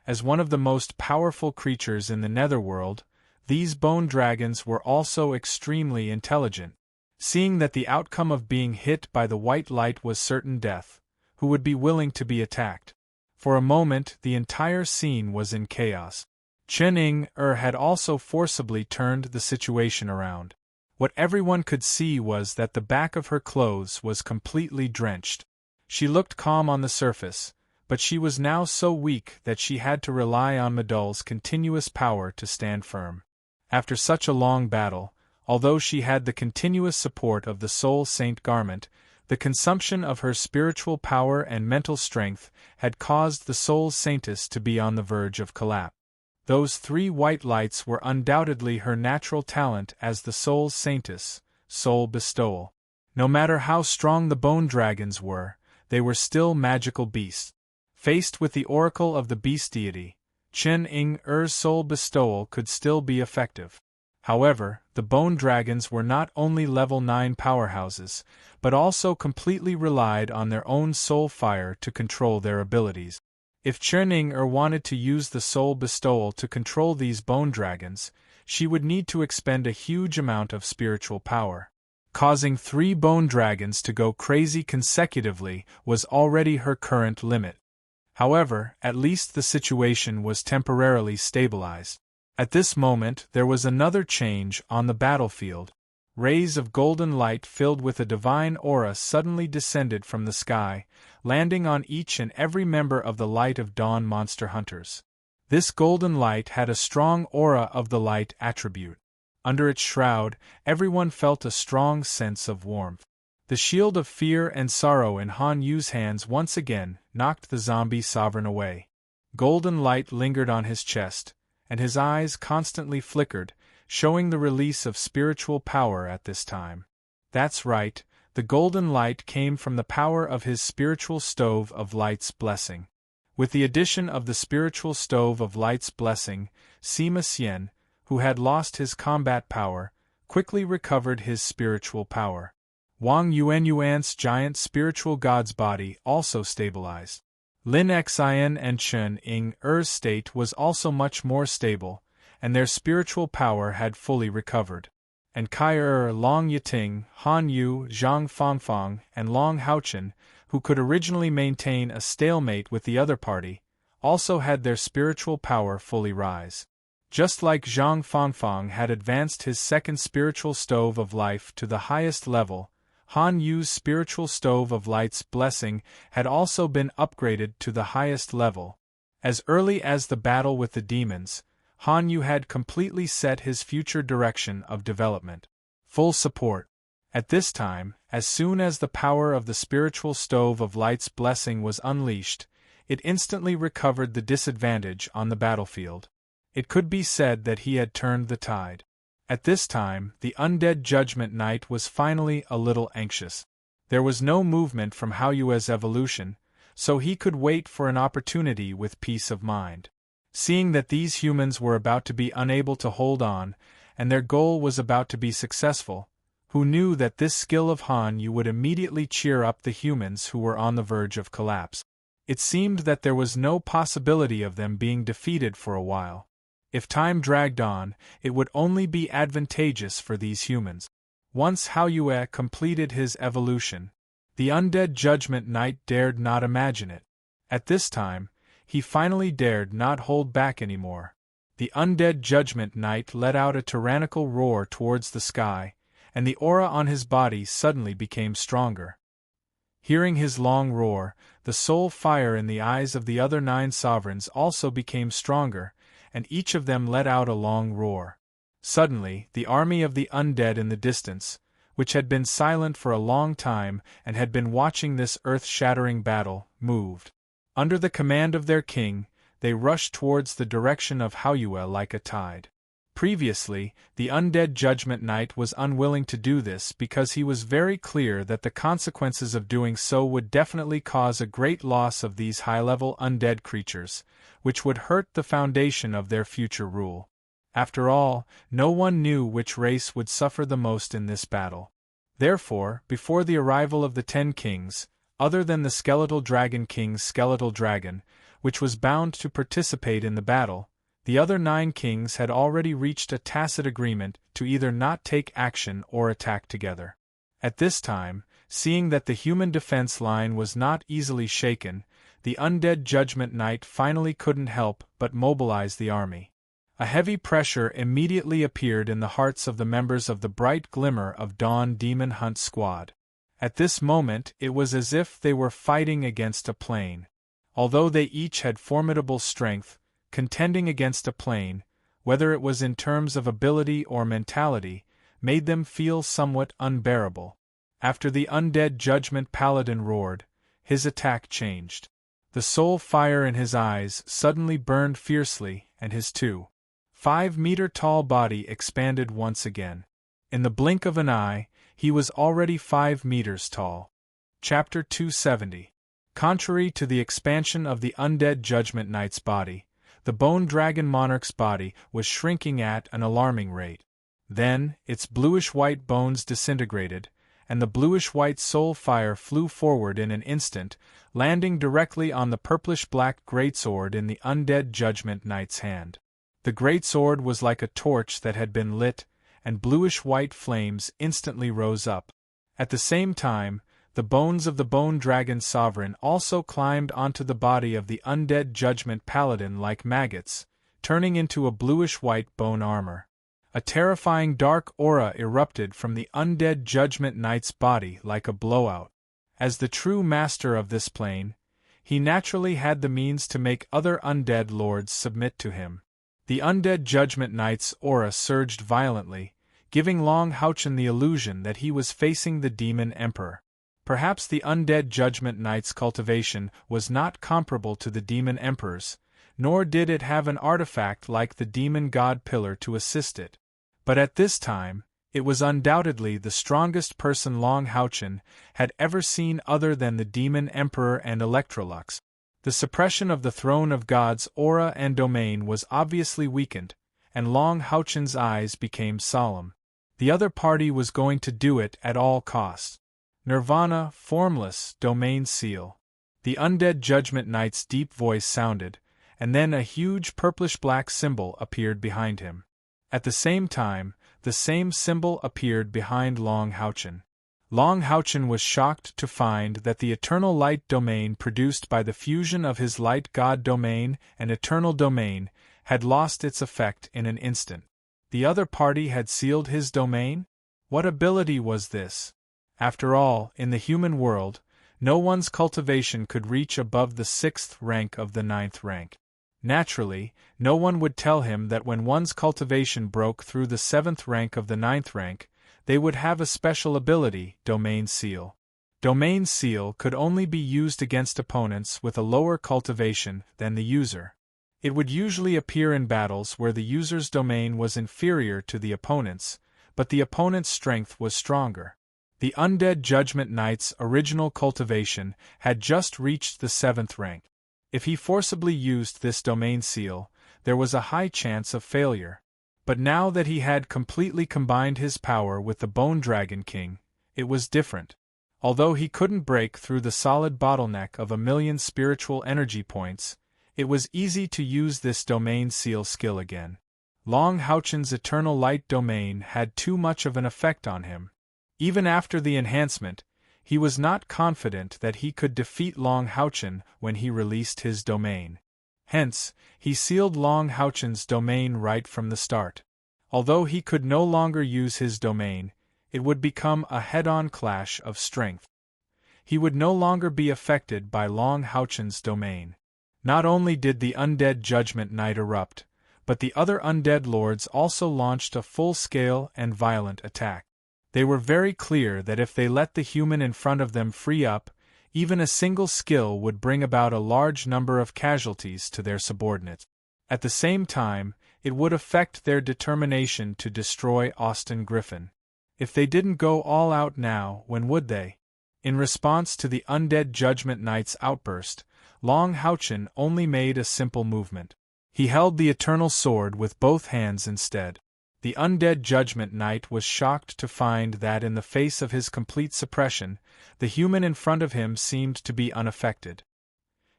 As one of the most powerful creatures in the netherworld, these bone dragons were also extremely intelligent. Seeing that the outcome of being hit by the white light was certain death, who would be willing to be attacked? For a moment, the entire scene was in chaos. Chen-ing-er had also forcibly turned the situation around. What everyone could see was that the back of her clothes was completely drenched. She looked calm on the surface, but she was now so weak that she had to rely on Madul's continuous power to stand firm. After such a long battle, although she had the continuous support of the Soul Saint garment, the consumption of her spiritual power and mental strength had caused the Soul Saintess to be on the verge of collapse. Those three white lights were undoubtedly her natural talent as the Soul Saintess, soul bestowal. No matter how strong the bone dragons were, they were still magical beasts. Faced with the oracle of the beast deity, Chen-ing-er's soul bestowal could still be effective. However, the bone dragons were not only level 9 powerhouses, but also completely relied on their own soul fire to control their abilities. If Chen-ing-er wanted to use the soul bestowal to control these bone dragons, she would need to expend a huge amount of spiritual power. Causing 3 bone dragons to go crazy consecutively was already her current limit. However, at least the situation was temporarily stabilized. At this moment there was another change on the battlefield. Rays of golden light filled with a divine aura suddenly descended from the sky, landing on each and every member of the Light of Dawn monster hunters. This golden light had a strong aura of the light attribute. Under its shroud, everyone felt a strong sense of warmth. The shield of fear and sorrow in Han Yu's hands once again knocked the zombie sovereign away. Golden light lingered on his chest, and his eyes constantly flickered, showing the release of spiritual power at this time. That's right, the golden light came from the power of his spiritual stove of light's blessing. With the addition of the spiritual stove of light's blessing, Sima Xian, who had lost his combat power, quickly recovered his spiritual power. Wang Yuanyuan's giant spiritual god's body also stabilized. Lin Xian and Chen-ing-er's state was also much more stable, and their spiritual power had fully recovered. And Kai Long Yiting, Han Yu, Zhang Fangfang, and Long Haochen, who could originally maintain a stalemate with the other party, also had their spiritual power fully rise. Just like Zhang Fangfang had advanced his second spiritual stove of life to the highest level, Han Yu's spiritual stove of light's blessing had also been upgraded to the highest level. As early as the battle with the demons, Han Yu had completely set his future direction of development. Full support. At this time, as soon as the power of the spiritual stove of light's blessing was unleashed, it instantly recovered the disadvantage on the battlefield. It could be said that he had turned the tide. At this time, the undead Judgment Knight was finally a little anxious. There was no movement from Hao Yue's evolution, so he could wait for an opportunity with peace of mind. Seeing that these humans were about to be unable to hold on, and their goal was about to be successful, who knew that this skill of Han Yu would immediately cheer up the humans who were on the verge of collapse. It seemed that there was no possibility of them being defeated for a while. If time dragged on, it would only be advantageous for these humans. Once Hao Yue completed his evolution, the undead Judgment Knight dared not imagine it. At this time, he finally dared not hold back anymore. The undead Judgment Knight let out a tyrannical roar towards the sky, and the aura on his body suddenly became stronger. Hearing his long roar, the soul fire in the eyes of the other 9 sovereigns also became stronger, and each of them let out a long roar. Suddenly, the army of the undead in the distance, which had been silent for a long time and had been watching this earth-shattering battle, moved. Under the command of their king, they rushed towards the direction of Hao Yue like a tide. Previously, the undead Judgment Knight was unwilling to do this because he was very clear that the consequences of doing so would definitely cause a great loss of these high-level undead creatures, which would hurt the foundation of their future rule. After all, no one knew which race would suffer the most in this battle. Therefore, before the arrival of the 10 kings, other than the Skeletal Dragon King's skeletal dragon, which was bound to participate in the battle, the other 9 kings had already reached a tacit agreement to either not take action or attack together. At this time, seeing that the human defense line was not easily shaken, the undead Judgment Knight finally couldn't help but mobilize the army. A heavy pressure immediately appeared in the hearts of the members of the Bright Glimmer of Dawn Demon Hunt Squad. At this moment it was as if they were fighting against a plane. Although they each had formidable strength, contending against a plane, whether it was in terms of ability or mentality, made them feel somewhat unbearable. After the undead Judgment Paladin roared, his attack changed. The soul fire in his eyes suddenly burned fiercely, and his 2.5-meter-tall body expanded once again. In the blink of an eye, he was already 5 meters tall. Chapter 270. Contrary to the expansion of the undead Judgment Knight's body, the Bone Dragon Monarch's body was shrinking at an alarming rate. Then, its bluish-white bones disintegrated, and the bluish-white soul fire flew forward in an instant, landing directly on the purplish-black greatsword in the undead Judgment Knight's hand. The greatsword was like a torch that had been lit, and bluish-white flames instantly rose up. At the same time, the bones of the Bone Dragon Sovereign also climbed onto the body of the undead Judgment Paladin like maggots, turning into a bluish-white bone armor. A terrifying dark aura erupted from the undead Judgment Knight's body like a blowout. As the true master of this plane, he naturally had the means to make other undead lords submit to him. The undead Judgment Knight's aura surged violently, giving Long Houchen the illusion that he was facing the Demon Emperor. Perhaps the undead Judgment Knight's cultivation was not comparable to the Demon Emperor's, nor did it have an artifact like the Demon God Pillar to assist it. But at this time, it was undoubtedly the strongest person Long Houchen had ever seen other than the Demon Emperor and Electrolux. The suppression of the Throne of God's aura and domain was obviously weakened, and Long Houchen's eyes became solemn. The other party was going to do it at all costs. Nirvana, formless, domain seal. The undead Judgment Knight's deep voice sounded, and then a huge purplish-black symbol appeared behind him. At the same time, the same symbol appeared behind Long Houchen. Long Houchen was shocked to find that the eternal light domain produced by the fusion of his light god domain and eternal domain had lost its effect in an instant. The other party had sealed his domain? What ability was this? After all, in the human world, no one's cultivation could reach above the 6th rank of the 9th rank. Naturally, no one would tell him that when one's cultivation broke through the 7th rank of the 9th rank, they would have a special ability, Domain Seal. Domain Seal could only be used against opponents with a lower cultivation than the user. It would usually appear in battles where the user's domain was inferior to the opponent's, but the opponent's strength was stronger. The undead Judgment Knight's original cultivation had just reached the 7th rank. If he forcibly used this domain seal, there was a high chance of failure. But now that he had completely combined his power with the Bone Dragon King, it was different. Although he couldn't break through the solid bottleneck of 1,000,000 spiritual energy points, it was easy to use this domain seal skill again. Long Houchen's eternal light domain had too much of an effect on him. Even after the enhancement, he was not confident that he could defeat Long Houchen when he released his domain. Hence, he sealed Long Houchen's domain right from the start. Although he could no longer use his domain, it would become a head-on clash of strength. He would no longer be affected by Long Houchen's domain. Not only did the undead Judgment Knight erupt, but the other undead lords also launched a full-scale and violent attack. They were very clear that if they let the human in front of them free up, even a single skill would bring about a large number of casualties to their subordinates. At the same time, it would affect their determination to destroy Austin Griffin. If they didn't go all out now, when would they? In response to the Undead Judgment Knight's outburst, Long Houchin only made a simple movement. He held the Eternal Sword with both hands instead. The Undead Judgment Knight was shocked to find that in the face of his complete suppression, the human in front of him seemed to be unaffected.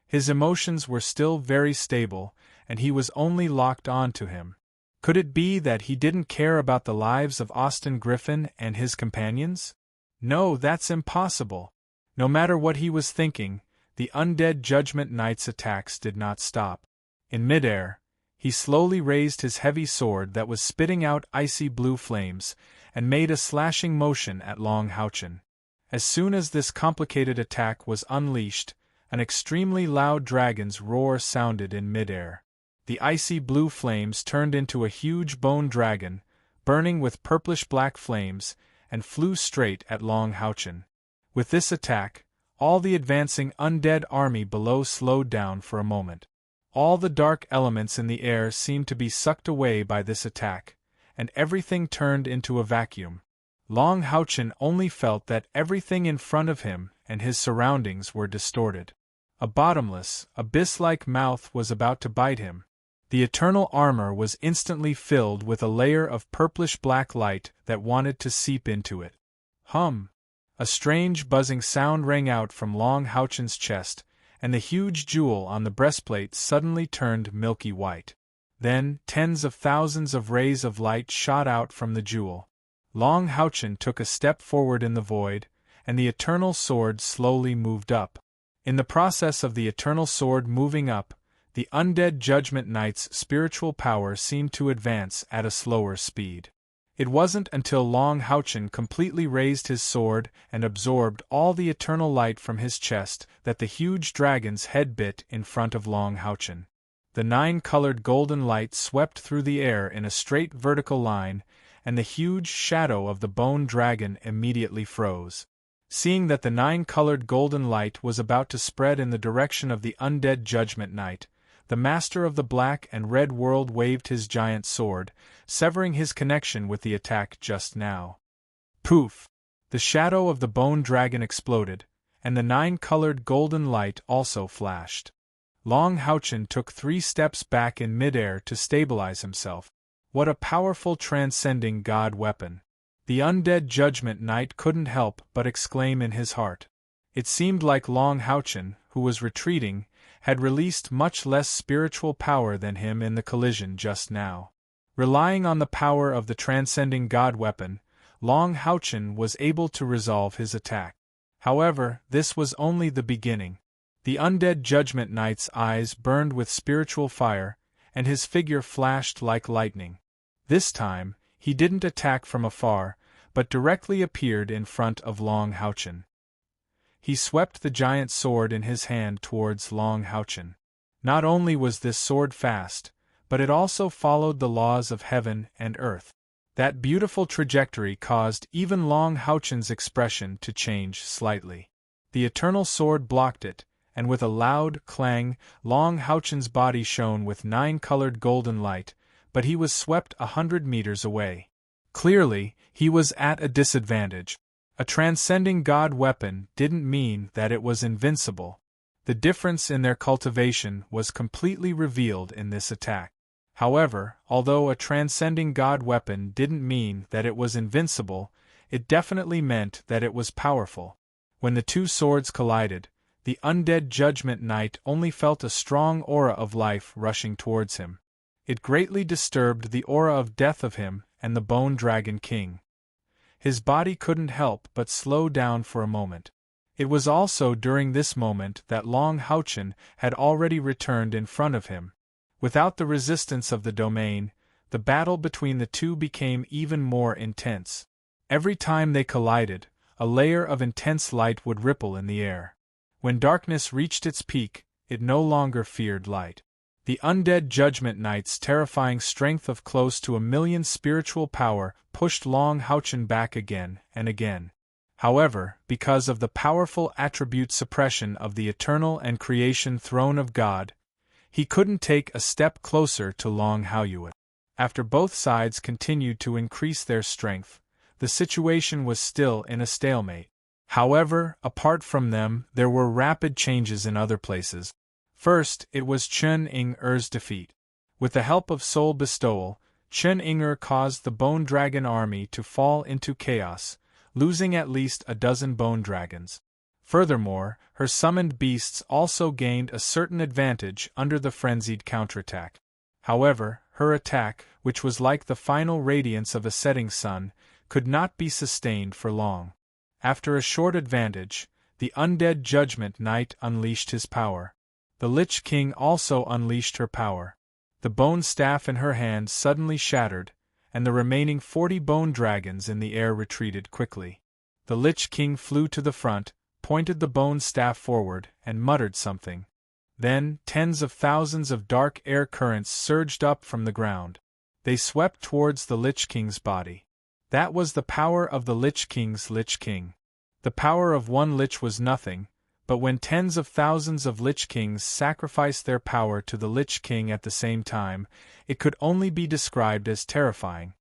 His emotions were still very stable, and he was only locked on to him. Could it be that he didn't care about the lives of Austin Griffin and his companions? No, that's impossible. No matter what he was thinking, the Undead Judgment Knight's attacks did not stop. In midair, he slowly raised his heavy sword that was spitting out icy blue flames, and made a slashing motion at Long Houchin. As soon as this complicated attack was unleashed, an extremely loud dragon's roar sounded in midair. The icy blue flames turned into a huge bone dragon, burning with purplish-black flames, and flew straight at Long Houchin. With this attack, all the advancing undead army below slowed down for a moment. All the dark elements in the air seemed to be sucked away by this attack, and everything turned into a vacuum. Long Houchin only felt that everything in front of him and his surroundings were distorted. A bottomless, abyss-like mouth was about to bite him. The eternal armor was instantly filled with a layer of purplish-black light that wanted to seep into it. Hum! A strange buzzing sound rang out from Long Houchin's chest, and the huge jewel on the breastplate suddenly turned milky white. Then, tens of thousands of rays of light shot out from the jewel. Long Houchin took a step forward in the void, and the Eternal Sword slowly moved up. In the process of the Eternal Sword moving up, the Undead Judgment Knight's spiritual power seemed to advance at a slower speed. It wasn't until Long Houchin completely raised his sword and absorbed all the eternal light from his chest that the huge dragon's head bit in front of Long Houchin. The 9-colored golden light swept through the air in a straight vertical line, and the huge shadow of the bone dragon immediately froze. Seeing that the 9-colored golden light was about to spread in the direction of the Undead Judgment Knight, the master of the black and red world waved his giant sword, severing his connection with the attack just now. Poof! The shadow of the bone dragon exploded, and the 9-colored golden light also flashed. Long Houchin took 3 steps back in midair to stabilize himself. What a powerful transcending god weapon! The Undead Judgment Knight couldn't help but exclaim in his heart. It seemed like Long Houchin, who was retreating, had released much less spiritual power than him in the collision just now. Relying on the power of the transcending god weapon, Long Houchin was able to resolve his attack. However, this was only the beginning. The Undead Judgment Knight's eyes burned with spiritual fire, and his figure flashed like lightning. This time, he didn't attack from afar, but directly appeared in front of Long Houchin. He swept the giant sword in his hand towards Long Houchin. Not only was this sword fast, but it also followed the laws of heaven and earth. That beautiful trajectory caused even Long Houchin's expression to change slightly. The Eternal Sword blocked it, and with a loud clang, Long Houchin's body shone with 9-colored golden light, but he was swept 100 meters away. Clearly, he was at a disadvantage. A transcending god weapon didn't mean that it was invincible. The difference in their cultivation was completely revealed in this attack. However, although a transcending god weapon didn't mean that it was invincible, it definitely meant that it was powerful. When the 2 swords collided, the Undead Judgment Knight only felt a strong aura of life rushing towards him. It greatly disturbed the aura of death of him and the Bone Dragon King. His body couldn't help but slow down for a moment. It was also during this moment that Long Houchin had already returned in front of him. Without the resistance of the domain, the battle between the two became even more intense. Every time they collided, a layer of intense light would ripple in the air. When darkness reached its peak, it no longer feared light. The Undead Judgment Knight's terrifying strength of close to 1,000,000 spiritual power pushed Long Houchin back again and again. However, because of the powerful attribute suppression of the eternal and creation throne of God, he couldn't take a step closer to Long Houchin. After both sides continued to increase their strength, the situation was still in a stalemate. However, apart from them, there were rapid changes in other places. First, it was Chen Ying-er's defeat. With the help of soul bestowal, Chen Ying-er caused the Bone Dragon army to fall into chaos, losing at least a dozen bone dragons. Furthermore, her summoned beasts also gained a certain advantage under the frenzied counterattack. However, her attack, which was like the final radiance of a setting sun, could not be sustained for long. After a short advantage, the undead Judgment Knight unleashed his power. The Lich King also unleashed her power. The bone staff in her hand suddenly shattered, and the remaining 40 bone dragons in the air retreated quickly. The Lich King flew to the front, pointed the bone staff forward, and muttered something. Then, tens of thousands of dark air currents surged up from the ground. They swept towards the Lich King's body. That was the power of the Lich King's Lich King. The power of one Lich was nothing, but when tens of thousands of Lich Kings sacrificed their power to the Lich King at the same time, it could only be described as terrifying.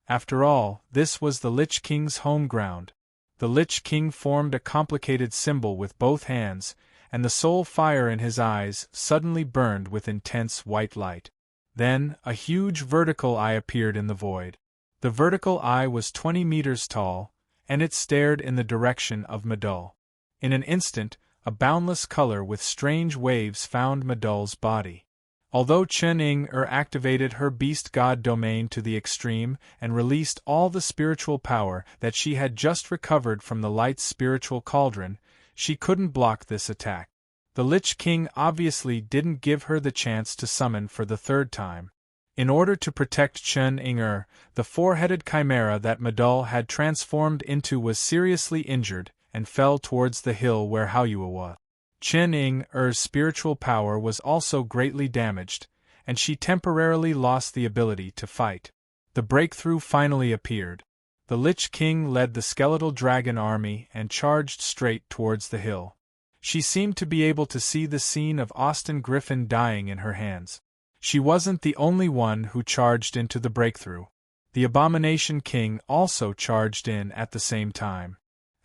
After all, this was the Lich King's home ground. The Lich King formed a complicated symbol with both hands, and the soul fire in his eyes suddenly burned with intense white light. Then, a huge vertical eye appeared in the void. The vertical eye was 20 meters tall, and it stared in the direction of Madul. In an instant, a boundless color with strange waves found Madul's body. Although Chen Ying-er activated her beast god domain to the extreme and released all the spiritual power that she had just recovered from the light's spiritual cauldron, she couldn't block this attack. The Lich King obviously didn't give her the chance to summon for the third time. In order to protect Chen Ying-er, the four-headed chimera that Madul had transformed into was seriously injured and fell towards the hill where Haoyue was. Chen Ying-er's spiritual power was also greatly damaged, and she temporarily lost the ability to fight. The breakthrough finally appeared. The Lich King led the skeletal dragon army and charged straight towards the hill. She seemed to be able to see the scene of Austin Griffin dying in her hands. She wasn't the only one who charged into the breakthrough. The Abomination King also charged in at the same time.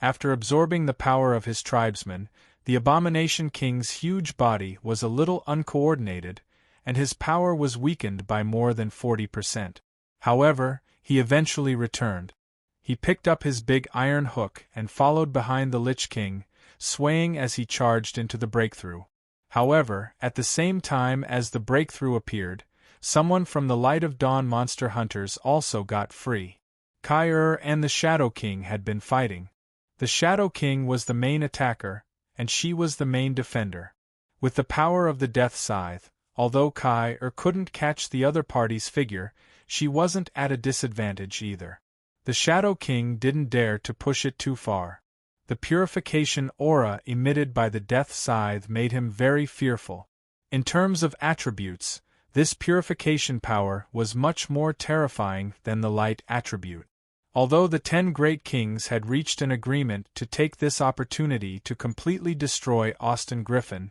After absorbing the power of his tribesmen, the Abomination King's huge body was a little uncoordinated, and his power was weakened by more than 40%. However, he eventually returned. He picked up his big iron hook and followed behind the Lich King, swaying as he charged into the breakthrough. However, at the same time as the breakthrough appeared, someone from the Light of Dawn monster hunters also got free. Kai and the Shadow King had been fighting. The Shadow King was the main attacker, and she was the main defender. With the power of the Death Scythe, although Kai couldn't catch the other party's figure, she wasn't at a disadvantage either. The Shadow King didn't dare to push it too far. The purification aura emitted by the Death Scythe made him very fearful. In terms of attributes, this purification power was much more terrifying than the light attribute. Although the 10 Great Kings had reached an agreement to take this opportunity to completely destroy Austin Griffin,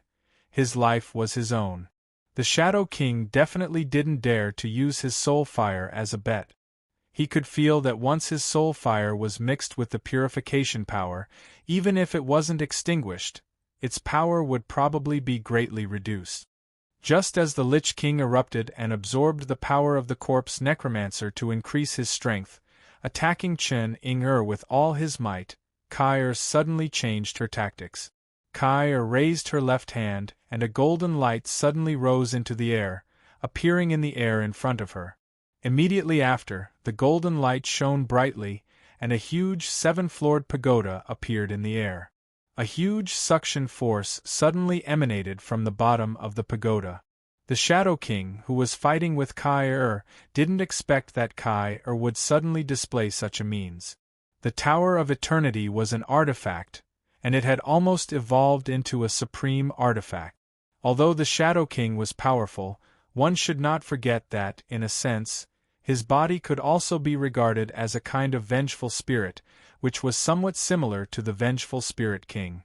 his life was his own. The Shadow King definitely didn't dare to use his soul fire as a bet. He could feel that once his soul fire was mixed with the purification power, even if it wasn't extinguished, its power would probably be greatly reduced. Just as the Lich King erupted and absorbed the power of the corpse necromancer to increase his strength, attacking Chen Ying-er with all his might, Kai suddenly changed her tactics. Kai raised her left hand, and a golden light suddenly rose into the air, appearing in the air in front of her. Immediately after, the golden light shone brightly, and a huge 7-floored pagoda appeared in the air. A huge suction force suddenly emanated from the bottom of the pagoda. The Shadow King, who was fighting with Kai didn't expect that Kai would suddenly display such a means. The Tower of Eternity was an artifact, and it had almost evolved into a supreme artifact. Although the Shadow King was powerful, one should not forget that, in a sense, his body could also be regarded as a kind of vengeful spirit, which was somewhat similar to the Vengeful Spirit King.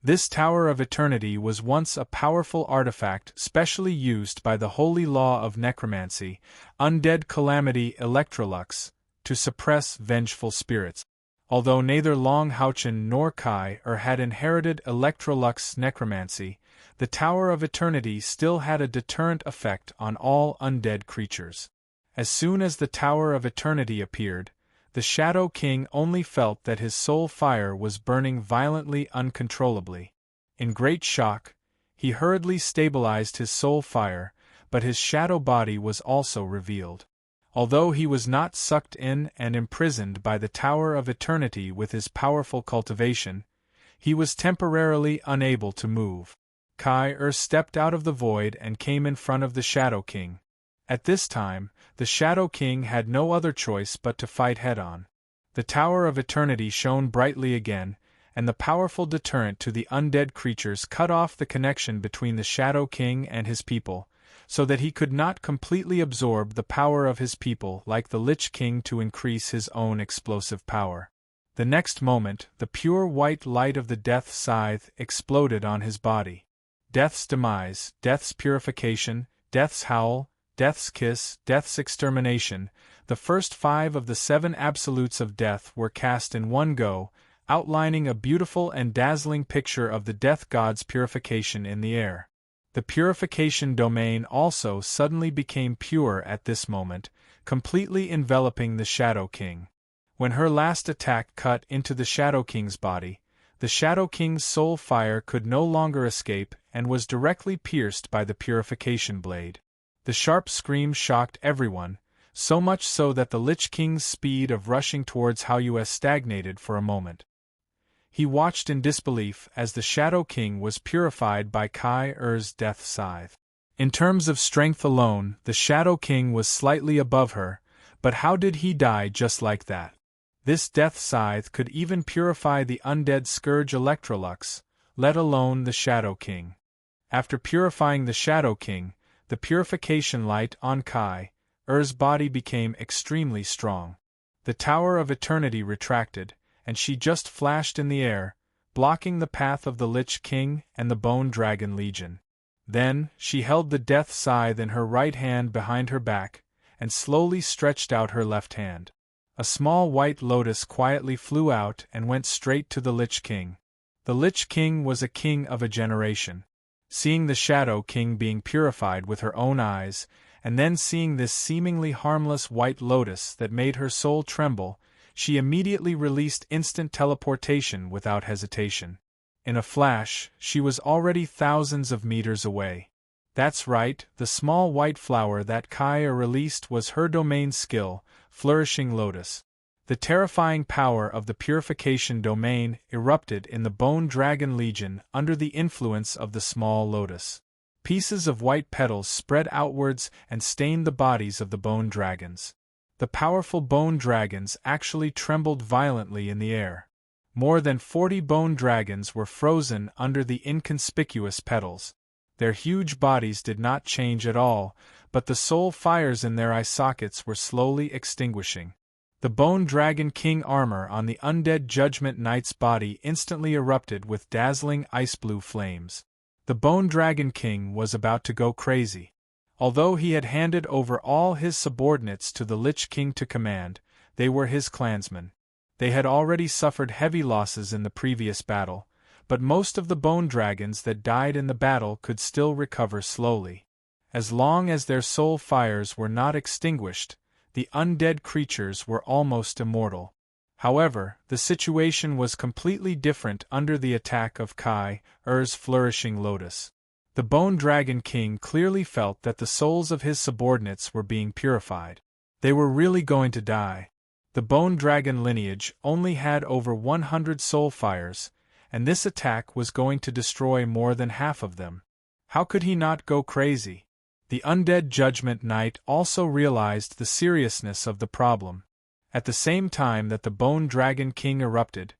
This Tower of Eternity was once a powerful artifact specially used by the holy law of necromancy, undead calamity Electrolux, to suppress vengeful spirits. Although neither Long Houchen nor Kai had inherited Electrolux necromancy, the Tower of Eternity still had a deterrent effect on all undead creatures. As soon as the Tower of Eternity appeared, the Shadow King only felt that his soul fire was burning violently uncontrollably. In great shock, he hurriedly stabilized his soul fire, but his shadow body was also revealed. Although he was not sucked in and imprisoned by the Tower of Eternity with his powerful cultivation, he was temporarily unable to move. Kai stepped out of the void and came in front of the Shadow King. At this time, the Shadow King had no other choice but to fight head-on. The Tower of Eternity shone brightly again, and the powerful deterrent to the undead creatures cut off the connection between the Shadow King and his people, so that he could not completely absorb the power of his people like the Lich King to increase his own explosive power. The next moment, the pure white light of the Death Scythe exploded on his body. Death's demise, Death's purification, Death's howl, Death's kiss, Death's extermination, the first 5 of the 7 absolutes of death were cast in one go, outlining a beautiful and dazzling picture of the death god's purification in the air. The purification domain also suddenly became pure at this moment, completely enveloping the Shadow King. When her last attack cut into the Shadow King's body, the Shadow King's soul fire could no longer escape and was directly pierced by the purification blade. The sharp scream shocked everyone, so much so that the Lich King's speed of rushing towards Haoyue stagnated for a moment. He watched in disbelief as the Shadow King was purified by Kai-Er's Death Scythe. In terms of strength alone, the Shadow King was slightly above her, but how did he die just like that? This Death Scythe could even purify the undead scourge Electrolux, let alone the Shadow King. After purifying the Shadow King, the purification light on Kai-Er's body became extremely strong. The Tower of Eternity retracted, and she just flashed in the air, blocking the path of the Lich King and the Bone Dragon Legion. Then, she held the Death Scythe in her right hand behind her back, and slowly stretched out her left hand. A small white lotus quietly flew out and went straight to the Lich King. The Lich King was a king of a generation. Seeing the Shadow King being purified with her own eyes, and then seeing this seemingly harmless white lotus that made her soul tremble, she immediately released instant teleportation without hesitation. In a flash, she was already thousands of meters away. That's right, the small white flower that Kai-Er released was her domain skill, Flourishing Lotus. The terrifying power of the purification domain erupted in the Bone Dragon Legion under the influence of the small lotus. Pieces of white petals spread outwards and stained the bodies of the bone dragons. The powerful bone dragons actually trembled violently in the air. More than 40 bone dragons were frozen under the inconspicuous petals. Their huge bodies did not change at all, but the soul fires in their eye sockets were slowly extinguishing. The Bone Dragon King armor on the undead Judgment Knight's body instantly erupted with dazzling ice-blue flames. The Bone Dragon King was about to go crazy. Although he had handed over all his subordinates to the Lich King to command, they were his clansmen. They had already suffered heavy losses in the previous battle, but most of the bone dragons that died in the battle could still recover slowly. As long as their soul fires were not extinguished, the undead creatures were almost immortal. However, the situation was completely different under the attack of Kai-Er's Flourishing Lotus. The Bone Dragon King clearly felt that the souls of his subordinates were being purified. They were really going to die. The Bone Dragon lineage only had over 100 soul fires, and this attack was going to destroy more than half of them. How could he not go crazy? The undead Judgment Knight also realized the seriousness of the problem. At the same time that the Bone Dragon King erupted,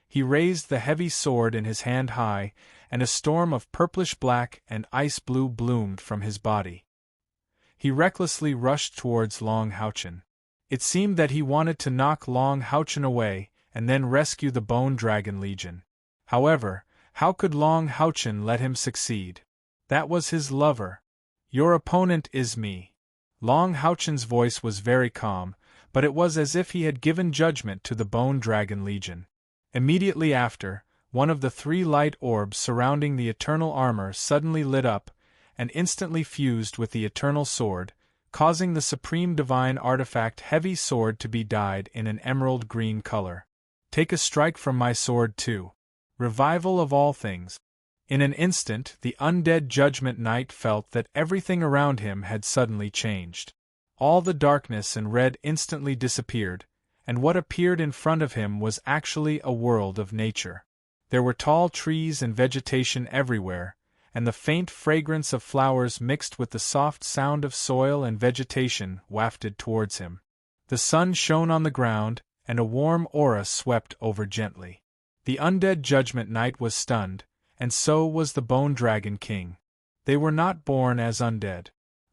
he raised the heavy sword in his hand high, and a storm of purplish-black and ice-blue bloomed from his body. He recklessly rushed towards Long Houchen. It seemed that he wanted to knock Long Houchen away and then rescue the Bone Dragon Legion. However, How could Long Houchen let him succeed? That was his lover. Your opponent is me. Long Houchen's voice was very calm, but it was as if he had given judgment to the Bone Dragon Legion. Immediately after, one of the 3 light orbs surrounding the eternal armor suddenly lit up, and instantly fused with the eternal sword, causing the supreme divine artifact heavy sword to be dyed in an emerald green color. Take a strike from my sword too. Revival of all things. In an instant the undead Judgment Knight felt that everything around him had suddenly changed. All the darkness and red instantly disappeared, and what appeared in front of him was actually a world of nature. There were tall trees and vegetation everywhere, and the faint fragrance of flowers mixed with the soft sound of soil and vegetation wafted towards him. The sun shone on the ground, and a warm aura swept over gently. The undead Judgment Knight was stunned, and so was the Bone Dragon King. They were not born as undead.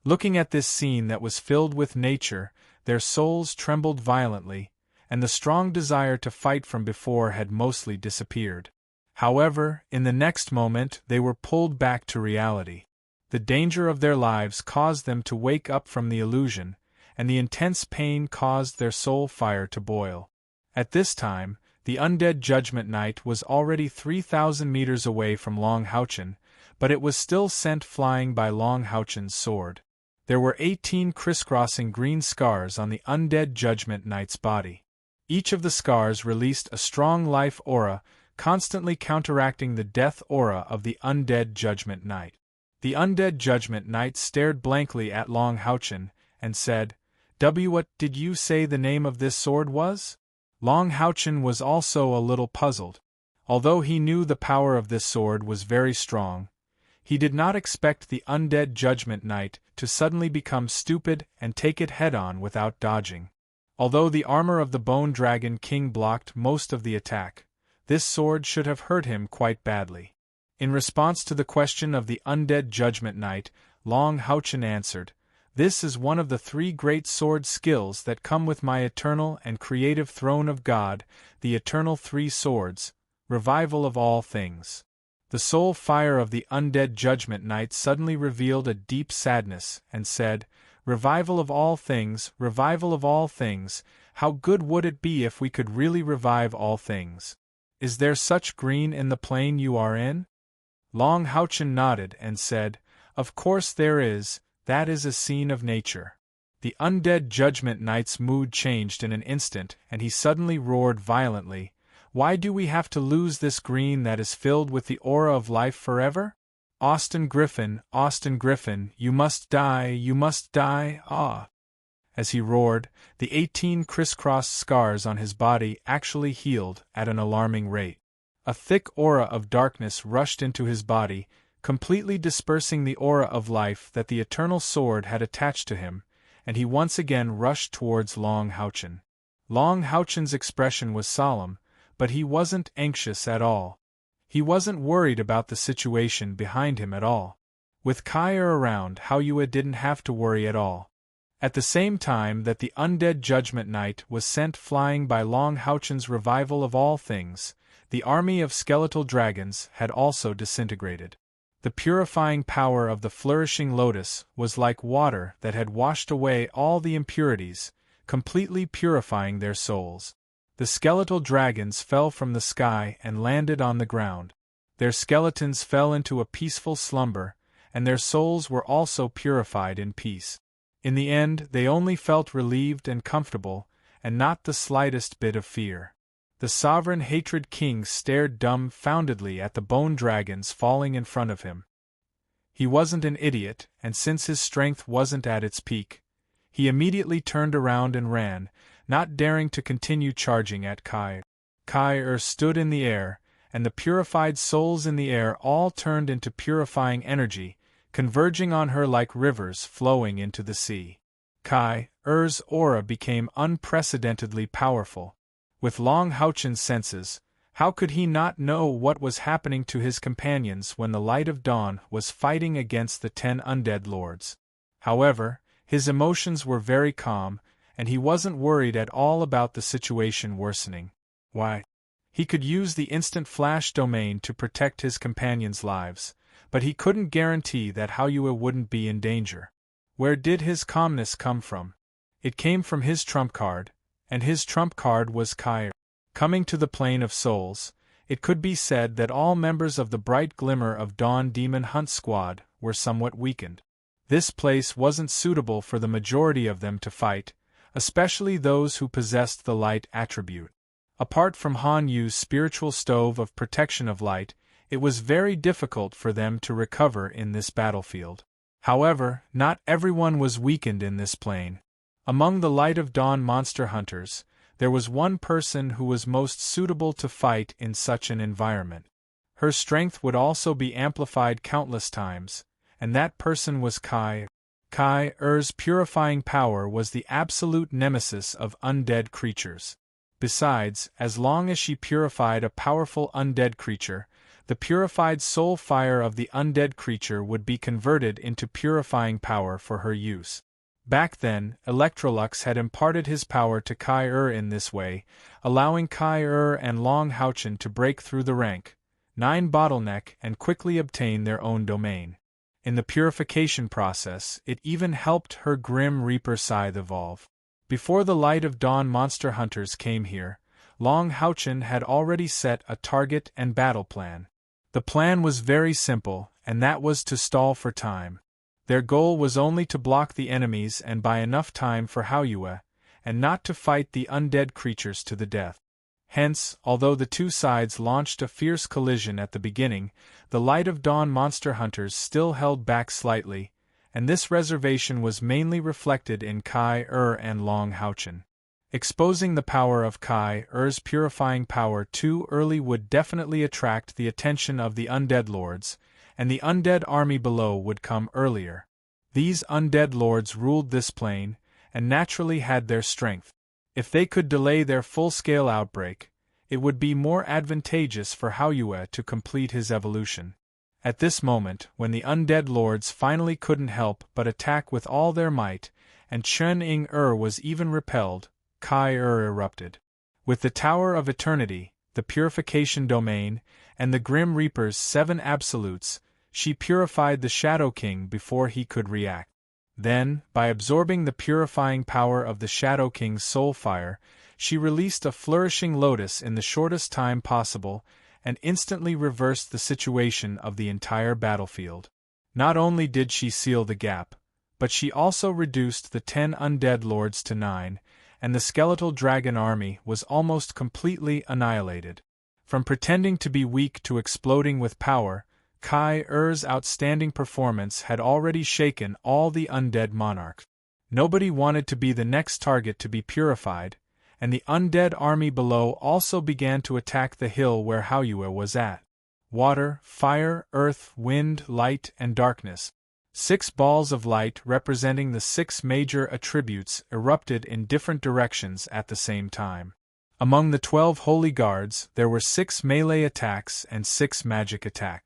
Looking at this scene that was filled with nature, their souls trembled violently, and the strong desire to fight from before had mostly disappeared. However, in the next moment they were pulled back to reality. The danger of their lives caused them to wake up from the illusion, and the intense pain caused their soul fire to boil. At this time, the undead Judgment Knight was already 3,000 meters away from Long Houchen, but it was still sent flying by Long Houchen's sword. There were 18 crisscrossing green scars on the undead Judgment Knight's body. Each of the scars released a strong life aura, constantly counteracting the death aura of the undead Judgment Knight. The undead Judgment Knight stared blankly at Long Houchen, and said, What did you say the name of this sword was? Long Houchen was also a little puzzled. Although he knew the power of this sword was very strong, he did not expect the undead Judgment Knight to suddenly become stupid and take it head-on without dodging. Although the armor of the Bone Dragon King blocked most of the attack, this sword should have hurt him quite badly. In response to the question of the undead Judgment Knight, Long Houchen answered, This is one of the 3 great sword skills that come with my eternal and creative throne of God, the eternal 3 swords, revival of all things. The soul fire of the undead Judgment Knight suddenly revealed a deep sadness, and said, Revival of all things, how good would it be if we could really revive all things? Is there such green in the plain you are in? Long Houchen nodded and said, Of course there is. That is a scene of nature. The undead Judgment Knight's mood changed in an instant, and he suddenly roared violently, Why do we have to lose this green that is filled with the aura of life forever? Austin Griffin, you must die, ah! As he roared, the 18 crisscrossed scars on his body actually healed at an alarming rate. A thick aura of darkness rushed into his body, completely dispersing the aura of life that the eternal sword had attached to him, and he once again rushed towards Long Houchen. Long Houchen's expression was solemn, but he wasn't anxious at all. He wasn't worried about the situation behind him at all. With Kair around, Haoyue didn't have to worry at all. At the same time that the undead Judgment Knight was sent flying by Long Houchen's revival of all things, the army of skeletal dragons had also disintegrated. The purifying power of the flourishing lotus was like water that had washed away all the impurities, completely purifying their souls. The skeletal dragons fell from the sky and landed on the ground. Their skeletons fell into a peaceful slumber, and their souls were also purified in peace. In the end, they only felt relieved and comfortable, and not the slightest bit of fear. The sovereign Hatred King stared dumbfoundedly at the bone dragons falling in front of him. He wasn't an idiot, and since his strength wasn't at its peak, he immediately turned around and ran, not daring to continue charging at Kair. Kair stood in the air, and the purified souls in the air all turned into purifying energy, converging on her like rivers flowing into the sea. Kair's aura became unprecedentedly powerful. With Long Houchen's senses, how could he not know what was happening to his companions when the light of dawn was fighting against the 10 undead lords? However, his emotions were very calm, and he wasn't worried at all about the situation worsening. Why? He could use the instant flash domain to protect his companions' lives, but he couldn't guarantee that Haoyue wouldn't be in danger. Where did his calmness come from? It came from his trump card, and his trump card was Kai. Coming to the plane of souls, it could be said that all members of the Bright Glimmer of Dawn Demon Hunt Squad were somewhat weakened. This place wasn't suitable for the majority of them to fight, especially those who possessed the light attribute. Apart from Han Yu's spiritual stove of protection of light, it was very difficult for them to recover in this battlefield. However, not everyone was weakened in this plane. Among the Light of Dawn monster hunters, there was one person who was most suitable to fight in such an environment. Her strength would also be amplified countless times, and that person was Kai. Kai-Er's purifying power was the absolute nemesis of undead creatures. Besides, as long as she purified a powerful undead creature, the purified soul fire of the undead creature would be converted into purifying power for her use. Back then, Electrolux had imparted his power to Kai-Er in this way, allowing Kai-Er and Long Houchen to break through the rank 9 bottleneck and quickly obtain their own domain. In the purification process, it even helped her Grim Reaper scythe evolve. Before the Light of Dawn monster hunters came here, Long Houchen had already set a target and battle plan. The plan was very simple, and that was to stall for time. Their goal was only to block the enemies and buy enough time for Haoyue, and not to fight the undead creatures to the death. Hence, although the two sides launched a fierce collision at the beginning, the Light of Dawn monster hunters still held back slightly, and this reservation was mainly reflected in Kai-Er and Long Houchen. Exposing the power of Kai-Er's purifying power too early would definitely attract the attention of the undead lords, and the undead army below would come earlier. These undead lords ruled this plane, and naturally had their strength. If they could delay their full-scale outbreak, it would be more advantageous for Haoyue to complete his evolution. At this moment, when the undead lords finally couldn't help but attack with all their might, and Chen-Ing-Er was even repelled, Kai-Er erupted. With the Tower of Eternity, the Purification Domain, and the Grim Reaper's 7 absolutes, she purified the Shadow King before he could react. Then, by absorbing the purifying power of the Shadow King's soul fire, she released a flourishing lotus in the shortest time possible, and instantly reversed the situation of the entire battlefield. Not only did she seal the gap, but she also reduced the 10 undead lords to 9, and the skeletal dragon army was almost completely annihilated. From pretending to be weak to exploding with power, Kai-Er's outstanding performance had already shaken all the undead monarchs. Nobody wanted to be the next target to be purified, and the undead army below also began to attack the hill where Haoyue was at. Water, fire, earth, wind, light, and darkness. 6 balls of light representing the 6 major attributes erupted in different directions at the same time. Among the 12 holy guards, there were 6 melee attacks and 6 magic attacks.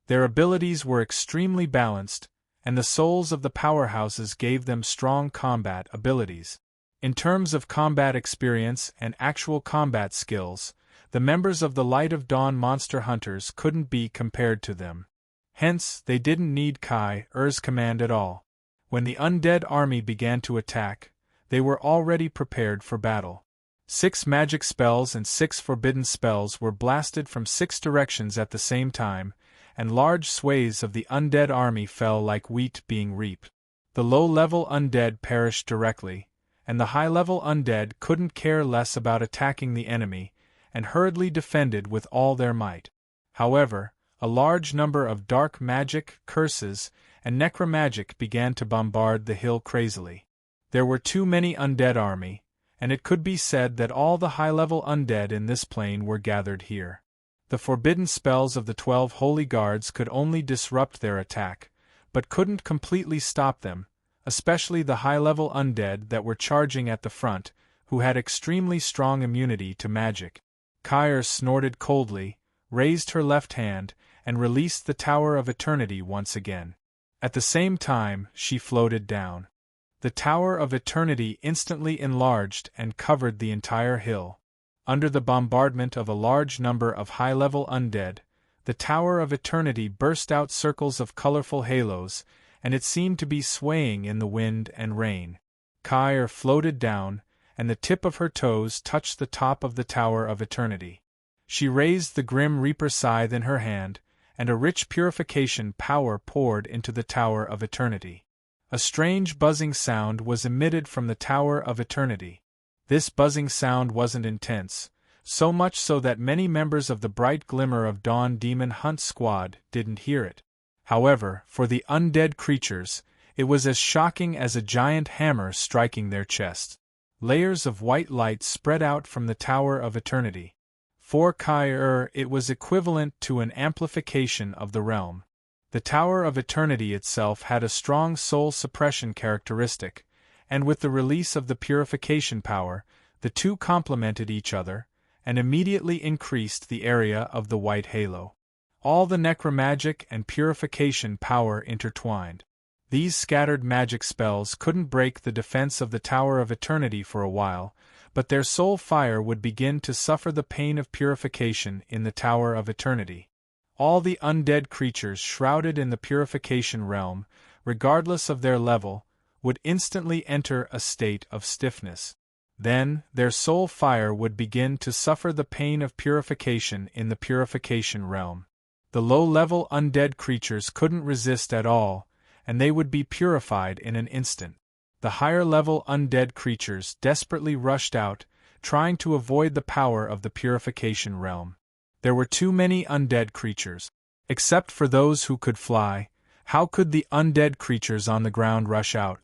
Their abilities were extremely balanced, and the souls of the powerhouses gave them strong combat abilities. In terms of combat experience and actual combat skills, the members of the Light of Dawn monster hunters couldn't be compared to them. Hence, they didn't need Kai-Er's command at all. When the undead army began to attack, they were already prepared for battle. 6 magic spells and 6 forbidden spells were blasted from 6 directions at the same time, and large swathes of the undead army fell like wheat being reaped. The low-level undead perished directly, and the high-level undead couldn't care less about attacking the enemy, and hurriedly defended with all their might. However, a large number of dark magic, curses, and necromagic began to bombard the hill crazily. There were too many undead army, and it could be said that all the high-level undead in this plane were gathered here. The forbidden spells of the 12 holy guards could only disrupt their attack, but couldn't completely stop them, especially the high-level undead that were charging at the front, who had extremely strong immunity to magic. Kai-Er snorted coldly, raised her left hand, and released the Tower of Eternity once again. At the same time, she floated down. The Tower of Eternity instantly enlarged and covered the entire hill. Under the bombardment of a large number of high-level undead, the Tower of Eternity burst out circles of colorful halos, and it seemed to be swaying in the wind and rain. Kyr floated down, and the tip of her toes touched the top of the Tower of Eternity. She raised the Grim Reaper scythe in her hand, and a rich purification power poured into the Tower of Eternity. A strange buzzing sound was emitted from the Tower of Eternity. This buzzing sound wasn't intense, so much so that many members of the Bright Glimmer of Dawn Demon Hunt Squad didn't hear it. However, for the undead creatures, it was as shocking as a giant hammer striking their chests. Layers of white light spread out from the Tower of Eternity. For Kyr, it was equivalent to an amplification of the realm. The Tower of Eternity itself had a strong soul suppression characteristic, and with the release of the purification power, the two complemented each other, and immediately increased the area of the white halo. All the necromagic and purification power intertwined. These scattered magic spells couldn't break the defense of the Tower of Eternity for a while, but their soul fire would begin to suffer the pain of purification in the Tower of Eternity. All the undead creatures shrouded in the purification realm, regardless of their level, would instantly enter a state of stiffness. Then, their soul fire would begin to suffer the pain of purification in the purification realm. The low-level undead creatures couldn't resist at all, and they would be purified in an instant. The higher-level undead creatures desperately rushed out, trying to avoid the power of the purification realm. There were too many undead creatures. Except for those who could fly, how could the undead creatures on the ground rush out?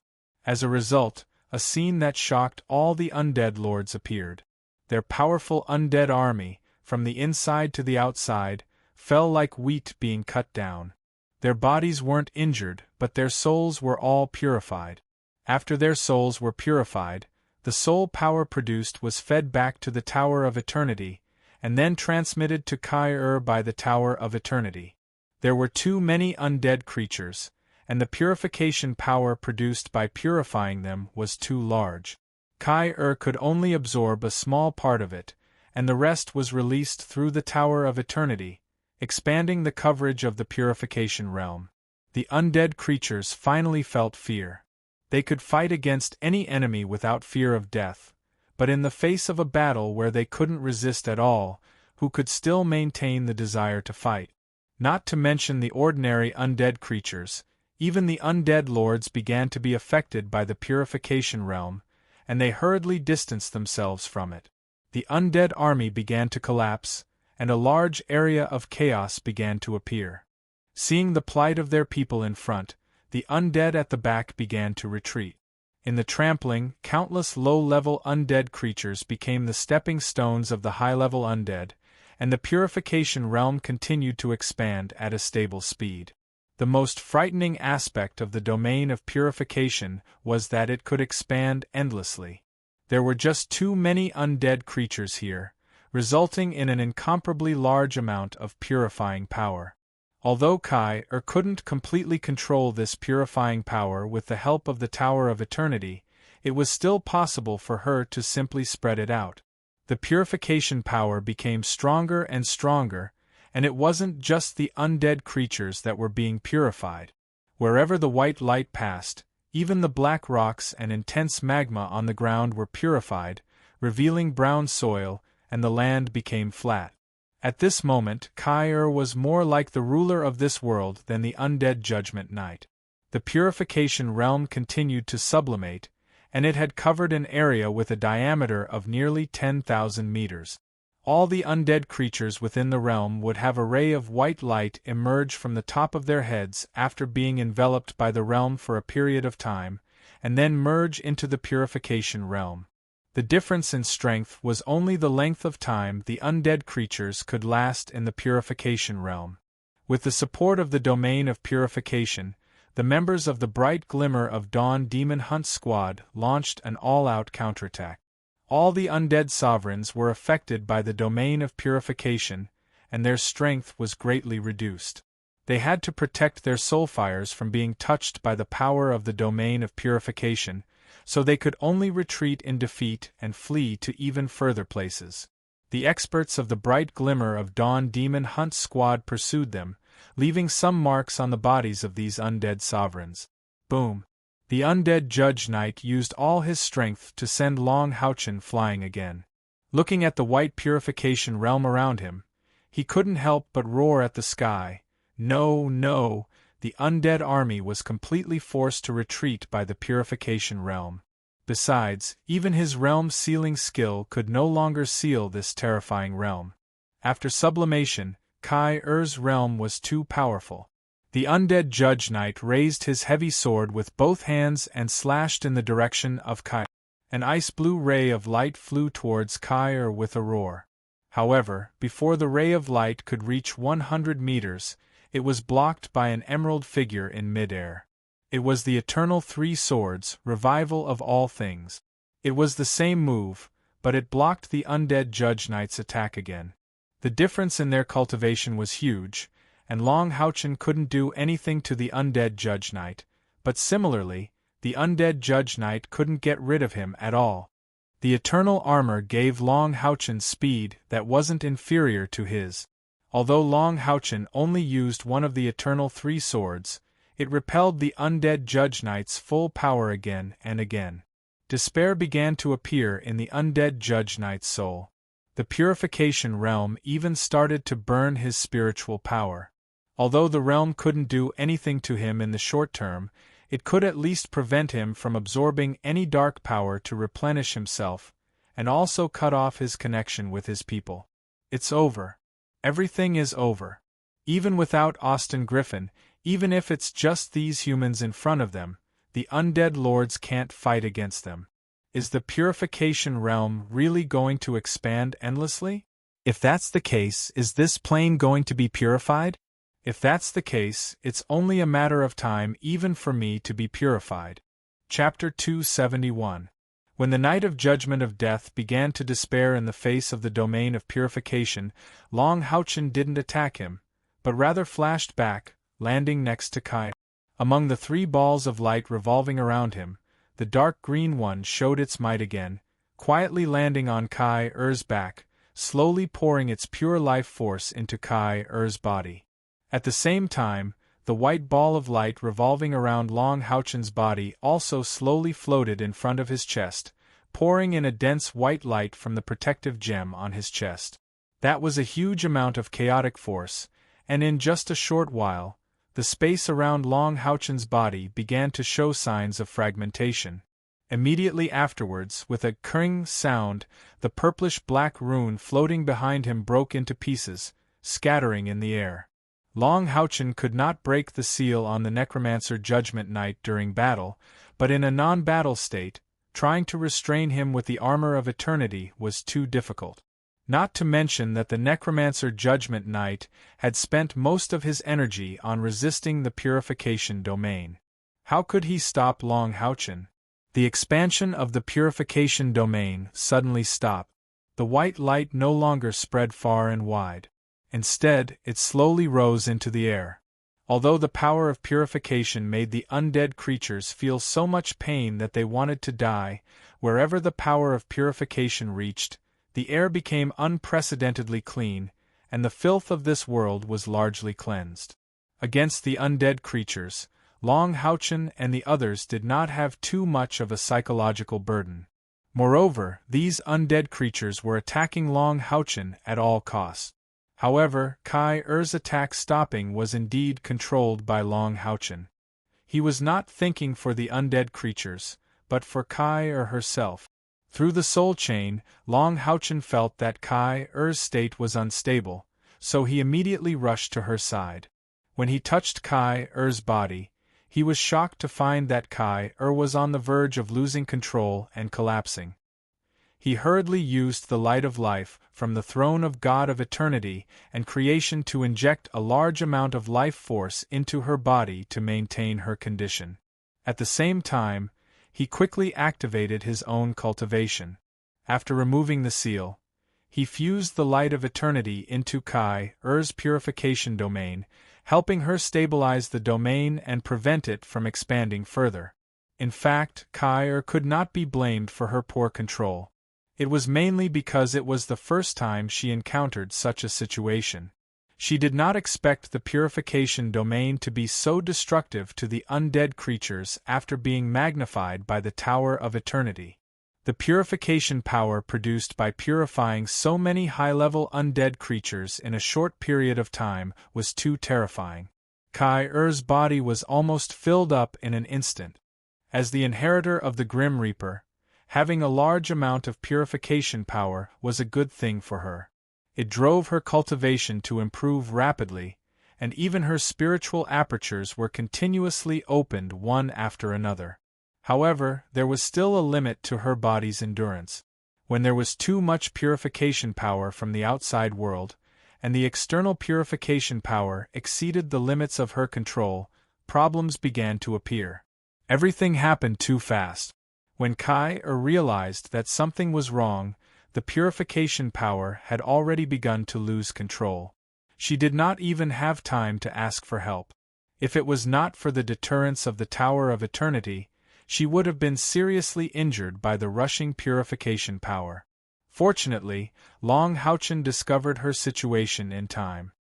As a result, a scene that shocked all the undead lords appeared. Their powerful undead army, from the inside to the outside, fell like wheat being cut down. Their bodies weren't injured, but their souls were all purified. After their souls were purified, the soul power produced was fed back to the Tower of Eternity, and then transmitted to Kyr by the Tower of Eternity. There were too many undead creatures, and the purification power produced by purifying them was too large. Kyr could only absorb a small part of it, and the rest was released through the Tower of Eternity, expanding the coverage of the purification realm. The undead creatures finally felt fear. They could fight against any enemy without fear of death, but in the face of a battle where they couldn't resist at all, who could still maintain the desire to fight? Not to mention the ordinary undead creatures, even the undead lords began to be affected by the purification realm, and they hurriedly distanced themselves from it. The undead army began to collapse, and a large area of chaos began to appear. Seeing the plight of their people in front, the undead at the back began to retreat. In the trampling, countless low-level undead creatures became the stepping stones of the high-level undead, and the purification realm continued to expand at a stable speed. The most frightening aspect of the domain of purification was that it could expand endlessly. There were just too many undead creatures here, resulting in an incomparably large amount of purifying power. Although Kyr couldn't completely control this purifying power with the help of the Tower of Eternity, it was still possible for her to simply spread it out. The purification power became stronger and stronger, and it wasn't just the undead creatures that were being purified. Wherever the white light passed, even the black rocks and intense magma on the ground were purified, revealing brown soil, and the land became flat. At this moment, Kyr was more like the ruler of this world than the undead Judgment Knight. The purification realm continued to sublimate, and it had covered an area with a diameter of nearly 10,000 meters. All the undead creatures within the realm would have a ray of white light emerge from the top of their heads after being enveloped by the realm for a period of time, and then merge into the purification realm. The difference in strength was only the length of time the undead creatures could last in the purification realm. With the support of the domain of purification, the members of the Bright Glimmer of Dawn Demon Hunt Squad launched an all-out counterattack. All the undead sovereigns were affected by the domain of purification, and their strength was greatly reduced. They had to protect their soulfires from being touched by the power of the domain of purification, so they could only retreat in defeat and flee to even further places. The experts of the bright glimmer of dawn demon hunt squad pursued them, leaving some marks on the bodies of these undead sovereigns. Boom! The undead Judge Knight used all his strength to send Long Houchen flying again. Looking at the white purification realm around him, he couldn't help but roar at the sky. No, no, the undead army was completely forced to retreat by the purification realm. Besides, even his realm-sealing skill could no longer seal this terrifying realm. After sublimation, Kai-Er's realm was too powerful. The undead Judge Knight raised his heavy sword with both hands and slashed in the direction of Kai. An ice-blue ray of light flew towards Kai-Er with a roar. However, before the ray of light could reach 100 meters, it was blocked by an emerald figure in midair. It was the Eternal Three Swords, revival of all things. It was the same move, but it blocked the undead Judge Knight's attack again. The difference in their cultivation was huge, and Long Houchen couldn't do anything to the undead Judge Knight, but similarly, the undead Judge Knight couldn't get rid of him at all. The eternal armor gave Long Houchen speed that wasn't inferior to his. Although Long Houchen only used one of the Eternal Three Swords, it repelled the undead Judge Knight's full power again and again. Despair began to appear in the undead Judge Knight's soul. The purification realm even started to burn his spiritual power. Although the realm couldn't do anything to him in the short term, it could at least prevent him from absorbing any dark power to replenish himself, and also cut off his connection with his people. It's over. Everything is over. Even without Austin Griffin, even if it's just these humans in front of them, the undead lords can't fight against them. Is the purification realm really going to expand endlessly? If that's the case, is this plane going to be purified? If that's the case, it's only a matter of time even for me to be purified. Chapter 271. When the Night of Judgment of Death began to despair in the face of the domain of purification, Long Houchen didn't attack him, but rather flashed back, landing next to Kai. Among the three balls of light revolving around him, the dark green one showed its might again, quietly landing on Kai-Er's back, slowly pouring its pure life force into Kai-Er's body. At the same time, the white ball of light revolving around Long Houchen's body also slowly floated in front of his chest, pouring in a dense white light from the protective gem on his chest. That was a huge amount of chaotic force, and in just a short while, the space around Long Houchen's body began to show signs of fragmentation. Immediately afterwards, with a cring sound, the purplish-black rune floating behind him broke into pieces, scattering in the air. Long Houchen could not break the seal on the Necromancer Judgment Knight during battle, but in a non-battle state, trying to restrain him with the armor of eternity was too difficult. Not to mention that the Necromancer Judgment Knight had spent most of his energy on resisting the purification domain. How could he stop Long Houchen? The expansion of the purification domain suddenly stopped. The white light no longer spread far and wide. Instead, it slowly rose into the air. Although the power of purification made the undead creatures feel so much pain that they wanted to die, wherever the power of purification reached, the air became unprecedentedly clean, and the filth of this world was largely cleansed. Against the undead creatures, Long Houchen and the others did not have too much of a psychological burden. Moreover, these undead creatures were attacking Long Houchen at all costs. However, Kai-Er's attack stopping was indeed controlled by Long Houchen. He was not thinking for the undead creatures, but for Kai-Er herself. Through the soul chain, Long Houchen felt that Kai-Er's state was unstable, so he immediately rushed to her side. When he touched Kai-Er's body, he was shocked to find that Kai-Er was on the verge of losing control and collapsing. He hurriedly used the light of life from the throne of God of eternity and creation to inject a large amount of life force into her body to maintain her condition. At the same time, he quickly activated his own cultivation. After removing the seal, he fused the light of eternity into Kai-Er's purification domain, helping her stabilize the domain and prevent it from expanding further. In fact, Kai-Er could not be blamed for her poor control. It was mainly because it was the first time she encountered such a situation. She did not expect the purification domain to be so destructive to the undead creatures after being magnified by the Tower of Eternity. The purification power produced by purifying so many high-level undead creatures in a short period of time was too terrifying. Kai-Er's body was almost filled up in an instant. As the inheritor of the Grim Reaper, having a large amount of purification power was a good thing for her. It drove her cultivation to improve rapidly, and even her spiritual apertures were continuously opened one after another. However, there was still a limit to her body's endurance. When there was too much purification power from the outside world, and the external purification power exceeded the limits of her control, problems began to appear. Everything happened too fast. When Kai-Er realized that something was wrong, the purification power had already begun to lose control. She did not even have time to ask for help. If it was not for the deterrence of the Tower of Eternity, she would have been seriously injured by the rushing purification power. Fortunately, Long Houchen discovered her situation in time.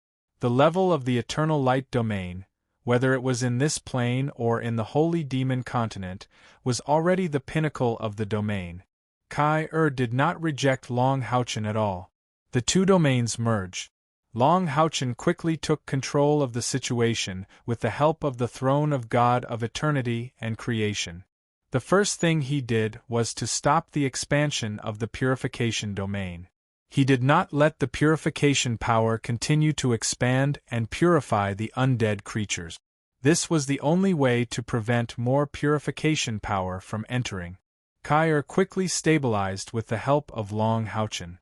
The level of the eternal light domain, whether it was in this plane or in the Holy Demon Continent, was already the pinnacle of the domain. Kai-Er did not reject Long Houchen at all. The two domains merged. Long Houchen quickly took control of the situation with the help of the Throne of God of Eternity and Creation. The first thing he did was to stop the expansion of the purification domain. He did not let the purification power continue to expand and purify the undead creatures. This was the only way to prevent more purification power from entering. Kai-Er quickly stabilized with the help of Long Houchen.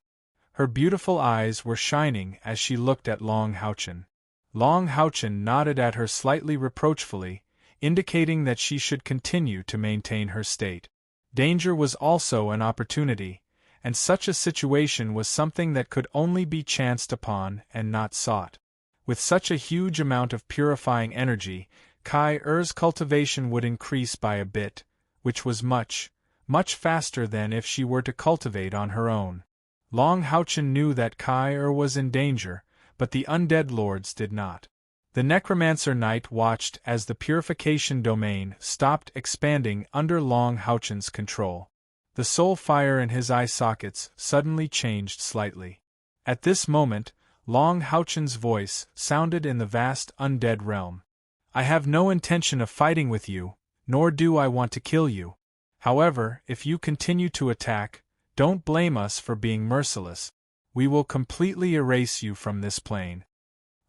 Her beautiful eyes were shining as she looked at Long Houchen. Long Houchen nodded at her slightly reproachfully, indicating that she should continue to maintain her state. Danger was also an opportunity, and such a situation was something that could only be chanced upon and not sought. With such a huge amount of purifying energy, Kai-Er's cultivation would increase by a bit, which was much faster than if she were to cultivate on her own. Long Houchen knew that Kai-Er was in danger, but the undead lords did not. The Necromancer Knight watched as the purification domain stopped expanding under Long Houchen's control. The soul fire in his eye sockets suddenly changed slightly. At this moment, Long Houchen's voice sounded in the vast undead realm. "I have no intention of fighting with you, nor do I want to kill you. However, if you continue to attack, don't blame us for being merciless. We will completely erase you from this plane."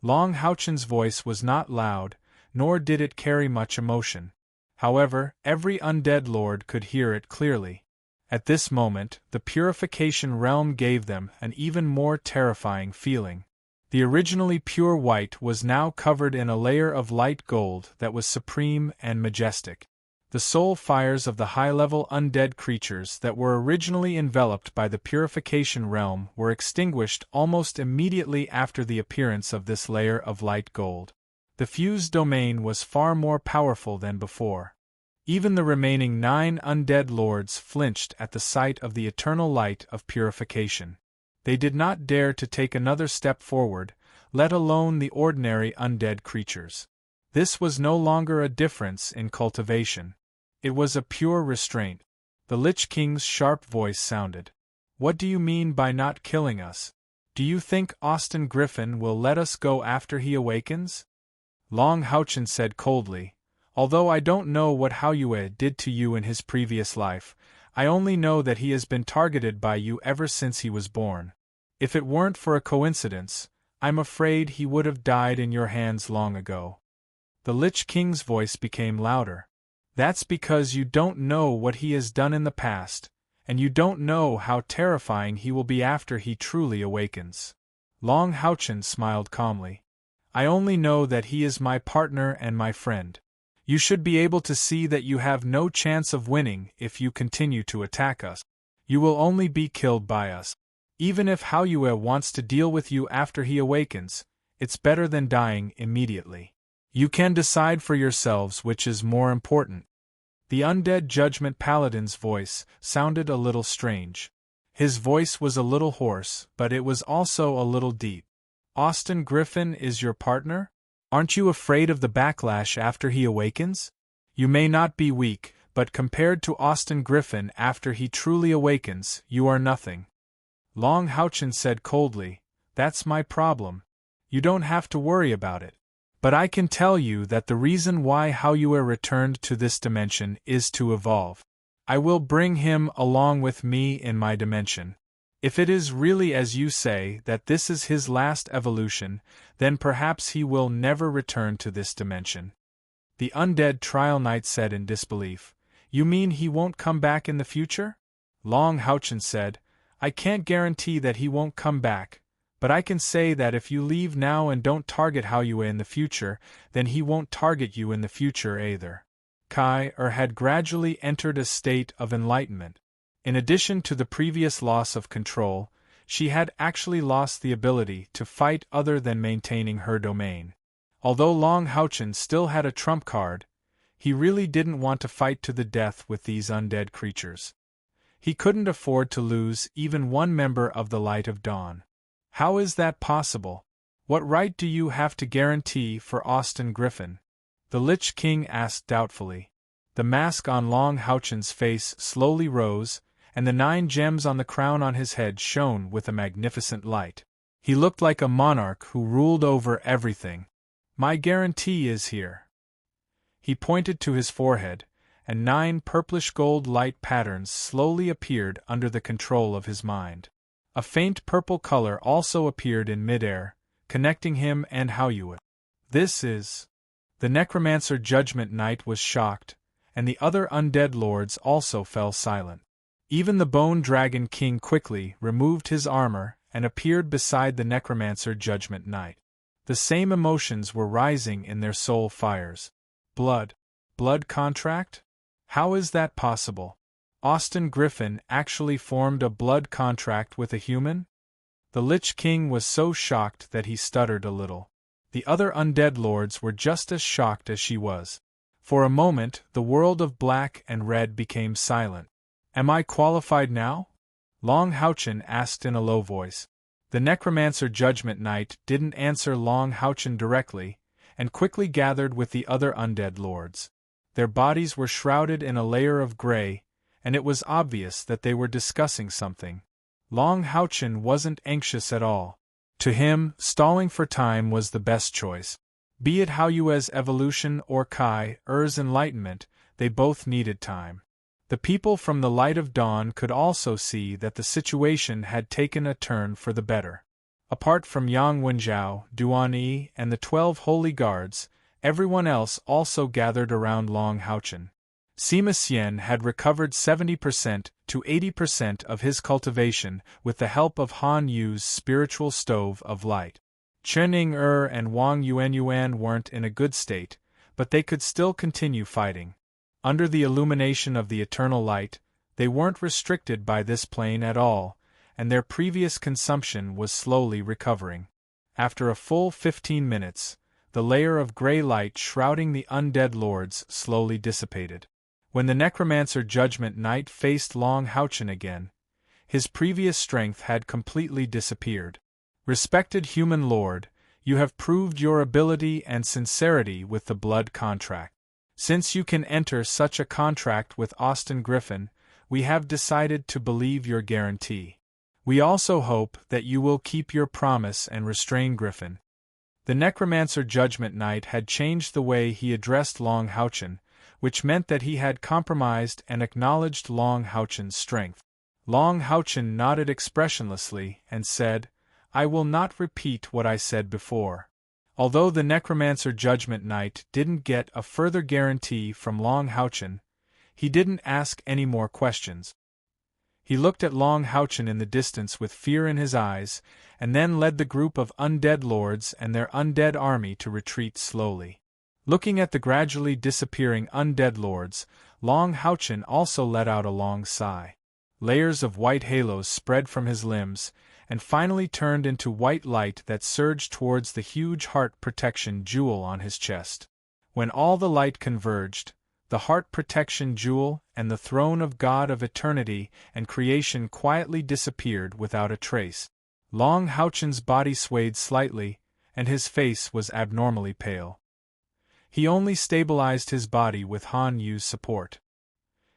Long Houchen's voice was not loud, nor did it carry much emotion. However, every undead lord could hear it clearly. At this moment, the purification realm gave them an even more terrifying feeling. The originally pure white was now covered in a layer of light gold that was supreme and majestic. The soul fires of the high-level undead creatures that were originally enveloped by the purification realm were extinguished almost immediately after the appearance of this layer of light gold. The fused domain was far more powerful than before. Even the remaining 9 undead lords flinched at the sight of the eternal light of purification. They did not dare to take another step forward, let alone the ordinary undead creatures. This was no longer a difference in cultivation. It was a pure restraint. The Lich King's sharp voice sounded. "What do you mean by not killing us? Do you think Austin Griffin will let us go after he awakens?" Long Houchen said coldly, "Although I don't know what Haoyue did to you in his previous life, I only know that he has been targeted by you ever since he was born. If it weren't for a coincidence, I'm afraid he would have died in your hands long ago." The Lich King's voice became louder. "That's because you don't know what he has done in the past, and you don't know how terrifying he will be after he truly awakens." Long Houchen smiled calmly. "I only know that he is my partner and my friend. You should be able to see that you have no chance of winning if you continue to attack us. You will only be killed by us. Even if Haoyue wants to deal with you after he awakens, it's better than dying immediately. You can decide for yourselves which is more important." The undead Judgment Paladin's voice sounded a little strange. His voice was a little hoarse, but it was also a little deep. Austin Griffin is your partner? Aren't you afraid of the backlash after he awakens? You may not be weak, but compared to Austin Griffin after he truly awakens, you are nothing. Long Houchin said coldly, That's my problem. You don't have to worry about it. But I can tell you that the reason why Haoyue returned to this dimension is to evolve. I will bring him along with me in my dimension. If it is really as you say that this is his last evolution, then perhaps he will never return to this dimension. The undead trial knight said in disbelief, You mean he won't come back in the future? Long Houchin said, I can't guarantee that he won't come back, but I can say that if you leave now and don't target Haoyue in the future, then he won't target you in the future either. Kai-Er had gradually entered a state of enlightenment. In addition to the previous loss of control, she had actually lost the ability to fight other than maintaining her domain. Although Long Houchin still had a trump card, he really didn't want to fight to the death with these undead creatures. He couldn't afford to lose even one member of the Light of Dawn. How is that possible? What right do you have to guarantee for Austin Griffin? The Lich King asked doubtfully. The mask on Long Houchin's face slowly rose, and the 9 gems on the crown on his head shone with a magnificent light. He looked like a monarch who ruled over everything. My guarantee is here. He pointed to his forehead, and 9 purplish gold light patterns slowly appeared under the control of his mind. A faint purple color also appeared in midair, connecting him and Haoyue. This is... The Necromancer Judgment Knight was shocked, and the other undead lords also fell silent. Even the Bone Dragon King quickly removed his armor and appeared beside the Necromancer Judgment Knight. The same emotions were rising in their soul fires. Blood. Blood contract? How is that possible? Austin Griffin actually formed a blood contract with a human? The Lich King was so shocked that he stuttered a little. The other undead lords were just as shocked as she was. For a moment, the world of black and red became silent. Am I qualified now? Long Houchin asked in a low voice. The Necromancer Judgment Knight didn't answer Long Houchin directly, and quickly gathered with the other undead lords. Their bodies were shrouded in a layer of gray, and it was obvious that they were discussing something. Long Houchin wasn't anxious at all. To him, stalling for time was the best choice. Be it Haoyue's evolution or Kai-Er's enlightenment, they both needed time. The people from the Light of Dawn could also see that the situation had taken a turn for the better. Apart from Yang Wenjiao, Duan Yi, and the 12 Holy Guards, everyone else also gathered around Long Houchin. Sima Xian had recovered 70% to 80% of his cultivation with the help of Han Yu's spiritual stove of light. Chen Ning-Er and Wang Yuanyuan weren't in a good state, but they could still continue fighting. Under the illumination of the eternal light, they weren't restricted by this plane at all, and their previous consumption was slowly recovering. After a full 15 minutes, the layer of gray light shrouding the undead lords slowly dissipated. When the Necromancer Judgment Knight faced Long Houchin again, his previous strength had completely disappeared. Respected human lord, you have proved your ability and sincerity with the blood contract. Since you can enter such a contract with Austin Griffin, we have decided to believe your guarantee. We also hope that you will keep your promise and restrain Griffin. The Necromancer Judgment Knight had changed the way he addressed Long Houchin, which meant that he had compromised and acknowledged Long Houchin's strength. Long Houchin nodded expressionlessly and said, I will not repeat what I said before. Although the Necromancer Judgment Knight didn't get a further guarantee from Long Houchin, he didn't ask any more questions. He looked at Long Houchin in the distance with fear in his eyes, and then led the group of undead lords and their undead army to retreat slowly. Looking at the gradually disappearing undead lords, Long Houchin also let out a long sigh. Layers of white halos spread from his limbs, and finally turned into white light that surged towards the huge heart protection jewel on his chest. When all the light converged, the heart protection jewel and the throne of God of eternity and creation quietly disappeared without a trace. Long Houchen's body swayed slightly, and his face was abnormally pale. He only stabilized his body with Han Yu's support.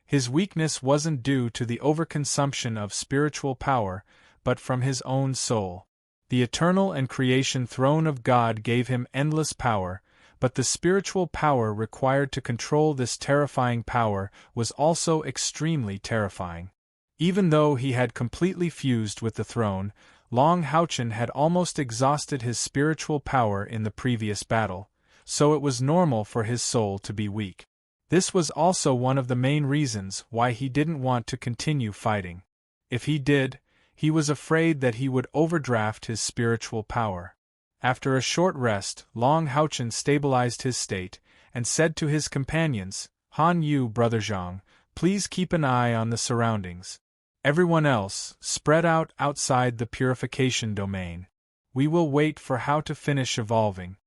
His weakness wasn't due to the overconsumption of spiritual power, but from his own soul. The eternal and creation throne of God gave him endless power, but the spiritual power required to control this terrifying power was also extremely terrifying. Even though he had completely fused with the throne, Long Houchen had almost exhausted his spiritual power in the previous battle, so it was normal for his soul to be weak. This was also one of the main reasons why he didn't want to continue fighting. If he did, he was afraid that he would overdraft his spiritual power. After a short rest, Long Houchen stabilized his state, and said to his companions, Han Yu, Brother Zhang, please keep an eye on the surroundings. Everyone else, spread out outside the purification domain. We will wait for how to finish evolving.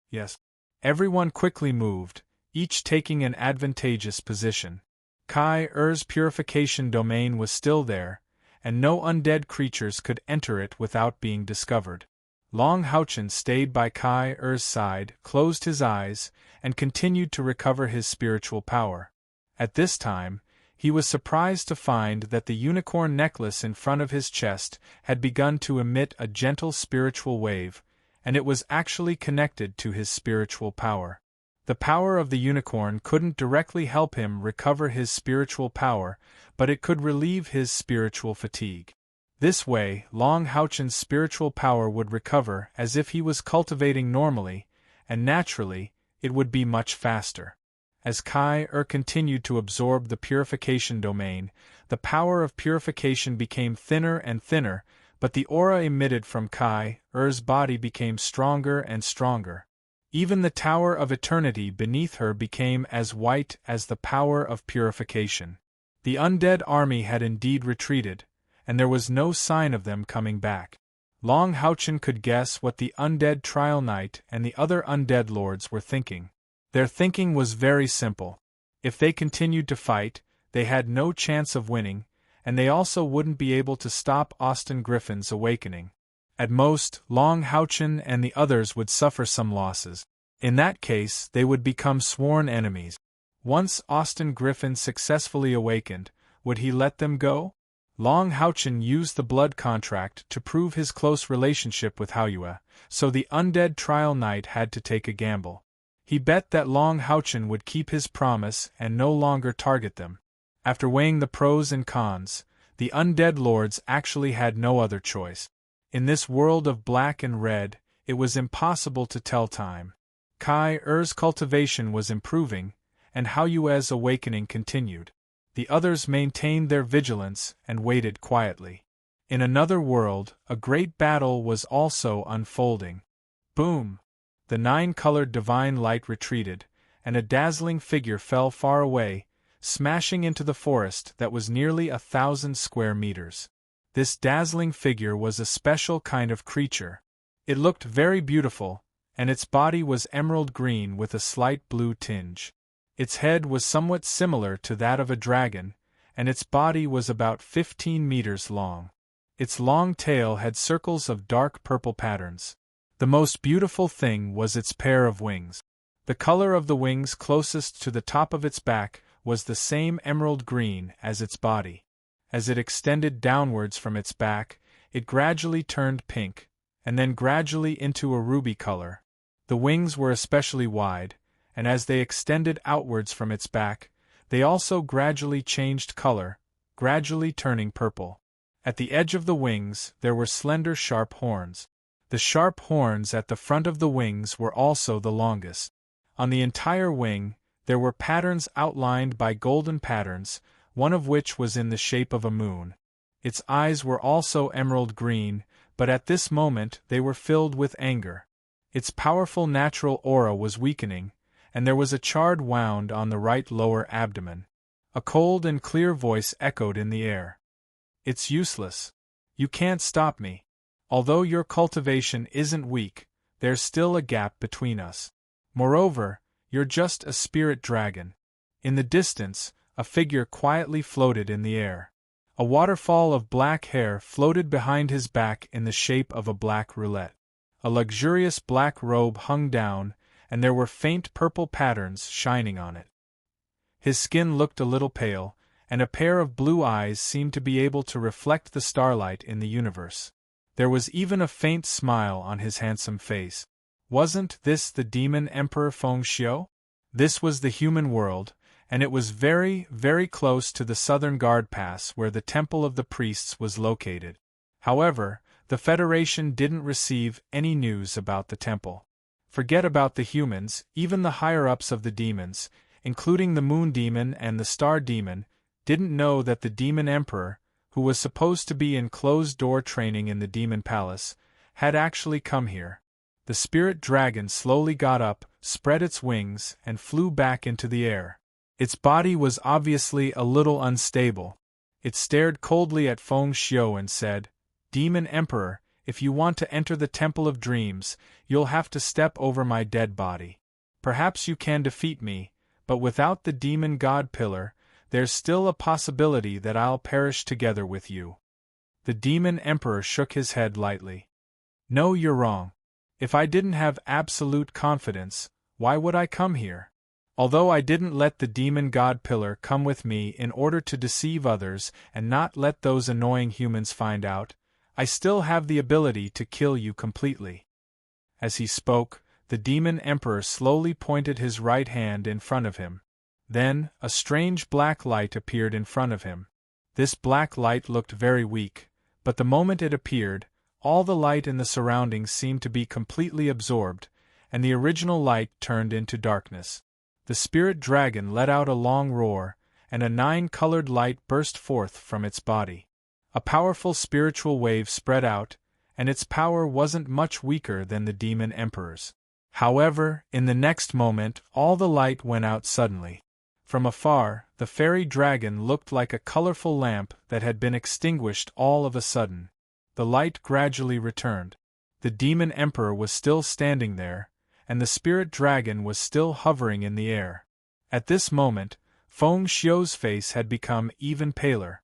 Yes. Everyone quickly moved, each taking an advantageous position. Kai Er's purification domain was still there, and no undead creatures could enter it without being discovered. Long Houchen stayed by Kai Er's side, closed his eyes, and continued to recover his spiritual power. At this time, he was surprised to find that the unicorn necklace in front of his chest had begun to emit a gentle spiritual wave, and it was actually connected to his spiritual power. The power of the unicorn couldn't directly help him recover his spiritual power, but it could relieve his spiritual fatigue. This way, Long Houchen's spiritual power would recover as if he was cultivating normally, and naturally, it would be much faster. As Kai continued to absorb the purification domain, the power of purification became thinner and thinner, but the aura emitted from Kai Er's body became stronger and stronger. Even the Tower of Eternity beneath her became as white as the power of purification. The undead army had indeed retreated, and there was no sign of them coming back. Long Houchen could guess what the undead Trial Knight and the other undead lords were thinking. Their thinking was very simple. If they continued to fight, they had no chance of winning, and they also wouldn't be able to stop Austin Griffin's awakening. At most, Long Houchen and the others would suffer some losses. In that case, they would become sworn enemies. Once Austin Griffin successfully awakened, would he let them go? Long Houchen used the blood contract to prove his close relationship with Haoyue, so the undead Trial Knight had to take a gamble. He bet that Long Houchen would keep his promise and no longer target them. After weighing the pros and cons, the undead lords actually had no other choice. In this world of black and red, it was impossible to tell time. Kai Er's cultivation was improving, and Haoyue's awakening continued. The others maintained their vigilance and waited quietly. In another world, a great battle was also unfolding. Boom! The nine-colored divine light retreated, and a dazzling figure fell far away, smashing into the forest that was nearly 1,000 square meters. This dazzling figure was a special kind of creature. It looked very beautiful, and its body was emerald green with a slight blue tinge. Its head was somewhat similar to that of a dragon, and its body was about 15 meters long. Its long tail had circles of dark purple patterns. The most beautiful thing was its pair of wings. The color of the wings closest to the top of its back was the same emerald green as its body. As it extended downwards from its back, it gradually turned pink, and then gradually into a ruby color. The wings were especially wide, and as they extended outwards from its back, they also gradually changed color, gradually turning purple. At the edge of the wings there were slender sharp horns. The sharp horns at the front of the wings were also the longest. On the entire wing, there were patterns outlined by golden patterns, one of which was in the shape of a moon. Its eyes were also emerald green, but at this moment they were filled with anger. Its powerful natural aura was weakening, and there was a charred wound on the right lower abdomen. A cold and clear voice echoed in the air. "It's useless. You can't stop me. Although your cultivation isn't weak, there's still a gap between us. Moreover, you're just a spirit dragon. In the distance, a figure quietly floated in the air. A waterfall of black hair floated behind his back in the shape of a black roulette. A luxurious black robe hung down, and there were faint purple patterns shining on it. His skin looked a little pale, and a pair of blue eyes seemed to be able to reflect the starlight in the universe. There was even a faint smile on his handsome face. Wasn't this the demon Emperor Feng Xiu? This was the human world, and it was very, very close to the southern guard pass where the Temple of the Priests was located. However, the Federation didn't receive any news about the temple. Forget about the humans, even the higher-ups of the demons, including the Moon Demon and the Star Demon, didn't know that the Demon Emperor, who was supposed to be in closed-door training in the Demon Palace, had actually come here. The spirit dragon slowly got up, spread its wings, and flew back into the air. Its body was obviously a little unstable. It stared coldly at Feng Xiu and said, "Demon Emperor, if you want to enter the Temple of Dreams, you'll have to step over my dead body. Perhaps you can defeat me, but without the Demon God Pillar, there's still a possibility that I'll perish together with you." The Demon Emperor shook his head lightly. "No, you're wrong. If I didn't have absolute confidence, why would I come here? Although I didn't let the Demon God Pillar come with me in order to deceive others and not let those annoying humans find out, I still have the ability to kill you completely." As he spoke, the Demon Emperor slowly pointed his right hand in front of him. Then, a strange black light appeared in front of him. This black light looked very weak, but the moment it appeared, all the light in the surroundings seemed to be completely absorbed, and the original light turned into darkness. The spirit dragon let out a long roar, and a 9-colored light burst forth from its body. A powerful spiritual wave spread out, and its power wasn't much weaker than the Demon Emperor's. However, in the next moment, all the light went out suddenly. From afar, the fairy dragon looked like a colorful lamp that had been extinguished all of a sudden. The light gradually returned. The Demon Emperor was still standing there, and the spirit dragon was still hovering in the air. At this moment, Feng Xiu's face had become even paler.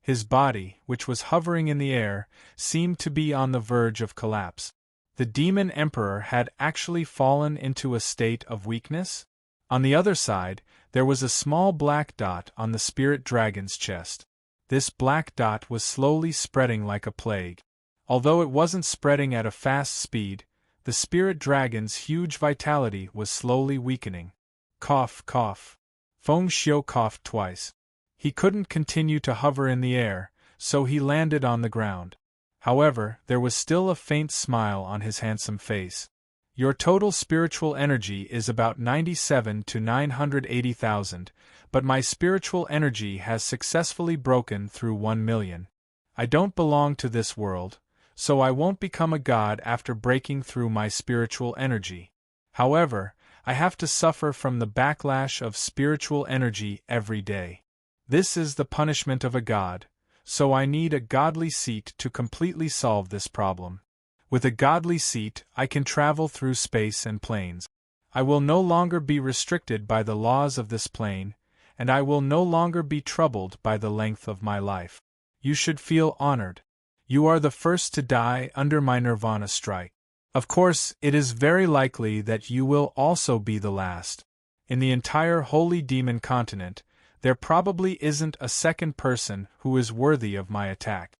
His body, which was hovering in the air, seemed to be on the verge of collapse. The Demon Emperor had actually fallen into a state of weakness? On the other side, there was a small black dot on the spirit dragon's chest. This black dot was slowly spreading like a plague. Although it wasn't spreading at a fast speed, the spirit dragon's huge vitality was slowly weakening. Cough, cough. Feng Xiu coughed twice. He couldn't continue to hover in the air, so he landed on the ground. However, there was still a faint smile on his handsome face. "Your total spiritual energy is about 97 to 980,000, but my spiritual energy has successfully broken through 1 million. I don't belong to this world, so I won't become a god after breaking through my spiritual energy. However, I have to suffer from the backlash of spiritual energy every day. This is the punishment of a god, so I need a godly seat to completely solve this problem. With a godly seat, I can travel through space and planes. I will no longer be restricted by the laws of this plane, and I will no longer be troubled by the length of my life. You should feel honored. You are the first to die under my Nirvana strike. Of course, it is very likely that you will also be the last. In the entire Holy Demon continent, there probably isn't a second person who is worthy of my attack."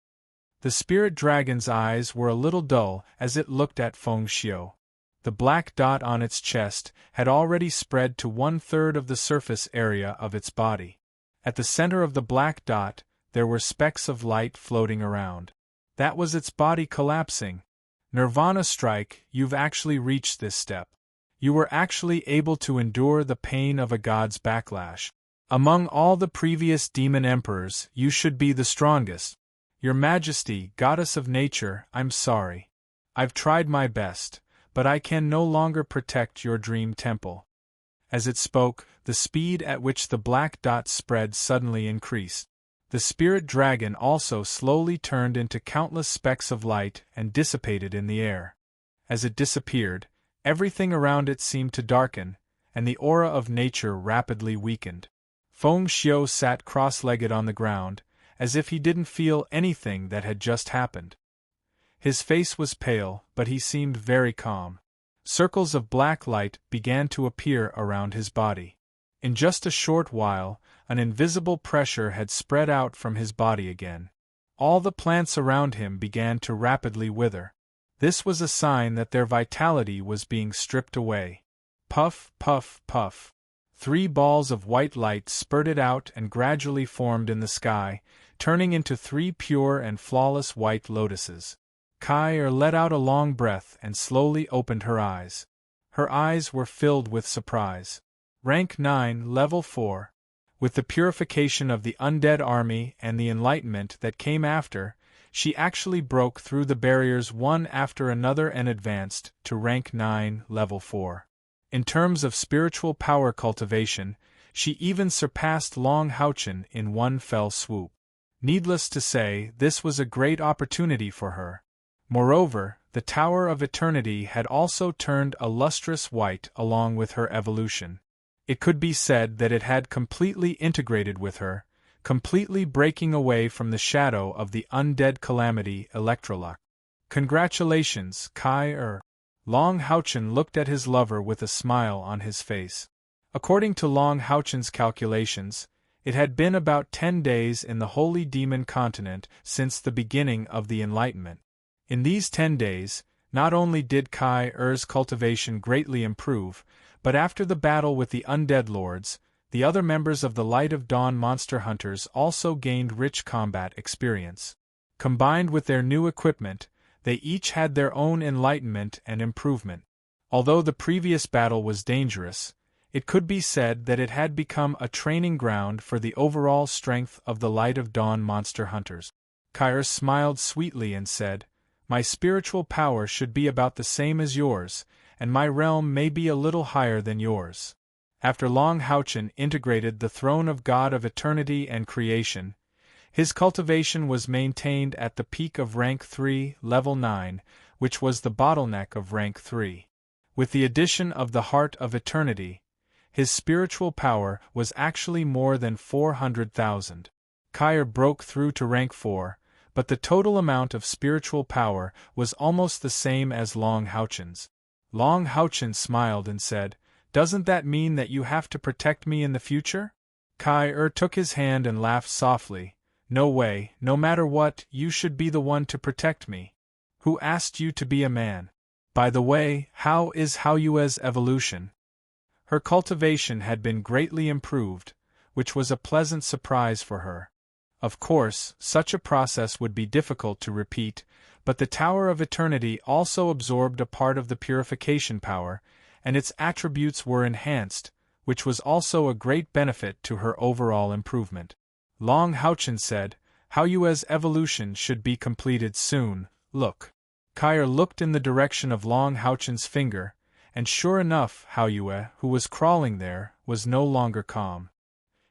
The spirit dragon's eyes were a little dull as it looked at Feng Xiu. The black dot on its chest had already spread to 1/3 of the surface area of its body. At the center of the black dot, there were specks of light floating around. That was its body collapsing. Nirvana strike, you've actually reached this step. You were actually able to endure the pain of a god's backlash. Among all the previous demon emperors, you should be the strongest. Your Majesty, Goddess of Nature, I'm sorry. I've tried my best, but I can no longer protect your dream temple. As it spoke, the speed at which the black dot spread suddenly increased. The spirit dragon also slowly turned into countless specks of light and dissipated in the air. As it disappeared, everything around it seemed to darken, and the aura of nature rapidly weakened. Feng Xiu sat cross-legged on the ground, as if he didn't feel anything that had just happened. His face was pale, but he seemed very calm. Circles of black light began to appear around his body. In just a short while, an invisible pressure had spread out from his body again. All the plants around him began to rapidly wither. This was a sign that their vitality was being stripped away. Puff, puff, puff. 3 balls of white light spurted out and gradually formed in the sky, turning into 3 pure and flawless white lotuses. Kai let out a long breath and slowly opened her eyes. Her eyes were filled with surprise. Rank 9, Level 4. With the purification of the undead army and the enlightenment that came after, she actually broke through the barriers one after another and advanced to Rank 9, Level 4. In terms of spiritual power cultivation, she even surpassed Long Haochen in one fell swoop. Needless to say, this was a great opportunity for her. Moreover, the Tower of Eternity had also turned a lustrous white along with her evolution. It could be said that it had completely integrated with her, completely breaking away from the shadow of the undead calamity Electrolux. Congratulations, Kai. Long Haochen looked at his lover with a smile on his face. According to Long Haochen's calculations, it had been about 10 days in the Holy Demon Continent since the beginning of the Enlightenment. In these 10 days, not only did Kai-Er's cultivation greatly improve, but after the battle with the undead lords, the other members of the Light of Dawn monster hunters also gained rich combat experience. Combined with their new equipment, they each had their own enlightenment and improvement. Although the previous battle was dangerous, it could be said that it had become a training ground for the overall strength of the Light of Dawn monster hunters. Kai smiled sweetly and said, "My spiritual power should be about the same as yours, and my realm may be a little higher than yours." After Long Haochen integrated the throne of God of Eternity and Creation, his cultivation was maintained at the peak of Rank 3, Level 9, which was the bottleneck of Rank 3. With the addition of the Heart of Eternity, his spiritual power was actually more than 400,000. Kai broke through to Rank 4, but the total amount of spiritual power was almost the same as Long Haochen's. Long Haochen smiled and said, "Doesn't that mean that you have to protect me in the future?" Kai took his hand and laughed softly. "No way, no matter what, you should be the one to protect me. Who asked you to be a man? By the way, how is Haoyue's evolution?" Her cultivation had been greatly improved, which was a pleasant surprise for her. Of course, such a process would be difficult to repeat, but the Tower of Eternity also absorbed a part of the purification power, and its attributes were enhanced, which was also a great benefit to her overall improvement. Long Haochen said, "Haoyue's evolution should be completed soon, look." Kai looked in the direction of Long Haochen's finger, and sure enough, Haoyue, who was crawling there, was no longer calm.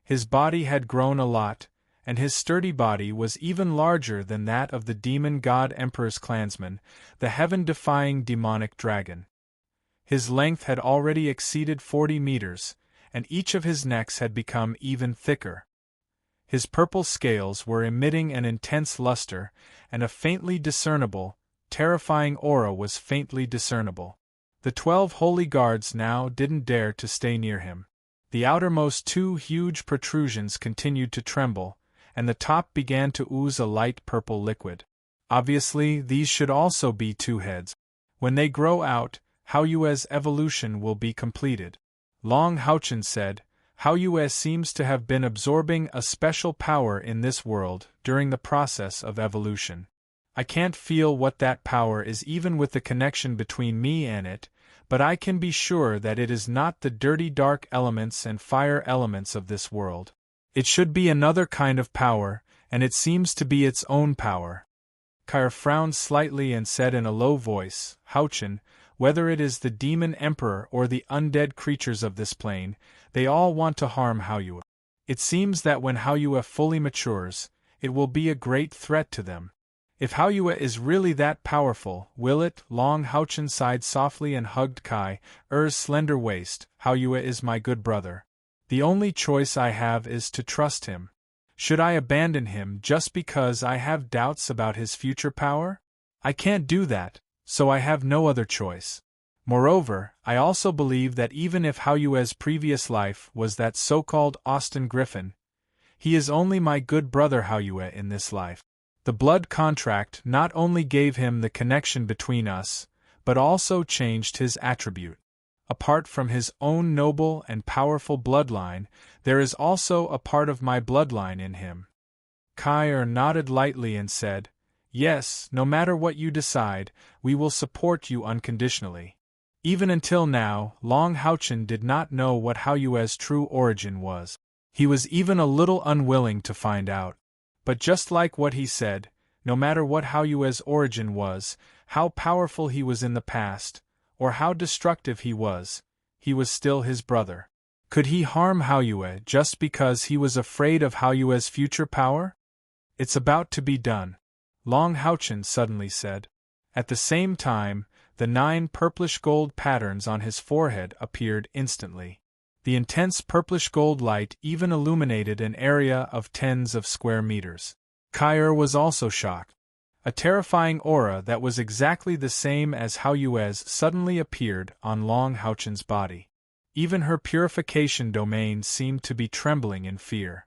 His body had grown a lot, and his sturdy body was even larger than that of the demon god Emperor's clansman, the heaven-defying demonic dragon. His length had already exceeded 40 meters, and each of his necks had become even thicker. His purple scales were emitting an intense luster, and a faintly discernible, terrifying aura was faintly discernible. The 12 holy guards now didn't dare to stay near him. The outermost 2 huge protrusions continued to tremble, and the top began to ooze a light purple liquid. Obviously, these should also be 2 heads. When they grow out, Haoyue's evolution will be completed. Long Haochen said, "Haoyue seems to have been absorbing a special power in this world during the process of evolution. I can't feel what that power is even with the connection between me and it, but I can be sure that it is not the dirty dark elements and fire elements of this world. It should be another kind of power, and it seems to be its own power." Kai frowned slightly and said in a low voice, "Haochen, whether it is the demon emperor or the undead creatures of this plane, they all want to harm Haoyue. It seems that when Haoyue fully matures, it will be a great threat to them. If Haoyue is really that powerful, will it? Long Haochen sighed softly and hugged Kai Er's slender waist. Haoyue is my good brother. The only choice I have is to trust him. Should I abandon him just because I have doubts about his future power? I can't do that, so I have no other choice. Moreover, I also believe that even if Haoyue's previous life was that so-called Austin Griffin, he is only my good brother Haoyue in this life. The blood contract not only gave him the connection between us, but also changed his attribute. Apart from his own noble and powerful bloodline, there is also a part of my bloodline in him. Kai Er nodded lightly and said, Yes, no matter what you decide, we will support you unconditionally. Even until now, Long Haochen did not know what Haoyue's true origin was. He was even a little unwilling to find out. But just like what he said, no matter what Haoyue's origin was, how powerful he was in the past, or how destructive he was still his brother. Could he harm Haoyue just because he was afraid of Haoyue's future power? It's about to be done, Long Haochen suddenly said. At the same time, the 9 purplish-gold patterns on his forehead appeared instantly. The intense purplish-gold light even illuminated an area of tens of square meters. Kai Er was also shocked. A terrifying aura that was exactly the same as Haoyue's suddenly appeared on Long Haochen's body. Even her purification domain seemed to be trembling in fear.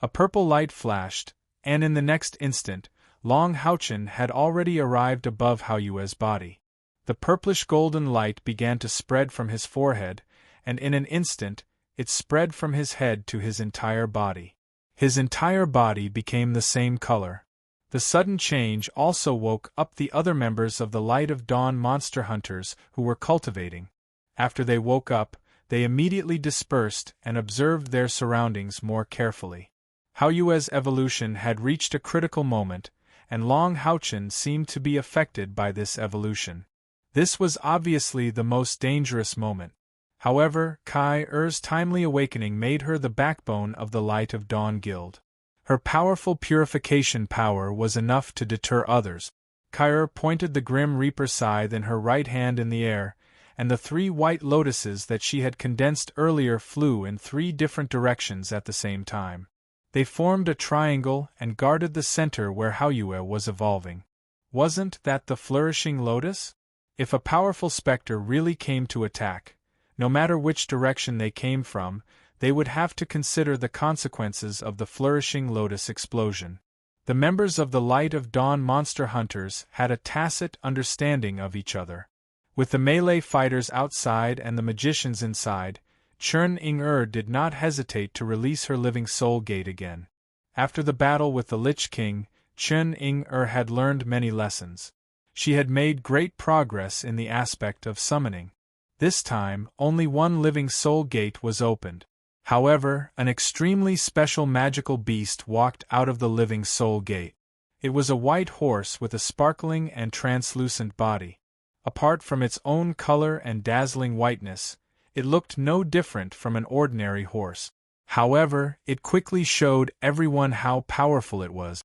A purple light flashed, and in the next instant, Long Haochen had already arrived above Haoyue's body. The purplish-golden light began to spread from his forehead, and in an instant, it spread from his head to his entire body. His entire body became the same color. The sudden change also woke up the other members of the Light of Dawn monster hunters who were cultivating. After they woke up, they immediately dispersed and observed their surroundings more carefully. Haoyue's evolution had reached a critical moment, and Long Haochen seemed to be affected by this evolution. This was obviously the most dangerous moment. However, Kai Er's timely awakening made her the backbone of the Light of Dawn Guild. Her powerful purification power was enough to deter others. Kai Er pointed the Grim Reaper scythe in her right hand in the air, and the 3 white lotuses that she had condensed earlier flew in 3 different directions at the same time. They formed a triangle and guarded the center where Haoyue was evolving. Wasn't that the flourishing lotus? If a powerful specter really came to attack, no matter which direction they came from, they would have to consider the consequences of the flourishing lotus explosion. The members of the Light of Dawn monster hunters had a tacit understanding of each other. With the melee fighters outside and the magicians inside, Chen Ying-er did not hesitate to release her living soul gate again. After the battle with the Lich King, Chen Ying-er had learned many lessons. She had made great progress in the aspect of summoning. This time, only one living soul gate was opened. However, an extremely special magical beast walked out of the living soul gate. It was a white horse with a sparkling and translucent body. Apart from its own color and dazzling whiteness, it looked no different from an ordinary horse. However, it quickly showed everyone how powerful it was.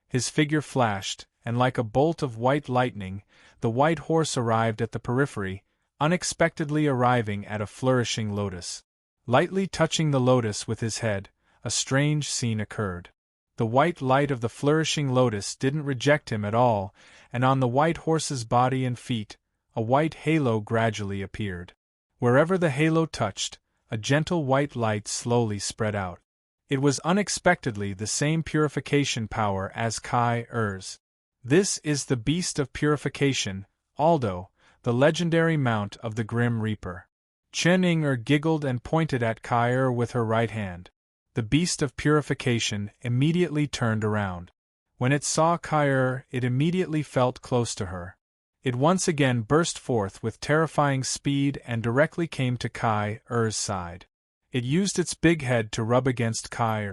His figure flashed, and like a bolt of white lightning, the white horse arrived at the periphery, unexpectedly arriving at a flourishing lotus. Lightly touching the lotus with his head, a strange scene occurred. The white light of the flourishing lotus didn't reject him at all, and on the white horse's body and feet, a white halo gradually appeared. Wherever the halo touched, a gentle white light slowly spread out. It was unexpectedly the same purification power as Kai Er's. This is the Beast of Purification, Aldo, the legendary mount of the Grim Reaper. Chen Ying-er giggled and pointed at Kai Er with her right hand. The Beast of Purification immediately turned around. When it saw Kai Er, it immediately felt close to her. It once again burst forth with terrifying speed and directly came to Kai Er's side. It used its big head to rub against Kai Er.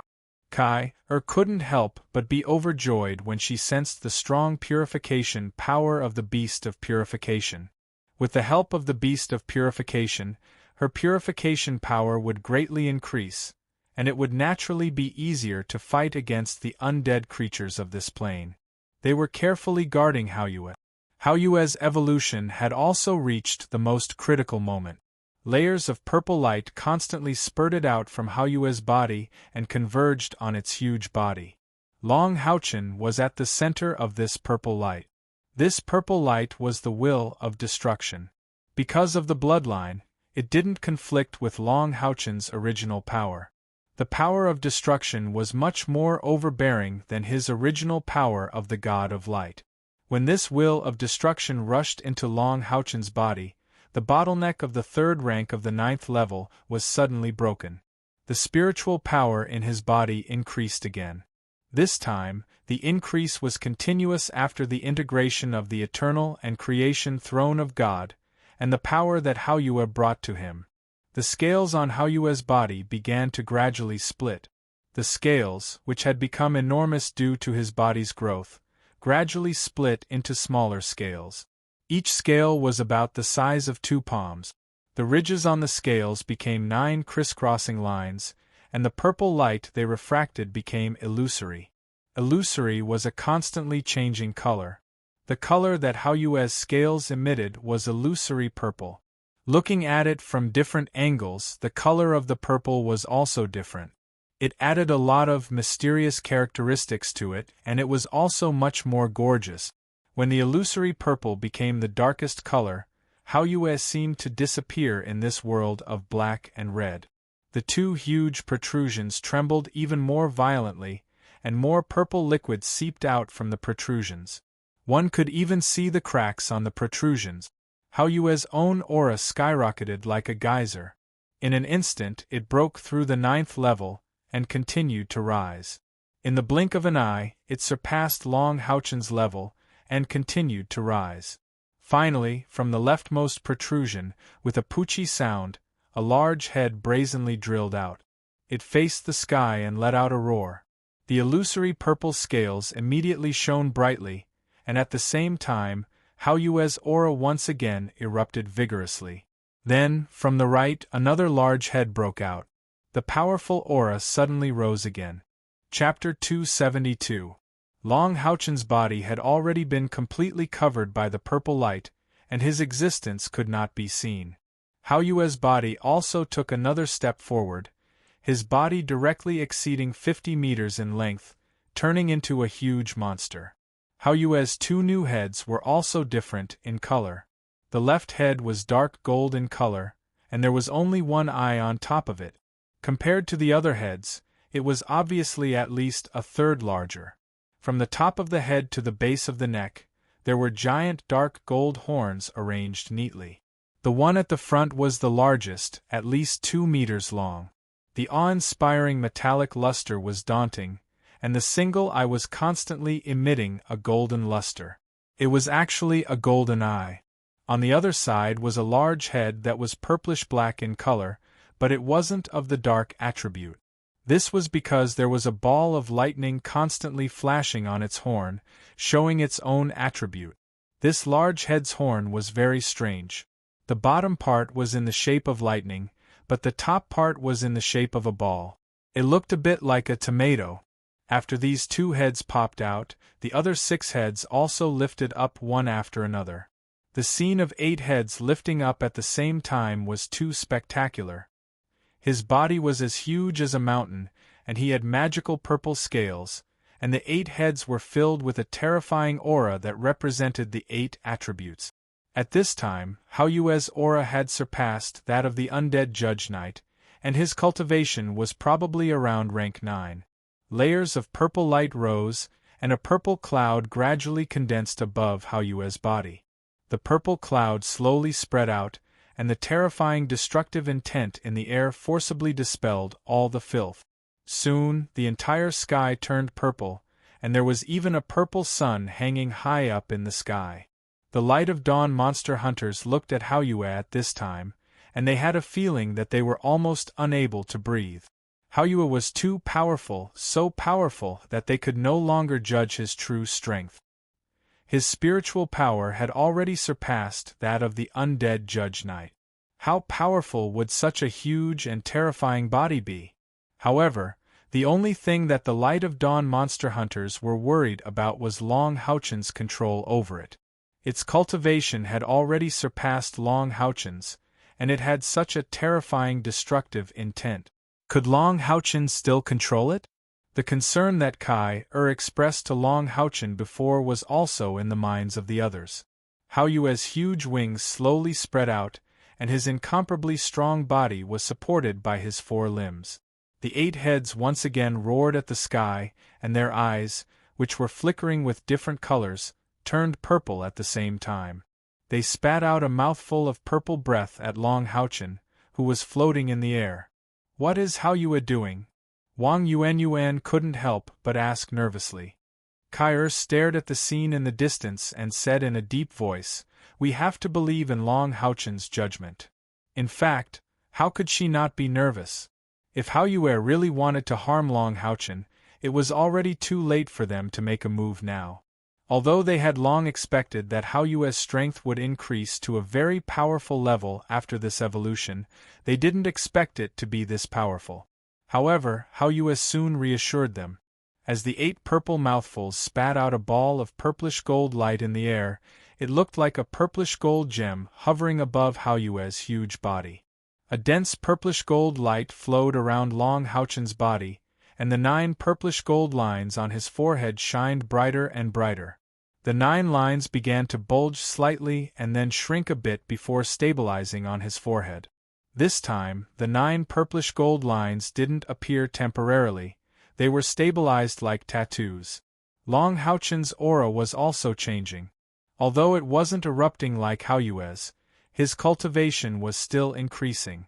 Kai Er couldn't help but be overjoyed when she sensed the strong purification power of the Beast of Purification. With the help of the Beast of Purification, her purification power would greatly increase, and it would naturally be easier to fight against the undead creatures of this plane. They were carefully guarding Haoyue. Haoyue's evolution had also reached the most critical moment. Layers of purple light constantly spurted out from Haoyue's body and converged on its huge body. Long Haochen was at the center of this purple light. This purple light was the will of destruction. Because of the bloodline, it didn't conflict with Long Haochen's original power. The power of destruction was much more overbearing than his original power of the God of Light. When this will of destruction rushed into Long Haochen's body, the bottleneck of the third rank of the 9th level was suddenly broken. The spiritual power in his body increased again. This time, the increase was continuous after the integration of the eternal and creation throne of God, and the power that Haoyue brought to him. The scales on Haoyue's body began to gradually split. The scales, which had become enormous due to his body's growth, gradually split into smaller scales. Each scale was about the size of 2 palms. The ridges on the scales became 9 crisscrossing lines, and the purple light they refracted became illusory. Illusory was a constantly changing color. The color that Haoyue's scales emitted was illusory purple. Looking at it from different angles, the color of the purple was also different. It added a lot of mysterious characteristics to it, and it was also much more gorgeous. When the illusory purple became the darkest color, Haoyue seemed to disappear in this world of black and red. The 2 huge protrusions trembled even more violently, and more purple liquid seeped out from the protrusions. One could even see the cracks on the protrusions. Haoyue's own aura skyrocketed like a geyser. In an instant it broke through the 9th level, and continued to rise. In the blink of an eye, it surpassed Long Haochen's level, and continued to rise. Finally, from the leftmost protrusion, with a poochie sound, a large head brazenly drilled out. It faced the sky and let out a roar. The illusory purple scales immediately shone brightly, and at the same time, Haoyue's aura once again erupted vigorously. Then, from the right, another large head broke out. The powerful aura suddenly rose again. Chapter 272. Long Haochen's body had already been completely covered by the purple light, and his existence could not be seen. Haoyue's body also took another step forward, his body directly exceeding 50 meters in length, turning into a huge monster. Haoyue's 2 new heads were also different in color. The left head was dark gold in color, and there was only 1 eye on top of it. Compared to the other heads, it was obviously at least a third larger. From the top of the head to the base of the neck, there were giant dark gold horns arranged neatly. The one at the front was the largest, at least 2 meters long. The awe-inspiring metallic luster was daunting, and the single eye was constantly emitting a golden luster. It was actually a golden eye. On the other side was a large head that was purplish-black in color, but it wasn't of the dark attribute. This was because there was a ball of lightning constantly flashing on its horn, showing its own attribute. This large head's horn was very strange. The bottom part was in the shape of lightning, but the top part was in the shape of a ball. It looked a bit like a tomato. After these 2 heads popped out, the other 6 heads also lifted up one after another. The scene of 8 heads lifting up at the same time was too spectacular. His body was as huge as a mountain, and he had magical purple scales, and the 8 heads were filled with a terrifying aura that represented the 8 attributes. At this time, Haoyue's aura had surpassed that of the undead Judge Knight, and his cultivation was probably around rank 9. Layers of purple light rose, and a purple cloud gradually condensed above Haoyue's body. The purple cloud slowly spread out, and the terrifying destructive intent in the air forcibly dispelled all the filth. Soon, the entire sky turned purple, and there was even a purple sun hanging high up in the sky. The Light of Dawn monster hunters looked at Haoyue at this time, and they had a feeling that they were almost unable to breathe. Haoyue was too powerful, so powerful that they could no longer judge his true strength. His spiritual power had already surpassed that of the undead Judge Knight. How powerful would such a huge and terrifying body be? However, The only thing that the Light of Dawn monster hunters were worried about was Long Houchen's control over it. Its cultivation had already surpassed Long Houchen's, and it had such a terrifying destructive intent. Could Long Houchen still control it? The concern that Kai expressed to Long Houchen before was also in the minds of the others. Hao Yue's huge wings slowly spread out, and his incomparably strong body was supported by his 4 limbs. The 8 heads once again roared at the sky, and their eyes, which were flickering with different colors, turned purple at the same time. They spat out a mouthful of purple breath at Long Houchen, who was floating in the air. "What is Hao Yue doing?" Wang Yuan couldn't help but ask nervously. Kai stared at the scene in the distance and said in a deep voice, "We have to believe in Long Houchen's judgment." In fact, how could she not be nervous? If Hao Yue really wanted to harm Long Houchen, it was already too late for them to make a move now. Although they had long expected that Hao Yue's strength would increase to a very powerful level after this evolution, they didn't expect it to be this powerful. However, Hao Yue soon reassured them. As the 8 purple mouthfuls spat out a ball of purplish gold light in the air, it looked like a purplish gold gem hovering above Hao Yue's huge body. A dense purplish gold light flowed around Long Houchen's body, and the 9 purplish gold lines on his forehead shined brighter and brighter. The 9 lines began to bulge slightly and then shrink a bit before stabilizing on his forehead. This time, the 9 purplish gold lines didn't appear temporarily, they were stabilized like tattoos. Long Houchen's aura was also changing. Although it wasn't erupting like Hao Yue's, his cultivation was still increasing.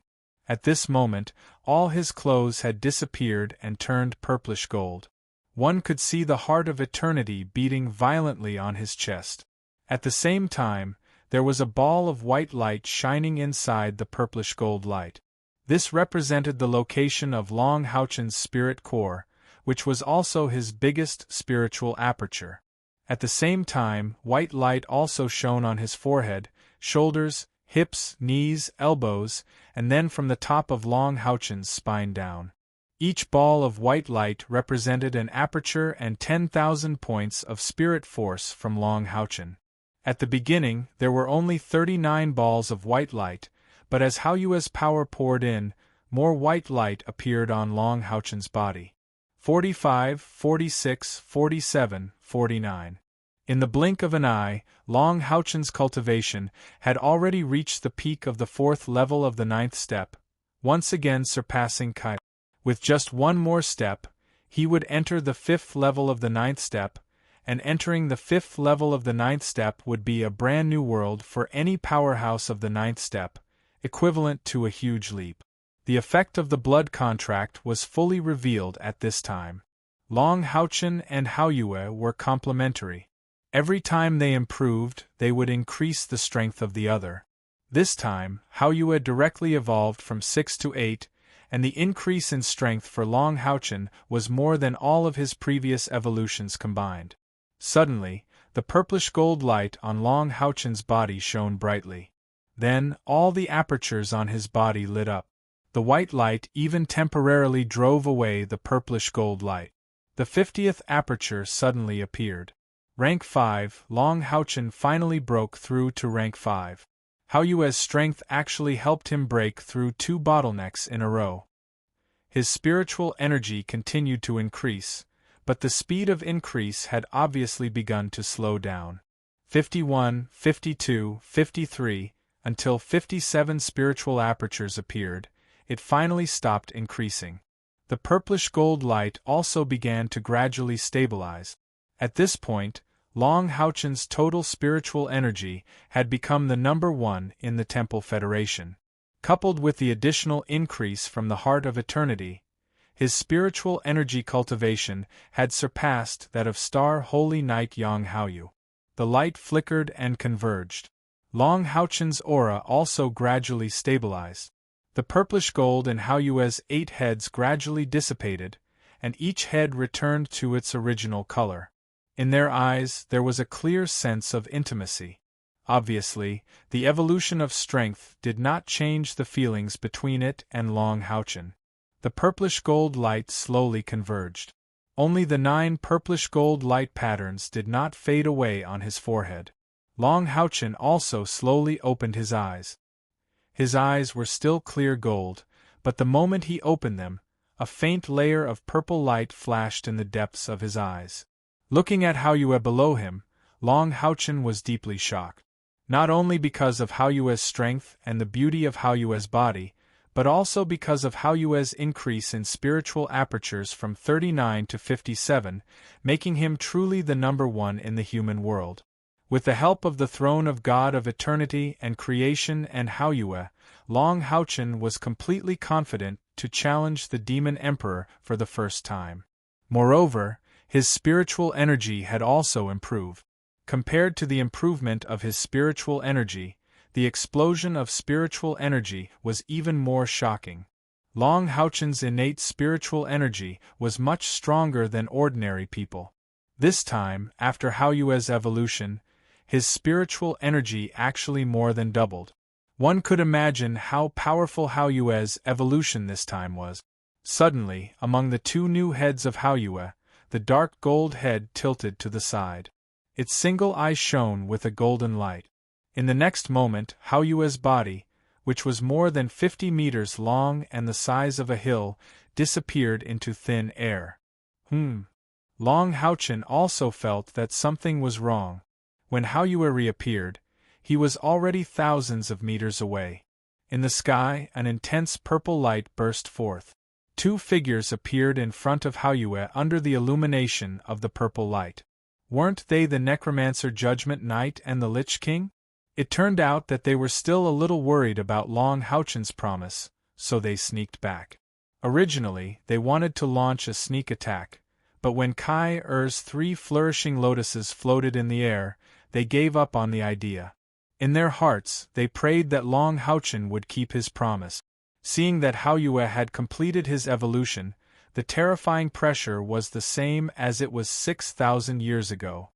At this moment, all his clothes had disappeared and turned purplish gold. One could see the heart of eternity beating violently on his chest. At the same time, there was a ball of white light shining inside the purplish gold light. This represented the location of Long Houchen's spirit core, which was also his biggest spiritual aperture. At the same time, white light also shone on his forehead, shoulders, hips, knees, elbows, and then from the top of Long Houchen's spine down. Each ball of white light represented an aperture and 10,000 points of spirit force from Long Houchen. At the beginning, there were only 39 balls of white light, but as Hao Yue's power poured in, more white light appeared on Long Houchen's body. 45, 46, 47, 49. In the blink of an eye, Long Houchen's cultivation had already reached the peak of the 4th level of the 9th step, once again surpassing Kai. With just one more step, he would enter the 5th level of the 9th step, and entering the 5th level of the 9th step would be a brand new world for any powerhouse of the 9th step, equivalent to a huge leap. The effect of the blood contract was fully revealed at this time. Long Houchen and Hao Yue were complementary. Every time they improved, they would increase the strength of the other. This time, Hao Yue directly evolved from 6 to 8, and the increase in strength for Long Houchen was more than all of his previous evolutions combined. Suddenly, the purplish gold light on Long Houchen's body shone brightly. Then, all the apertures on his body lit up. The white light even temporarily drove away the purplish gold light. The 50th aperture suddenly appeared. Rank 5, Long Houchen finally broke through to rank 5. Hao Yue's strength actually helped him break through 2 bottlenecks in a row. His spiritual energy continued to increase, but the speed of increase had obviously begun to slow down. 51, 52, 53, until 57 spiritual apertures appeared, it finally stopped increasing. The purplish gold light also began to gradually stabilize. At this point, Long Houchen's total spiritual energy had become the number 1 in the Temple Federation. Coupled with the additional increase from the Heart of Eternity, his spiritual energy cultivation had surpassed that of Star Holy Knight Yang Haoyu. The light flickered and converged. Long Houchen's aura also gradually stabilized. The purplish gold in Hao Yue's 8 heads gradually dissipated, and each head returned to its original color. In their eyes there was a clear sense of intimacy. Obviously, the evolution of strength did not change the feelings between it and Long Houchen. The purplish-gold light slowly converged. Only the 9 purplish-gold light patterns did not fade away on his forehead. Long Houchen also slowly opened his eyes. His eyes were still clear gold, but the moment he opened them, a faint layer of purple light flashed in the depths of his eyes. Looking at Haoyue below him, Long Houchen was deeply shocked. Not only because of Haoyue's strength and the beauty of Haoyue's body, but also because of Haoyue's increase in spiritual apertures from 39 to 57, making him truly the number one in the human world. With the help of the throne of God of eternity and creation and Haoyue, Long Houchen was completely confident to challenge the demon emperor for the first time. Moreover, his spiritual energy had also improved. Compared to the improvement of his spiritual energy, the explosion of spiritual energy was even more shocking. Long Houchen's innate spiritual energy was much stronger than ordinary people. This time, after Haoyue's evolution, his spiritual energy actually more than doubled. One could imagine how powerful Haoyue's evolution this time was. Suddenly, among the 2 new heads of Haoyue, the dark gold head tilted to the side. Its single eye shone with a golden light. In the next moment, Haoyue's body, which was more than 50 meters long and the size of a hill, disappeared into thin air. Long Houchen also felt that something was wrong. When Haoyue reappeared, he was already thousands of meters away. In the sky, an intense purple light burst forth. 2 figures appeared in front of Haoyue under the illumination of the purple light. Weren't they the Necromancer Judgment Knight and the Lich King? It turned out that they were still a little worried about Long Houchen's promise, so they sneaked back. Originally, they wanted to launch a sneak attack, but when Kai Er's 3 flourishing lotuses floated in the air, they gave up on the idea. In their hearts, they prayed that Long Houchen would keep his promise. Seeing that Haoyue had completed his evolution, the terrifying pressure was the same as it was 6,000 years ago.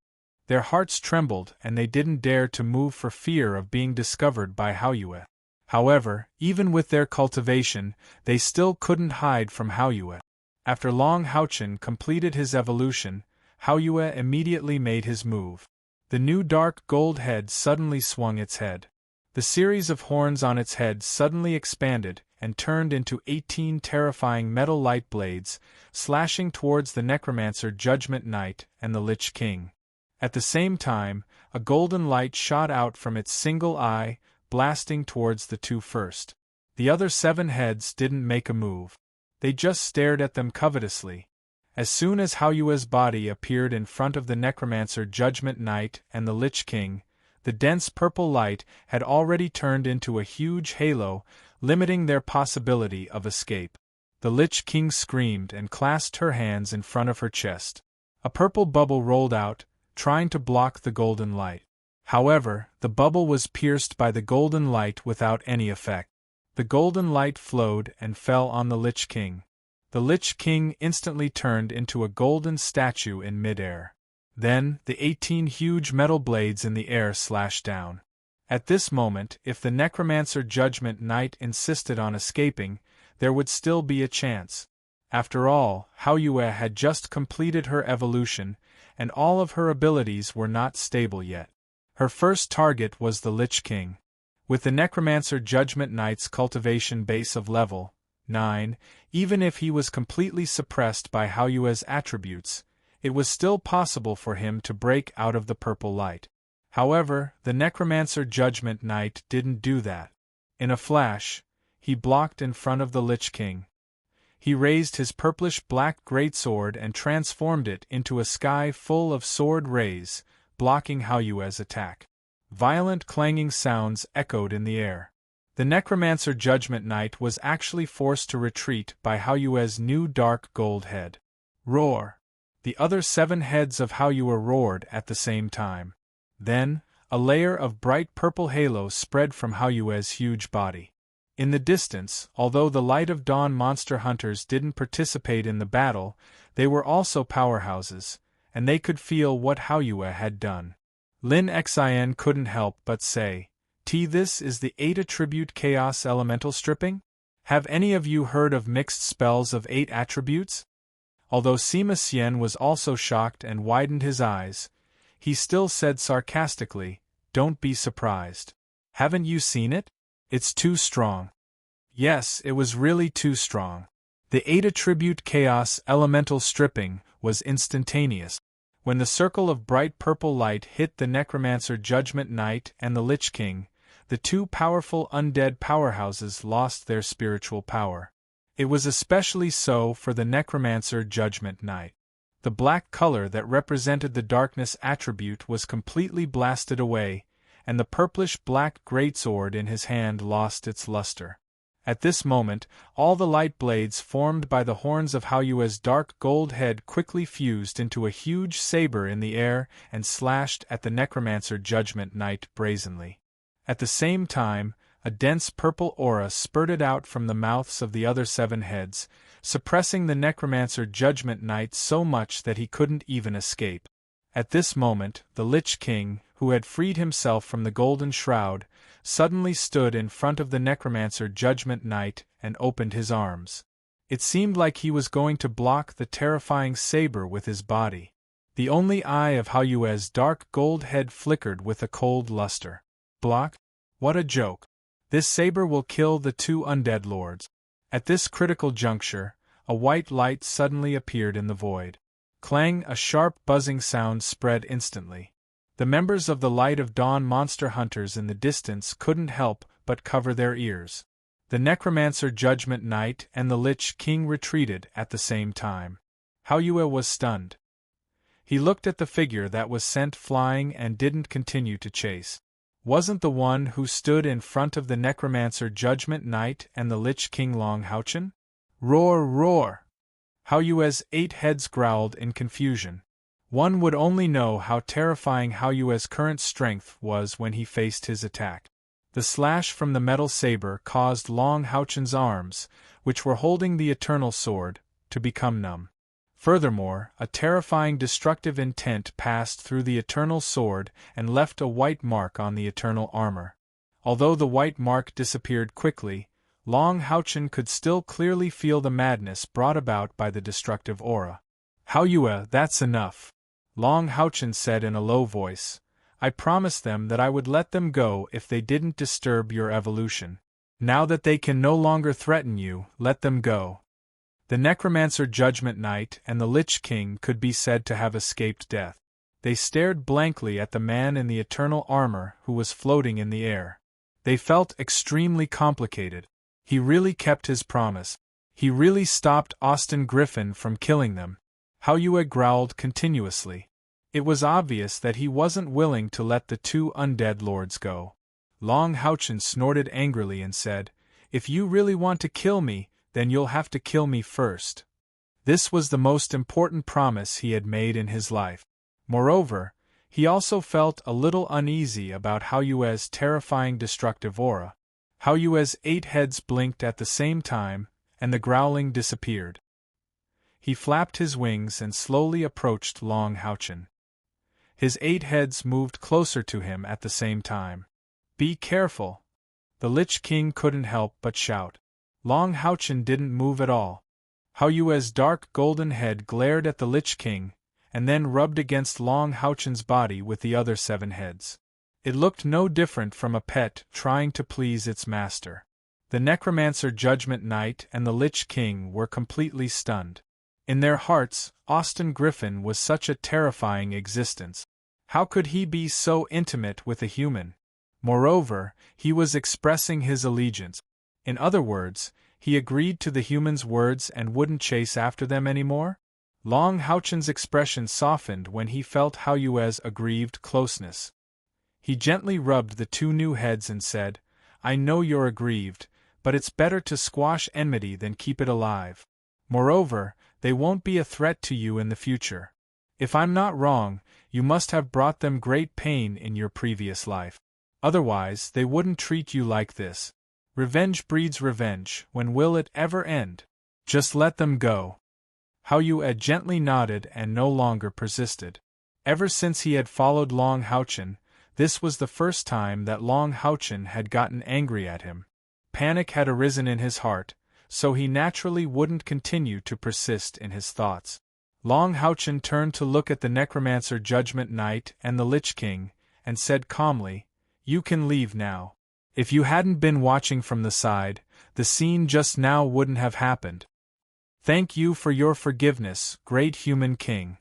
Their hearts trembled and they didn't dare to move for fear of being discovered by Haoyue. However, even with their cultivation, they still couldn't hide from Haoyue. After Long Houchen completed his evolution, Haoyue immediately made his move. The new dark gold head suddenly swung its head. The series of horns on its head suddenly expanded and turned into 18 terrifying metal light blades, slashing towards the Necromancer Judgment Knight and the Lich King. At the same time, a golden light shot out from its single eye, blasting towards the 2 first. The other 7 heads didn't make a move. They just stared at them covetously. As soon as Haoyue's body appeared in front of the Necromancer Judgment Knight and the Lich King, the dense purple light had already turned into a huge halo, limiting their possibility of escape. The Lich King screamed and clasped her hands in front of her chest. A purple bubble rolled out, trying to block the golden light. However, the bubble was pierced by the golden light without any effect. The golden light flowed and fell on the Lich King. The Lich King instantly turned into a golden statue in midair. Then, the 18 huge metal blades in the air slashed down. At this moment, if the Necromancer Judgment Knight insisted on escaping, there would still be a chance. After all, Haoyue had just completed her evolution, and all of her abilities were not stable yet. Her first target was the Lich King. With the Necromancer Judgment Knight's cultivation base of level 9, even if he was completely suppressed by Haoyue's attributes, it was still possible for him to break out of the purple light. However, the Necromancer Judgment Knight didn't do that. In a flash, he blocked in front of the Lich King. He raised his purplish-black greatsword and transformed it into a sky full of sword rays, blocking Haoyue's attack. Violent clanging sounds echoed in the air. The Necromancer Judgment Knight was actually forced to retreat by Haoyue's new dark gold head. Roar! The other 7 heads of Haoyue roared at the same time. Then, a layer of bright purple halo spread from Haoyue's huge body. In the distance, although the Light of Dawn monster hunters didn't participate in the battle, they were also powerhouses, and they could feel what Haoyue had done. Lin Xin couldn't help but say, "This is the 8 attribute chaos elemental stripping? Have any of you heard of mixed spells of 8 attributes? Although Sima Xian was also shocked and widened his eyes, he still said sarcastically, "Don't be surprised. Haven't you seen it? It's too strong." Yes, it was really too strong. The 8 attribute chaos elemental stripping was instantaneous. When the circle of bright purple light hit the Necromancer Judgment Knight and the Lich King, the two powerful undead powerhouses lost their spiritual power. It was especially so for the Necromancer Judgment Knight. The black color that represented the darkness attribute was completely blasted away, and the purplish-black greatsword in his hand lost its luster. At this moment, all the light blades formed by the horns of Haoyue's dark gold head quickly fused into a huge saber in the air and slashed at the Necromancer Judgment Knight brazenly. At the same time, a dense purple aura spurted out from the mouths of the other 7 heads, suppressing the Necromancer Judgment Knight so much that he couldn't even escape. At this moment, the Lich King, who had freed himself from the golden shroud, suddenly stood in front of the Necromancer Judgment Knight and opened his arms. It seemed like he was going to block the terrifying saber with his body. The only eye of Haoyue's dark gold head flickered with a cold luster. Block? What a joke. This saber will kill the 2 undead lords. At this critical juncture, a white light suddenly appeared in the void. Clang! A sharp buzzing sound spread instantly. The members of the Light of Dawn monster hunters in the distance couldn't help but cover their ears. The Necromancer Judgment Knight and the Lich King retreated at the same time. Haoyue was stunned. He looked at the figure that was sent flying and didn't continue to chase. Wasn't the one who stood in front of the Necromancer Judgment Knight and the Lich King Long Haochen? Roar, roar! Haoyue's 8 heads growled in confusion. One would only know how terrifying Haoyue's current strength was when he faced his attack. The slash from the metal saber caused Long Haochen's arms, which were holding the eternal sword, to become numb. Furthermore, a terrifying destructive intent passed through the eternal sword and left a white mark on the eternal armor. Although the white mark disappeared quickly, Long Haochen could still clearly feel the madness brought about by the destructive aura. "Haoyue, that's enough," Long Haochen said in a low voice. "I promised them that I would let them go if they didn't disturb your evolution. Now that they can no longer threaten you, let them go." The Necromancer Judgment Knight and the Lich King could be said to have escaped death. They stared blankly at the man in the eternal armor who was floating in the air. They felt extremely complicated. He really kept his promise. He really stopped Austin Griffin from killing them. Haoyue growled continuously. It was obvious that he wasn't willing to let the 2 undead lords go. Long Haochen snorted angrily and said, "If you really want to kill me, then you'll have to kill me first." This was the most important promise he had made in his life. Moreover, he also felt a little uneasy about Haoyue's terrifying destructive aura. Haoyue's 8 heads blinked at the same time, and the growling disappeared. He flapped his wings and slowly approached Long Haochen. His 8 heads moved closer to him at the same time. "Be careful!" The Lich King couldn't help but shout. Long Haochen didn't move at all. Haoyue's dark golden head glared at the Lich King, and then rubbed against Long Haochen's body with the other 7 heads. It looked no different from a pet trying to please its master. The Necromancer Judgment Knight and the Lich King were completely stunned. In their hearts, Austin Griffin was such a terrifying existence. How could he be so intimate with a human? Moreover, he was expressing his allegiance. In other words, he agreed to the human's words and wouldn't chase after them anymore? Long Haochen's expression softened when he felt Haoyue's aggrieved closeness. He gently rubbed the 2 new heads and said, "I know you're aggrieved, but it's better to squash enmity than keep it alive. Moreover, they won't be a threat to you in the future. If I'm not wrong, you must have brought them great pain in your previous life. Otherwise, they wouldn't treat you like this. Revenge breeds revenge. When will it ever end? Just let them go." Haoyue gently nodded and no longer persisted. Ever since he had followed Long Haochen, this was the first time that Long Haochen had gotten angry at him. Panic had arisen in his heart, so he naturally wouldn't continue to persist in his thoughts. Long Houchen turned to look at the Necromancer Judgment Knight and the Lich King, and said calmly, "You can leave now. If you hadn't been watching from the side, the scene just now wouldn't have happened. Thank you for your forgiveness, great human king."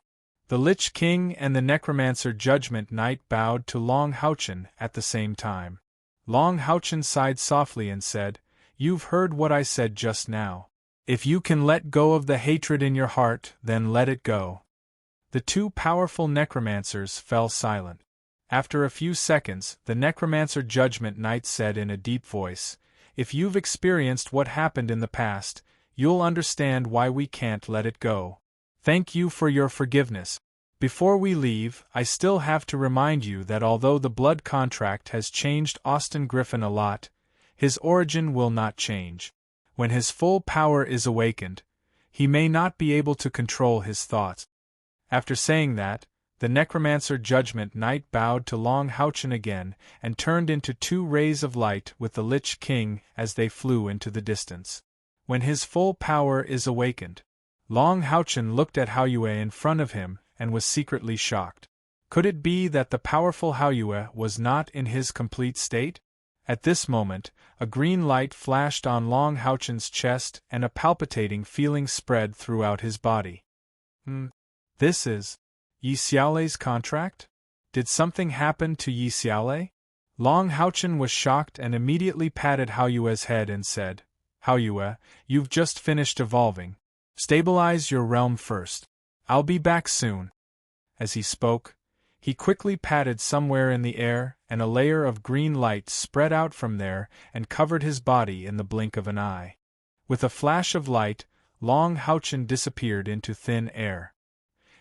The Lich King and the Necromancer Judgment Knight bowed to Long Houchen at the same time. Long Houchen sighed softly and said, "You've heard what I said just now. If you can let go of the hatred in your heart, then let it go." The two powerful necromancers fell silent. After a few seconds, the Necromancer Judgment Knight said in a deep voice, "If you've experienced what happened in the past, you'll understand why we can't let it go. Thank you for your forgiveness. Before we leave, I still have to remind you that although the blood contract has changed Austin Griffin a lot, his origin will not change. When his full power is awakened, he may not be able to control his thoughts." After saying that, the Necromancer Judgment Knight bowed to Long Houchen again and turned into two rays of light with the Lich King as they flew into the distance. When his full power is awakened, Long Houchen looked at Haoyue in front of him and was secretly shocked. Could it be that the powerful Haoyue was not in his complete state? At this moment, a green light flashed on Long Houchen's chest and a palpitating feeling spread throughout his body. This is Yi Xiaolei's contract? Did something happen to Yi Xiaolei? Long Houchen was shocked and immediately patted Haoyue's head and said, "Haoyue, you've just finished evolving. Stabilize your realm first. I'll be back soon." As he spoke, he quickly patted somewhere in the air, and a layer of green light spread out from there and covered his body in the blink of an eye. With a flash of light, Long Houchen disappeared into thin air.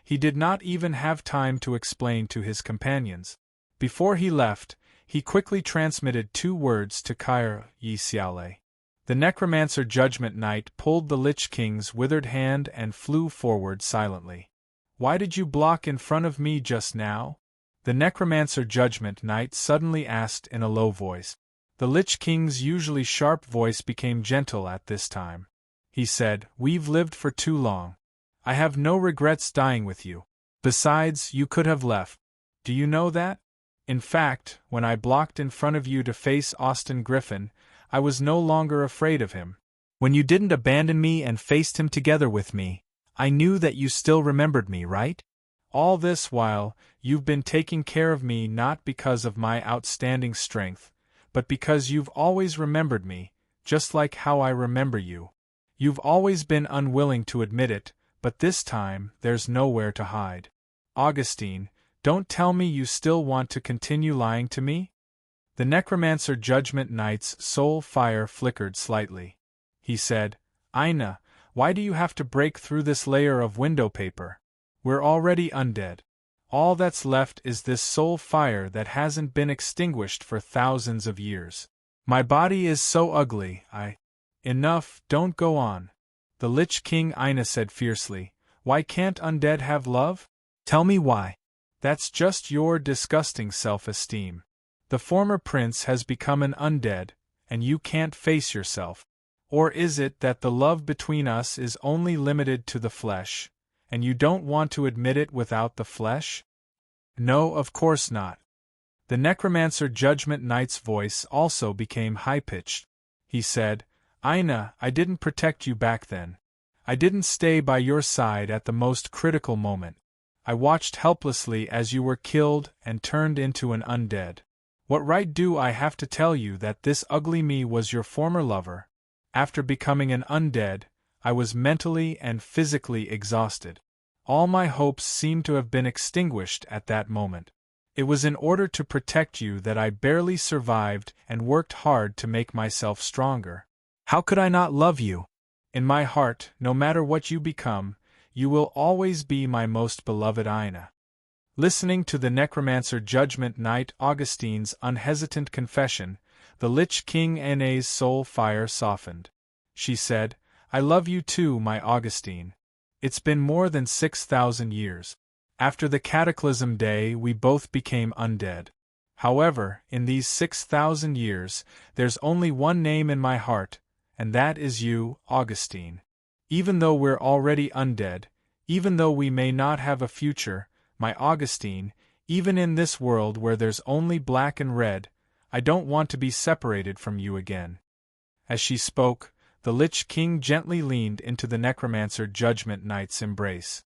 He did not even have time to explain to his companions. Before he left, he quickly transmitted 2 words to Kair Yi Xiaolei. The Necromancer Judgment Knight pulled the Lich King's withered hand and flew forward silently. "Why did you block in front of me just now?" the Necromancer Judgment Knight suddenly asked in a low voice. The Lich King's usually sharp voice became gentle at this time. He said, "We've lived for too long. I have no regrets dying with you. Besides, you could have left. Do you know that? In fact, when I blocked in front of you to face Austin Griffin, I was no longer afraid of him. When you didn't abandon me and faced him together with me, I knew that you still remembered me, right? All this while, you've been taking care of me not because of my outstanding strength, but because you've always remembered me, just like how I remember you. You've always been unwilling to admit it, but this time, there's nowhere to hide. Augustine, don't tell me you still want to continue lying to me?" The Necromancer Judgment Knight's soul fire flickered slightly. He said, "Aina, why do you have to break through this layer of window paper? We're already undead. All that's left is this soul fire that hasn't been extinguished for thousands of years. My body is so ugly, Enough, don't go on." The Lich King Aina said fiercely, "Why can't undead have love? Tell me why." "That's just your disgusting self-esteem. The former prince has become an undead, and you can't face yourself. Or is it that the love between us is only limited to the flesh, and you don't want to admit it without the flesh?" "No, of course not." The Necromancer Judgment Knight's voice also became high-pitched. He said, "Aina, I didn't protect you back then. I didn't stay by your side at the most critical moment. I watched helplessly as you were killed and turned into an undead. What right do I have to tell you that this ugly me was your former lover? After becoming an undead, I was mentally and physically exhausted. All my hopes seemed to have been extinguished at that moment. It was in order to protect you that I barely survived and worked hard to make myself stronger. How could I not love you? In my heart, no matter what you become, you will always be my most beloved Aina." Listening to the Necromancer Judgment Knight Augustine's unhesitant confession, the Lich King Ana's soul fire softened. She said, "I love you too, my Augustine. It's been more than 6,000 years. After the Cataclysm Day we both became undead. However, in these 6,000 years, there's only one name in my heart, and that is you, Augustine. Even though we're already undead, even though we may not have a future, my Augustine, even in this world where there's only black and red, I don't want to be separated from you again." As she spoke, the Lich King gently leaned into the Necromancer Judgment Knight's embrace.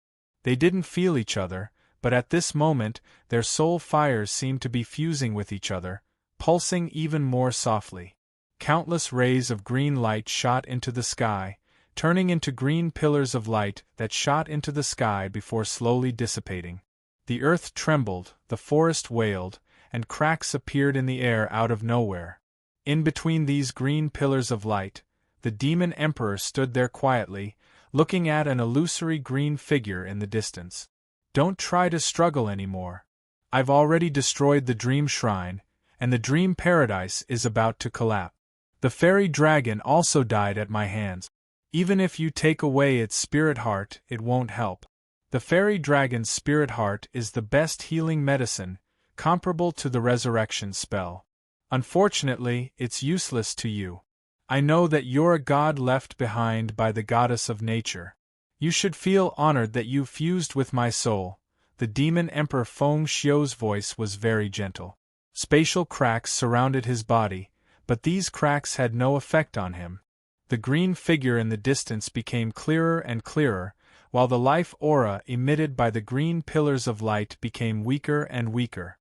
They didn't feel each other, but at this moment their soul fires seemed to be fusing with each other, pulsing even more softly. Countless rays of green light shot into the sky, turning into green pillars of light that shot into the sky before slowly dissipating. The earth trembled, the forest wailed, and cracks appeared in the air out of nowhere. In between these green pillars of light, the Demon Emperor stood there quietly, looking at an illusory green figure in the distance. "Don't try to struggle anymore. I've already destroyed the Dream Shrine, and the Dream Paradise is about to collapse. The Fairy Dragon also died at my hands. Even if you take away its spirit heart, it won't help. The Fairy Dragon's spirit heart is the best healing medicine, comparable to the resurrection spell. Unfortunately, it's useless to you. I know that you're a god left behind by the goddess of nature. You should feel honored that you fused with my soul." The Demon Emperor Feng Xiu's voice was very gentle. Spatial cracks surrounded his body, but these cracks had no effect on him. The green figure in the distance became clearer and clearer, while the life aura emitted by the green pillars of light became weaker and weaker.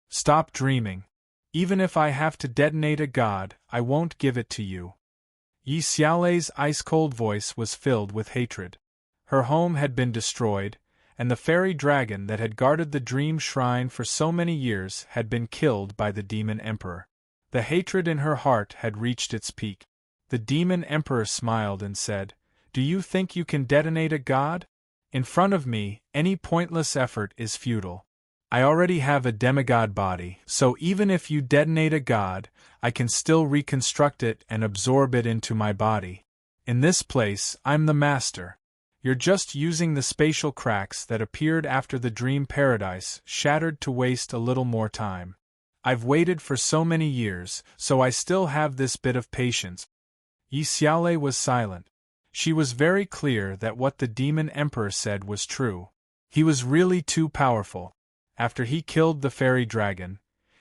"Stop dreaming. Even if I have to detonate a god, I won't give it to you." Yi Xiaolei's ice-cold voice was filled with hatred. Her home had been destroyed, and the fairy dragon that had guarded the Dream Shrine for so many years had been killed by the Demon Emperor. The hatred in her heart had reached its peak. The Demon Emperor smiled and said, "Do you think you can detonate a god? In front of me, any pointless effort is futile. I already have a demigod body, so even if you detonate a god, I can still reconstruct it and absorb it into my body. In this place, I'm the master. You're just using the spatial cracks that appeared after the Dream Paradise shattered to waste a little more time. I've waited for so many years, so I still have this bit of patience." Yi Xiaolei was silent. She was very clear that what the Demon Emperor said was true. He was really too powerful. After he killed the fairy dragon,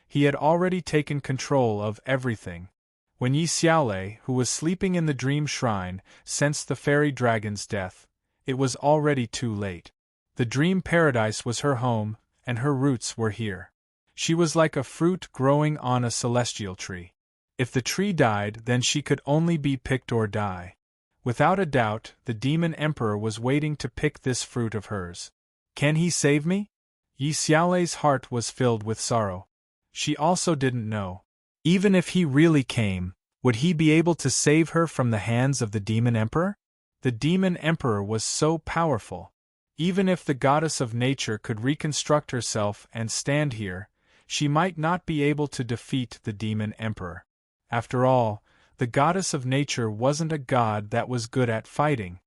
he had already taken control of everything. When Yi Xiaolei, who was sleeping in the Dream Shrine, sensed the fairy dragon's death, it was already too late. The Dream Paradise was her home, and her roots were here. She was like a fruit growing on a celestial tree. If the tree died, then she could only be picked or die. Without a doubt, the Demon Emperor was waiting to pick this fruit of hers. Can he save me? Yi Xiaolei's heart was filled with sorrow. She also didn't know. Even if he really came, would he be able to save her from the hands of the Demon Emperor? The Demon Emperor was so powerful. Even if the goddess of nature could reconstruct herself and stand here, she might not be able to defeat the Demon Emperor. After all, the goddess of nature wasn't a god that was good at fighting.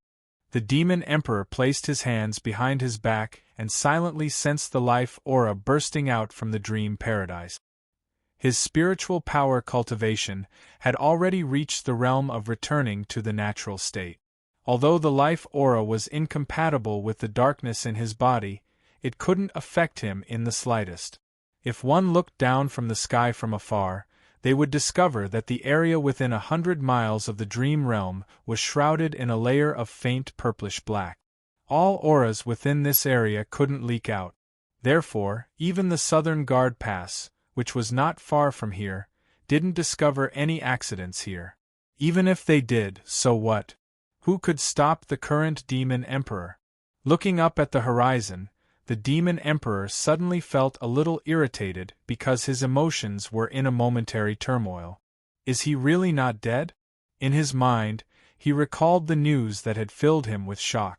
The Demon Emperor placed his hands behind his back and silently sensed the life aura bursting out from the Dream Paradise. His spiritual power cultivation had already reached the realm of returning to the natural state. Although the life aura was incompatible with the darkness in his body, it couldn't affect him in the slightest. If one looked down from the sky from afar, they would discover that the area within 100 miles of the dream realm was shrouded in a layer of faint purplish black. All auras within this area couldn't leak out. Therefore, even the Southern Guard Pass, which was not far from here, didn't discover any accidents here. Even if they did, so what? Who could stop the current Demon Emperor? Looking up at the horizon, the Demon Emperor suddenly felt a little irritated because his emotions were in a momentary turmoil. Is he really not dead? In his mind, he recalled the news that had filled him with shock.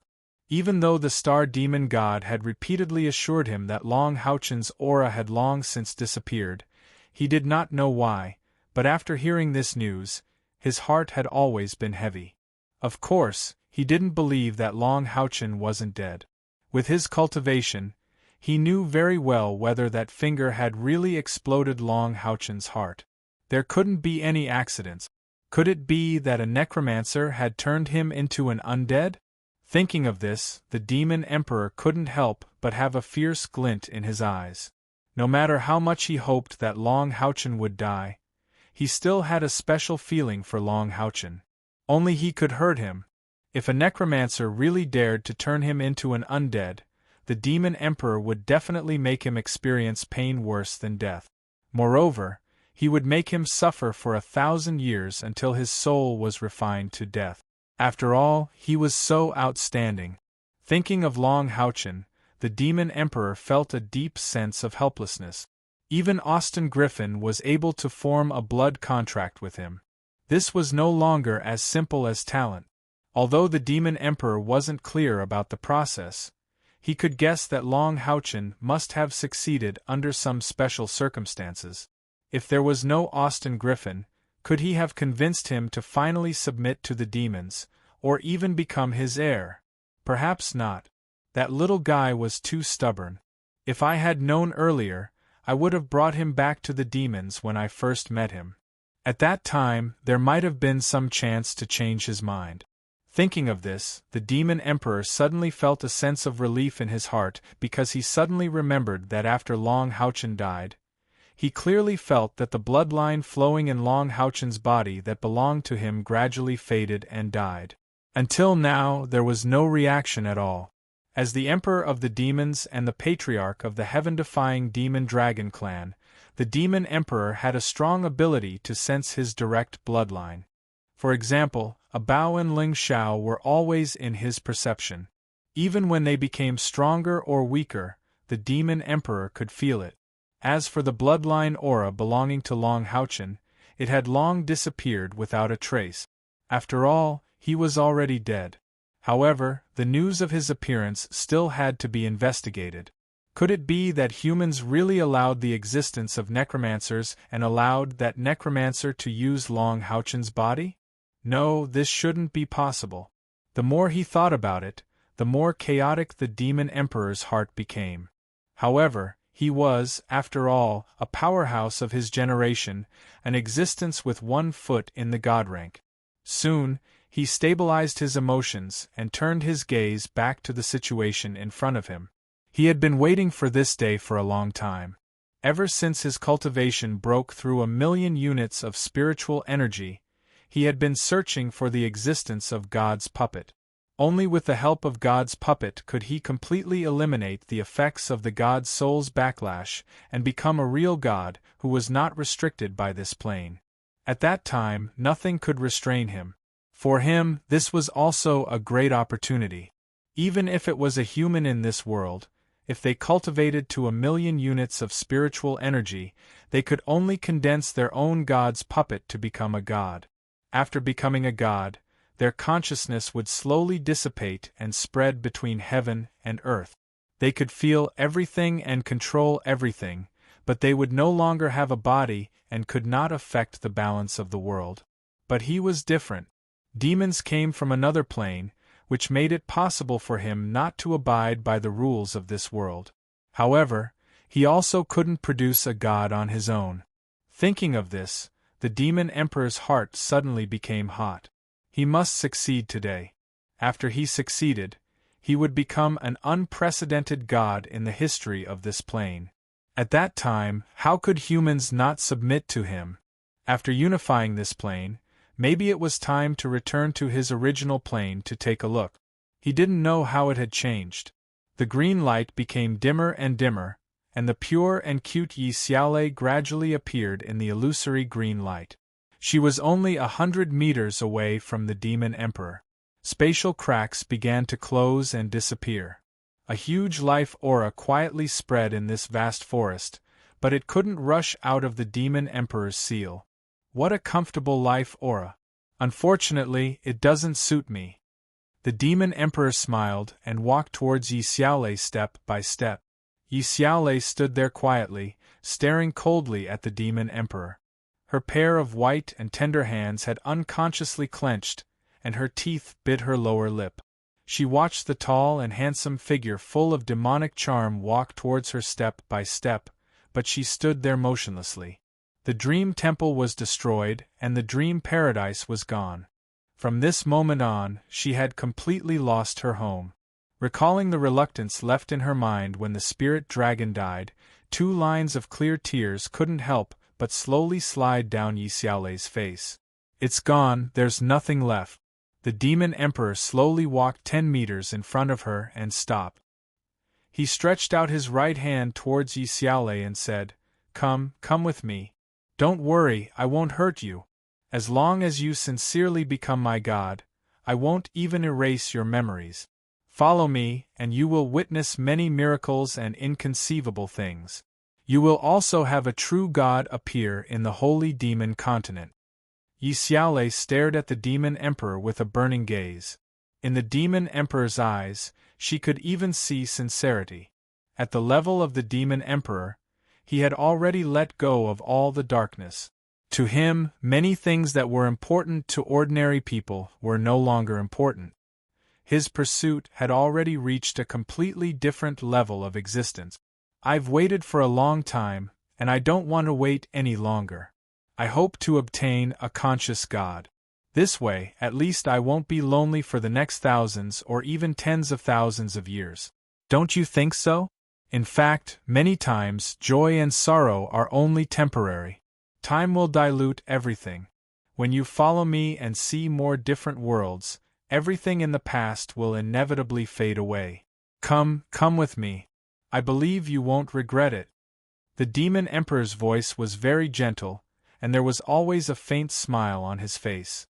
Even though the Star Demon God had repeatedly assured him that Long Houchen's aura had long since disappeared, he did not know why, but after hearing this news, his heart had always been heavy. Of course, he didn't believe that Long Houchen wasn't dead. With his cultivation, he knew very well whether that finger had really exploded Long Houchen's heart. There couldn't be any accidents. Could it be that a necromancer had turned him into an undead? Thinking of this, the demon emperor couldn't help but have a fierce glint in his eyes. No matter how much he hoped that Long Houchen would die, he still had a special feeling for Long Houchen. Only he could hurt him. If a necromancer really dared to turn him into an undead, the demon emperor would definitely make him experience pain worse than death. Moreover, he would make him suffer for 1,000 years until his soul was refined to death. After all, he was so outstanding. Thinking of Long Houchen, the demon emperor felt a deep sense of helplessness. Even Austin Griffin was able to form a blood contract with him. This was no longer as simple as talent. Although the demon emperor wasn't clear about the process, he could guess that Long Houchen must have succeeded under some special circumstances. If there was no Austin Griffin, could he have convinced him to finally submit to the demons, or even become his heir? Perhaps not. That little guy was too stubborn. If I had known earlier, I would have brought him back to the demons when I first met him. At that time, there might have been some chance to change his mind. Thinking of this, the demon emperor suddenly felt a sense of relief in his heart because he suddenly remembered that after Long Houchen died, he clearly felt that the bloodline flowing in Long Houchen's body that belonged to him gradually faded and died. Until now, there was no reaction at all. As the emperor of the demons and the patriarch of the heaven-defying demon-dragon clan, the demon emperor had a strong ability to sense his direct bloodline. For example, Abao and Ling Xiao were always in his perception. Even when they became stronger or weaker, the demon emperor could feel it. As for the bloodline aura belonging to Long Houchen, it had long disappeared without a trace. After all, he was already dead. However, the news of his appearance still had to be investigated. Could it be that humans really allowed the existence of necromancers and allowed that necromancer to use Long Houchen's body? No, this shouldn't be possible. The more he thought about it, the more chaotic the demon emperor's heart became. However, he was, after all, a powerhouse of his generation, an existence with one foot in the god rank. Soon, he stabilized his emotions and turned his gaze back to the situation in front of him. He had been waiting for this day for a long time. Ever since his cultivation broke through 1,000,000 units of spiritual energy, he had been searching for the existence of God's puppet. Only with the help of God's puppet could he completely eliminate the effects of the God's soul's backlash and become a real God who was not restricted by this plane. At that time, nothing could restrain him. For him, this was also a great opportunity. Even if it was a human in this world, if they cultivated to 1,000,000 units of spiritual energy, they could only condense their own God's puppet to become a god. After becoming a god, their consciousness would slowly dissipate and spread between heaven and earth. They could feel everything and control everything, but they would no longer have a body and could not affect the balance of the world. But he was different. Demons came from another plane, which made it possible for him not to abide by the rules of this world. However, he also couldn't produce a god on his own. Thinking of this, the demon emperor's heart suddenly became hot. He must succeed today. After he succeeded, he would become an unprecedented god in the history of this plane. At that time, how could humans not submit to him? After unifying this plane, maybe it was time to return to his original plane to take a look. He didn't know how it had changed. The green light became dimmer and dimmer, and the pure and cute Yi Xiaolei gradually appeared in the illusory green light. She was only 100 meters away from the demon emperor. Spatial cracks began to close and disappear. A huge life aura quietly spread in this vast forest, but it couldn't rush out of the demon emperor's seal. What a comfortable life aura. Unfortunately, it doesn't suit me. The demon emperor smiled and walked towards Yi Xiaolei step by step. Yi Xiaolei stood there quietly, staring coldly at the demon emperor. Her pair of white and tender hands had unconsciously clenched, and her teeth bit her lower lip. She watched the tall and handsome figure full of demonic charm walk towards her step by step, but she stood there motionlessly. The dream temple was destroyed, and the dream paradise was gone. From this moment on, she had completely lost her home. Recalling the reluctance left in her mind when the spirit dragon died, 2 lines of clear tears couldn't help but slowly slide down Yi Xiaolei's face. It's gone, there's nothing left. The demon emperor slowly walked 10 meters in front of her and stopped. He stretched out his right hand towards Yi Xiaolei and said, come with me. Don't worry, I won't hurt you. As long as you sincerely become my god, I won't even erase your memories. Follow me, and you will witness many miracles and inconceivable things. You will also have a true god appear in the holy demon continent. Yi Xiaolei stared at the demon emperor with a burning gaze. In the demon emperor's eyes, she could even see sincerity. At the level of the demon emperor, he had already let go of all the darkness. To him, many things that were important to ordinary people were no longer important. His pursuit had already reached a completely different level of existence. I've waited for a long time, and I don't want to wait any longer. I hope to obtain a conscious god. This way, at least I won't be lonely for the next thousands or even tens of thousands of years. Don't you think so? In fact, many times joy and sorrow are only temporary. Time will dilute everything. When you follow me and see more different worlds, everything in the past will inevitably fade away. Come with me. I believe you won't regret it. The demon emperor's voice was very gentle, and there was always a faint smile on his face.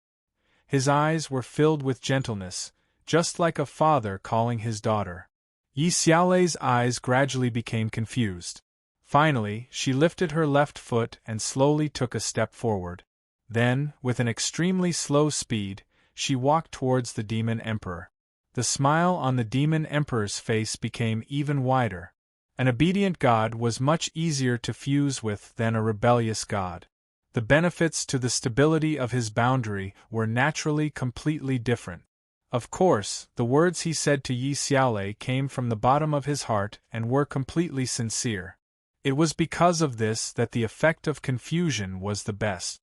His eyes were filled with gentleness, just like a father calling his daughter. Yi Xiaolei's eyes gradually became confused. Finally, she lifted her left foot and slowly took a step forward. Then, with an extremely slow speed, she walked towards the demon emperor. The smile on the demon emperor's face became even wider. An obedient god was much easier to fuse with than a rebellious god. The benefits to the stability of his boundary were naturally completely different. Of course, the words he said to Yi Xiaolei came from the bottom of his heart and were completely sincere. It was because of this that the effect of confusion was the best.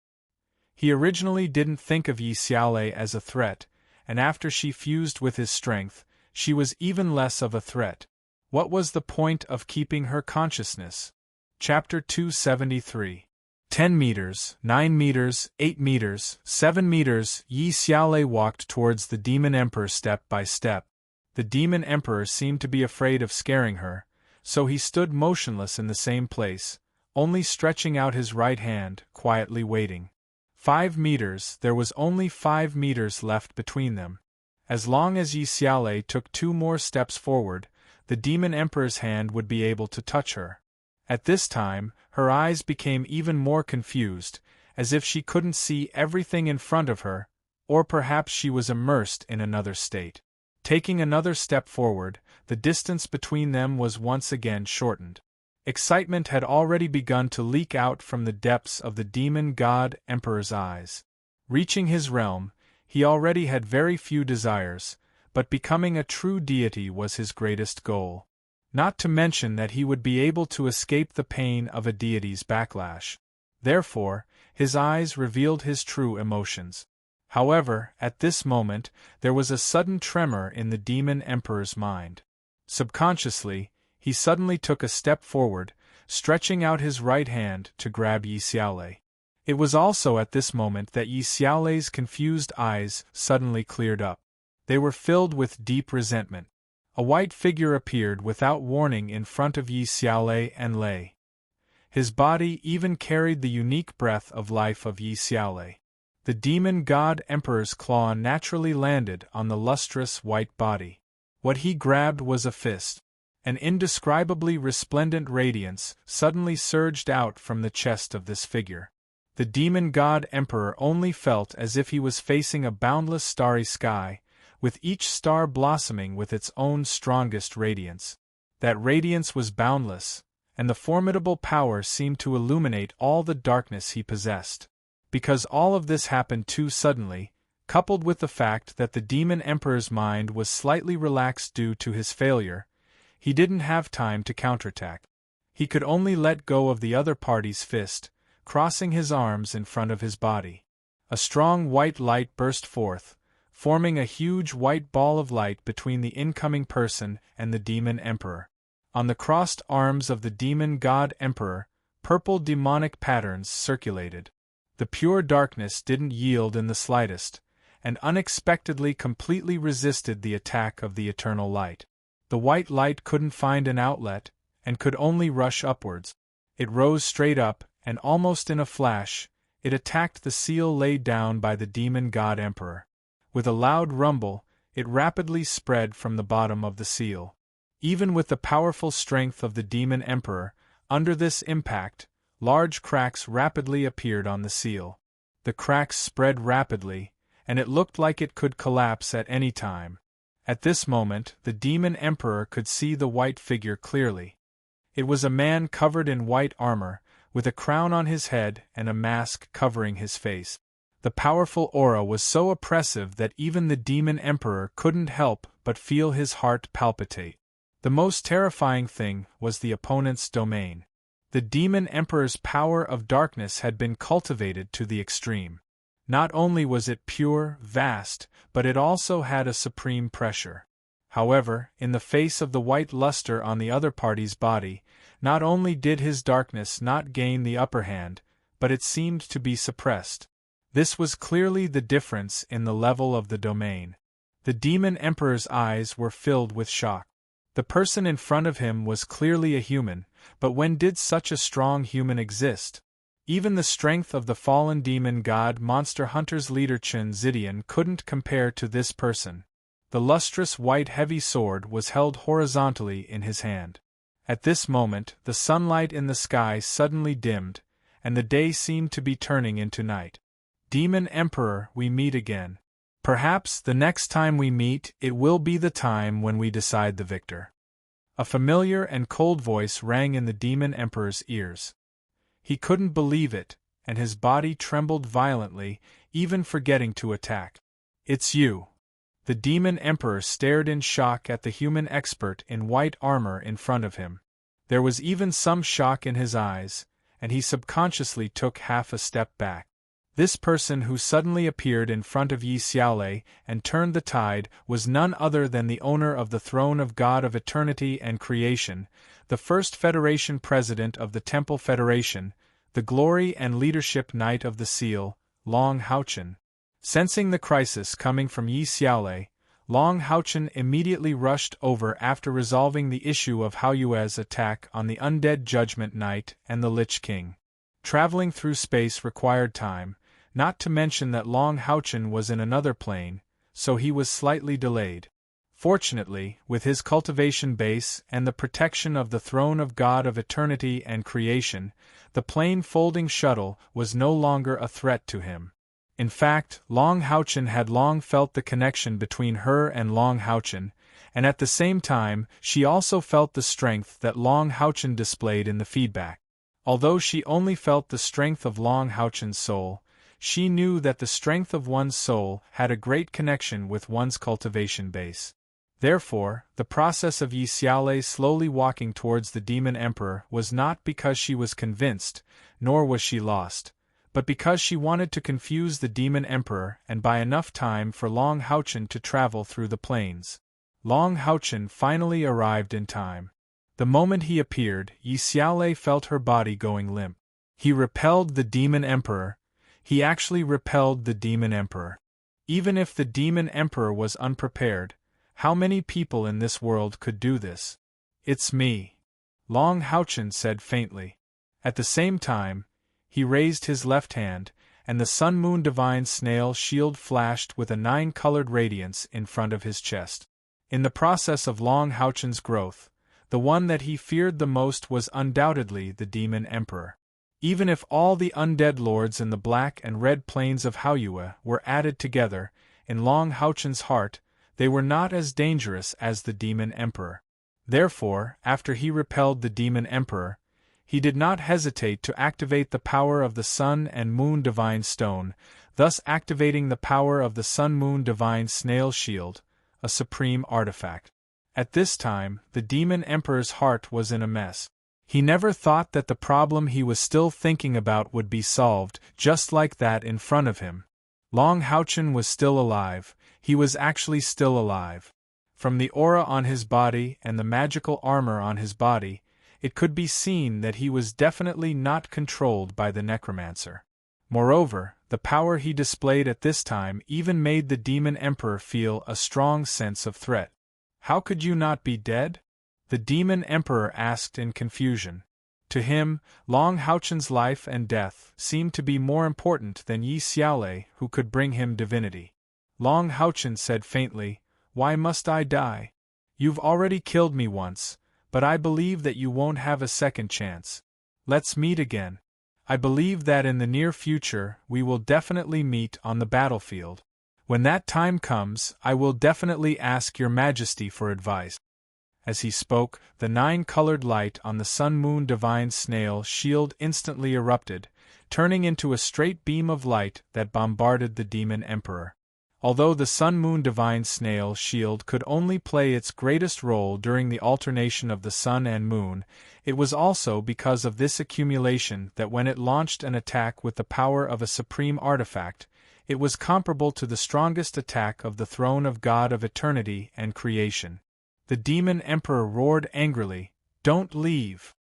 He originally didn't think of Yi Xiaolei as a threat, and after she fused with his strength, she was even less of a threat. What was the point of keeping her consciousness? Chapter 273. 10 meters, 9 meters, 8 meters, 7 meters, Yi Xiaolei walked towards the demon emperor step by step. The demon emperor seemed to be afraid of scaring her, so he stood motionless in the same place, only stretching out his right hand, quietly waiting. 5 meters, there was only 5 meters left between them. As long as Yi Xiaolei took 2 more steps forward, the demon emperor's hand would be able to touch her. At this time, her eyes became even more confused, as if she couldn't see everything in front of her, or perhaps she was immersed in another state. Taking another step forward, the distance between them was once again shortened. Excitement had already begun to leak out from the depths of the demon god emperor's eyes. Reaching his realm, he already had very few desires, but becoming a true deity was his greatest goal. Not to mention that he would be able to escape the pain of a deity's backlash. Therefore, his eyes revealed his true emotions. However, at this moment, there was a sudden tremor in the demon emperor's mind. Subconsciously, he suddenly took a step forward, stretching out his right hand to grab Yi Xiaolei. It was also at this moment that Yi Xiaolei's confused eyes suddenly cleared up. They were filled with deep resentment. A white figure appeared without warning in front of Yi Xiaolei and lay. His body even carried the unique breath of life of Yi Xiaolei. The demon god emperor's claw naturally landed on the lustrous white body. What he grabbed was a fist. An indescribably resplendent radiance suddenly surged out from the chest of this figure. The demon god emperor only felt as if he was facing a boundless starry sky, with each star blossoming with its own strongest radiance. That radiance was boundless, and the formidable power seemed to illuminate all the darkness he possessed. Because all of this happened too suddenly, coupled with the fact that the demon emperor's mind was slightly relaxed due to his failure, he didn't have time to counterattack. He could only let go of the other party's fist, crossing his arms in front of his body. A strong white light burst forth, forming a huge white ball of light between the incoming person and the demon emperor. On the crossed arms of the demon god emperor, purple demonic patterns circulated. The pure darkness didn't yield in the slightest, and unexpectedly completely resisted the attack of the eternal light. The white light couldn't find an outlet, and could only rush upwards. It rose straight up, and almost in a flash, it attacked the seal laid down by the demon god emperor. With a loud rumble, it rapidly spread from the bottom of the seal. Even with the powerful strength of the demon emperor, under this impact, large cracks rapidly appeared on the seal. The cracks spread rapidly, and it looked like it could collapse at any time. At this moment, the demon emperor could see the white figure clearly. It was a man covered in white armor, with a crown on his head and a mask covering his face. The powerful aura was so oppressive that even the demon emperor couldn't help but feel his heart palpitate. The most terrifying thing was the opponent's domain. The demon emperor's power of darkness had been cultivated to the extreme. Not only was it pure, vast, but it also had a supreme pressure. However, in the face of the white luster on the other party's body, not only did his darkness not gain the upper hand, but it seemed to be suppressed. This was clearly the difference in the level of the domain. The demon emperor's eyes were filled with shock. The person in front of him was clearly a human, but when did such a strong human exist? Even the strength of the fallen demon god monster hunter's leader Chen Zidian couldn't compare to this person. The lustrous white heavy sword was held horizontally in his hand. At this moment, the sunlight in the sky suddenly dimmed, and the day seemed to be turning into night. Demon Emperor, we meet again. Perhaps the next time we meet, it will be the time when we decide the victor. A familiar and cold voice rang in the demon emperor's ears. He couldn't believe it, and his body trembled violently, even forgetting to attack. It's you. The demon emperor stared in shock at the human expert in white armor in front of him. There was even some shock in his eyes, and he subconsciously took half a step back. This person who suddenly appeared in front of Yi Xiaolei and turned the tide was none other than the owner of the throne of God of Eternity and Creation, the first Federation President of the Temple Federation, the Glory and Leadership Knight of the Seal, Long Haochen. Sensing the crisis coming from Yi Xiaolei, Long Haochen immediately rushed over after resolving the issue of Hao Yue's attack on the Undead Judgment Knight and the Lich King. Traveling through space required time, not to mention that Long Haochen was in another plane, so he was slightly delayed. Fortunately, with his cultivation base and the protection of the throne of God of Eternity and Creation, the plane-folding shuttle was no longer a threat to him. In fact, Long Haochen had long felt the connection between her and Long Haochen, and at the same time she also felt the strength that Long Haochen displayed in the feedback. Although she only felt the strength of Long Haochen's soul, she knew that the strength of one's soul had a great connection with one's cultivation base. Therefore, the process of Yi Xiaolei slowly walking towards the Demon Emperor was not because she was convinced, nor was she lost, but because she wanted to confuse the Demon Emperor and buy enough time for Long Haochen to travel through the plains. Long Haochen finally arrived in time. The moment he appeared, Yi Xiaolei felt her body going limp. He repelled the Demon Emperor. He actually repelled the Demon Emperor. Even if the Demon Emperor was unprepared, how many people in this world could do this? It's me, Long Haochen said faintly. At the same time, he raised his left hand, and the Sun-Moon Divine Snail shield flashed with a 9-colored radiance in front of his chest. In the process of Long Haochen's growth, the one that he feared the most was undoubtedly the Demon Emperor. Even if all the undead lords in the black and red plains of Haoyue were added together, in Long Haochen's heart, they were not as dangerous as the Demon Emperor. Therefore, after he repelled the Demon Emperor, he did not hesitate to activate the power of the Sun and Moon Divine Stone, thus activating the power of the Sun-Moon Divine Snail Shield, a supreme artifact. At this time, the Demon Emperor's heart was in a mess. He never thought that the problem he was still thinking about would be solved, just like that in front of him. Long Houchen was still alive, he was actually still alive. From the aura on his body and the magical armor on his body, it could be seen that he was definitely not controlled by the necromancer. Moreover, the power he displayed at this time even made the Demon Emperor feel a strong sense of threat. "How could you not be dead?" the Demon Emperor asked in confusion. To him, Long Houchen's life and death seemed to be more important than Yi Xiaolei, who could bring him divinity. Long Houchen said faintly, "Why must I die? You've already killed me once, but I believe that you won't have a second chance. Let's meet again. I believe that in the near future we will definitely meet on the battlefield. When that time comes, I will definitely ask your majesty for advice." As he spoke, the 9-colored light on the Sun-Moon Divine Snail shield instantly erupted, turning into a straight beam of light that bombarded the Demon Emperor. Although the Sun-Moon Divine Snail shield could only play its greatest role during the alternation of the Sun and Moon, it was also because of this accumulation that when it launched an attack with the power of a supreme artifact, it was comparable to the strongest attack of the throne of God of eternity and creation. The Demon Emperor roared angrily, "Don't leave!"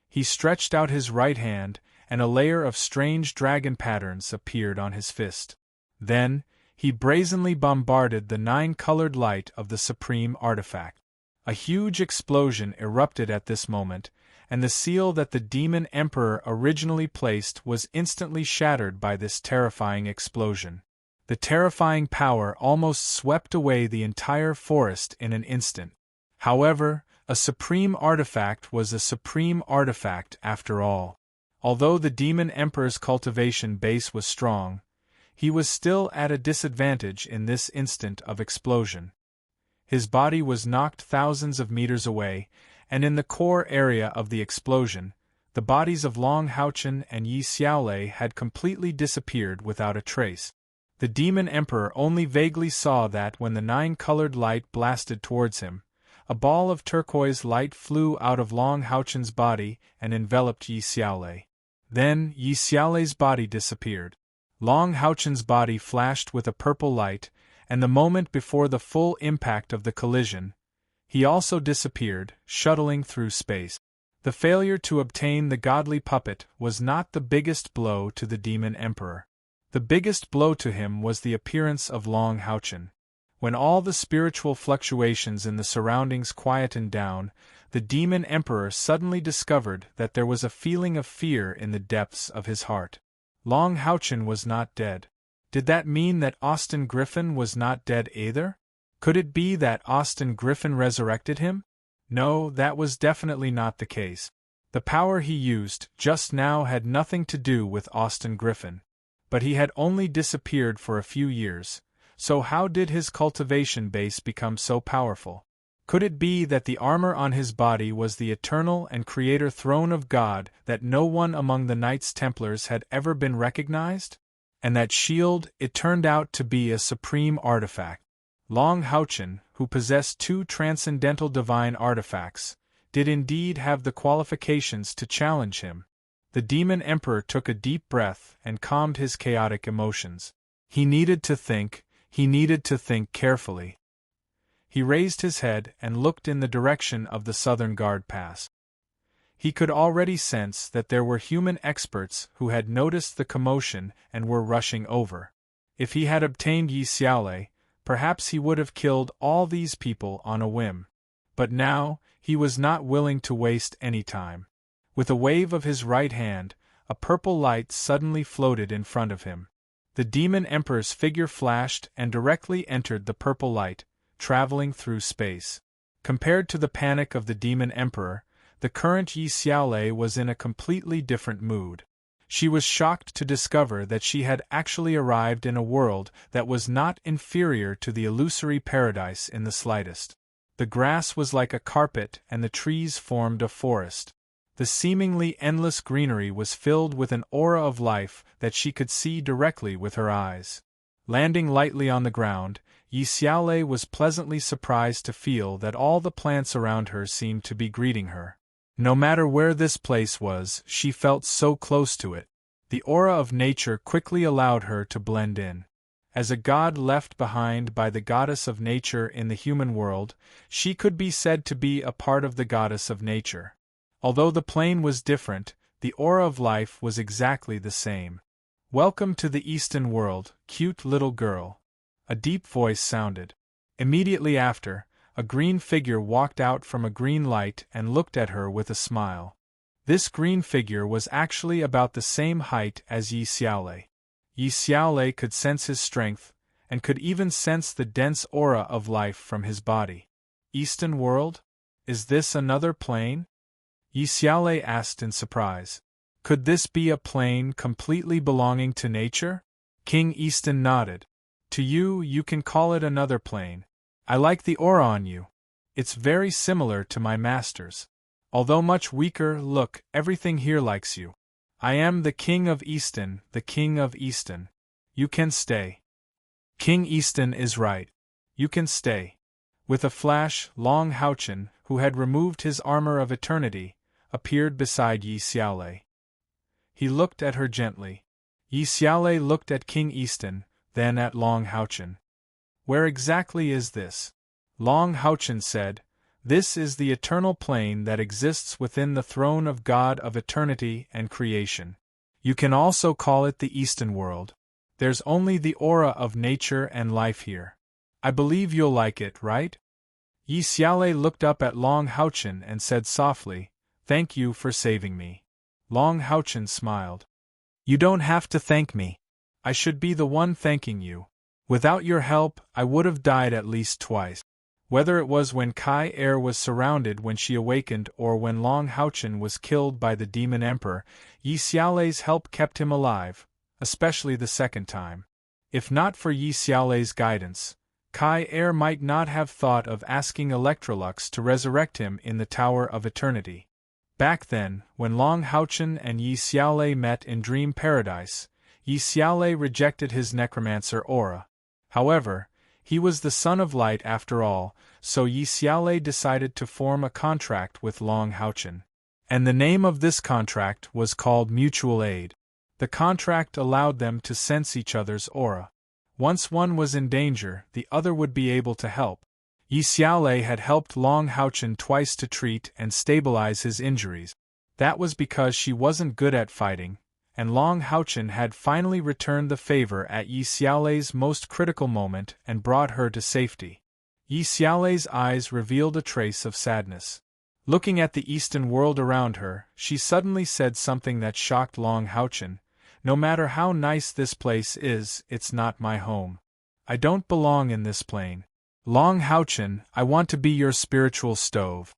He stretched out his right hand, and a layer of strange dragon patterns appeared on his fist. Then, he brazenly bombarded the 9-colored light of the supreme artifact. A huge explosion erupted at this moment, and the seal that the Demon Emperor originally placed was instantly shattered by this terrifying explosion. The terrifying power almost swept away the entire forest in an instant. However, a supreme artifact was a supreme artifact after all. Although the Demon Emperor's cultivation base was strong, he was still at a disadvantage in this instant of explosion. His body was knocked thousands of meters away, and in the core area of the explosion, the bodies of Long Houchen and Yi Xiaolei had completely disappeared without a trace. The Demon Emperor only vaguely saw that when the 9-colored light blasted towards him, a ball of turquoise light flew out of Long Houchen's body and enveloped Yi Xiaolei. Then Yi Xiaolei's body disappeared. Long Houchen's body flashed with a purple light, and the moment before the full impact of the collision, he also disappeared, shuttling through space. The failure to obtain the godly puppet was not the biggest blow to the Demon Emperor. The biggest blow to him was the appearance of Long Houchen. When all the spiritual fluctuations in the surroundings quietened down, the Demon Emperor suddenly discovered that there was a feeling of fear in the depths of his heart. Long Houchen was not dead. Did that mean that Austin Griffin was not dead either? Could it be that Austin Griffin resurrected him? No, that was definitely not the case. The power he used just now had nothing to do with Austin Griffin. But he had only disappeared for a few years, so how did his cultivation base become so powerful? Could it be that the armor on his body was the eternal and creator throne of God that no one among the Knights Templars had ever been recognized? And that shield, it turned out to be a supreme artifact. Long Houchen, who possessed 2 transcendental divine artifacts, did indeed have the qualifications to challenge him. The Demon Emperor took a deep breath and calmed his chaotic emotions. He needed to think carefully. He raised his head and looked in the direction of the Southern Guard Pass. He could already sense that there were human experts who had noticed the commotion and were rushing over. If he had obtained Yi Xiaolei, perhaps he would have killed all these people on a whim. But now, he was not willing to waste any time. With a wave of his right hand, a purple light suddenly floated in front of him. The Demon Emperor's figure flashed and directly entered the purple light, traveling through space. Compared to the panic of the Demon Emperor, the current Yi Xiaolei was in a completely different mood. She was shocked to discover that she had actually arrived in a world that was not inferior to the illusory paradise in the slightest. The grass was like a carpet and the trees formed a forest. The seemingly endless greenery was filled with an aura of life that she could see directly with her eyes. Landing lightly on the ground, Yi Xiaolei was pleasantly surprised to feel that all the plants around her seemed to be greeting her. No matter where this place was, she felt so close to it. The aura of nature quickly allowed her to blend in. As a god left behind by the goddess of nature in the human world, she could be said to be a part of the goddess of nature. Although the plane was different, the aura of life was exactly the same. "Welcome to the Eastern world, cute little girl," a deep voice sounded. Immediately after, a green figure walked out from a green light and looked at her with a smile. This green figure was actually about the same height as Yi Xiaolei. Yi Xiaolei could sense his strength, and could even sense the dense aura of life from his body. "Eastern world? Is this another plane?" Yi Xiaolei asked in surprise. Could this be a plane completely belonging to nature? King Easton nodded. "To you, you can call it another plane. I like the aura on you. It's very similar to my master's. Although much weaker, look, everything here likes you. I am the King of Easton, the King of Easton. You can stay." King Easton is right. You can stay. With a flash, Long Haochen, who had removed his armor of eternity, appeared beside Yi Xiaolei. He looked at her gently. Yi Xiaolei looked at King Easton, then at Long Haochen. "Where exactly is this?" Long Haochen said, "This is the eternal plane that exists within the throne of God of eternity and creation. You can also call it the Eastern world. There's only the aura of nature and life here. I believe you'll like it, right?" Yi Xiaolei looked up at Long Haochen and said softly, "Thank you for saving me." Long Haochen smiled. "You don't have to thank me. I should be the one thanking you. Without your help, I would have died at least twice." Whether it was when Kai Er was surrounded when she awakened or when Long Haochen was killed by the Demon Emperor, Yi Xiaolei's help kept him alive, especially the second time. If not for Yi Xiaolei's guidance, Kai Er might not have thought of asking Electrolux to resurrect him in the Tower of Eternity. Back then, when Long Haochen and Yi Xiaolei met in Dream Paradise, Yi Xiaolei rejected his necromancer aura. However, he was the son of light after all, so Yi Xiaolei decided to form a contract with Long Haochen. And the name of this contract was called Mutual Aid. The contract allowed them to sense each other's aura. Once one was in danger, the other would be able to help. Yi Xiaolei had helped Long Haochen twice to treat and stabilize his injuries. That was because she wasn't good at fighting, and Long Haochen had finally returned the favor at Yi Xiaolei's most critical moment and brought her to safety. Yi Xiaolei's eyes revealed a trace of sadness. Looking at the Eastern world around her, she suddenly said something that shocked Long Haochen. "No matter how nice this place is, it's not my home. I don't belong in this plane. Long Haochen, I want to be your spiritual stove.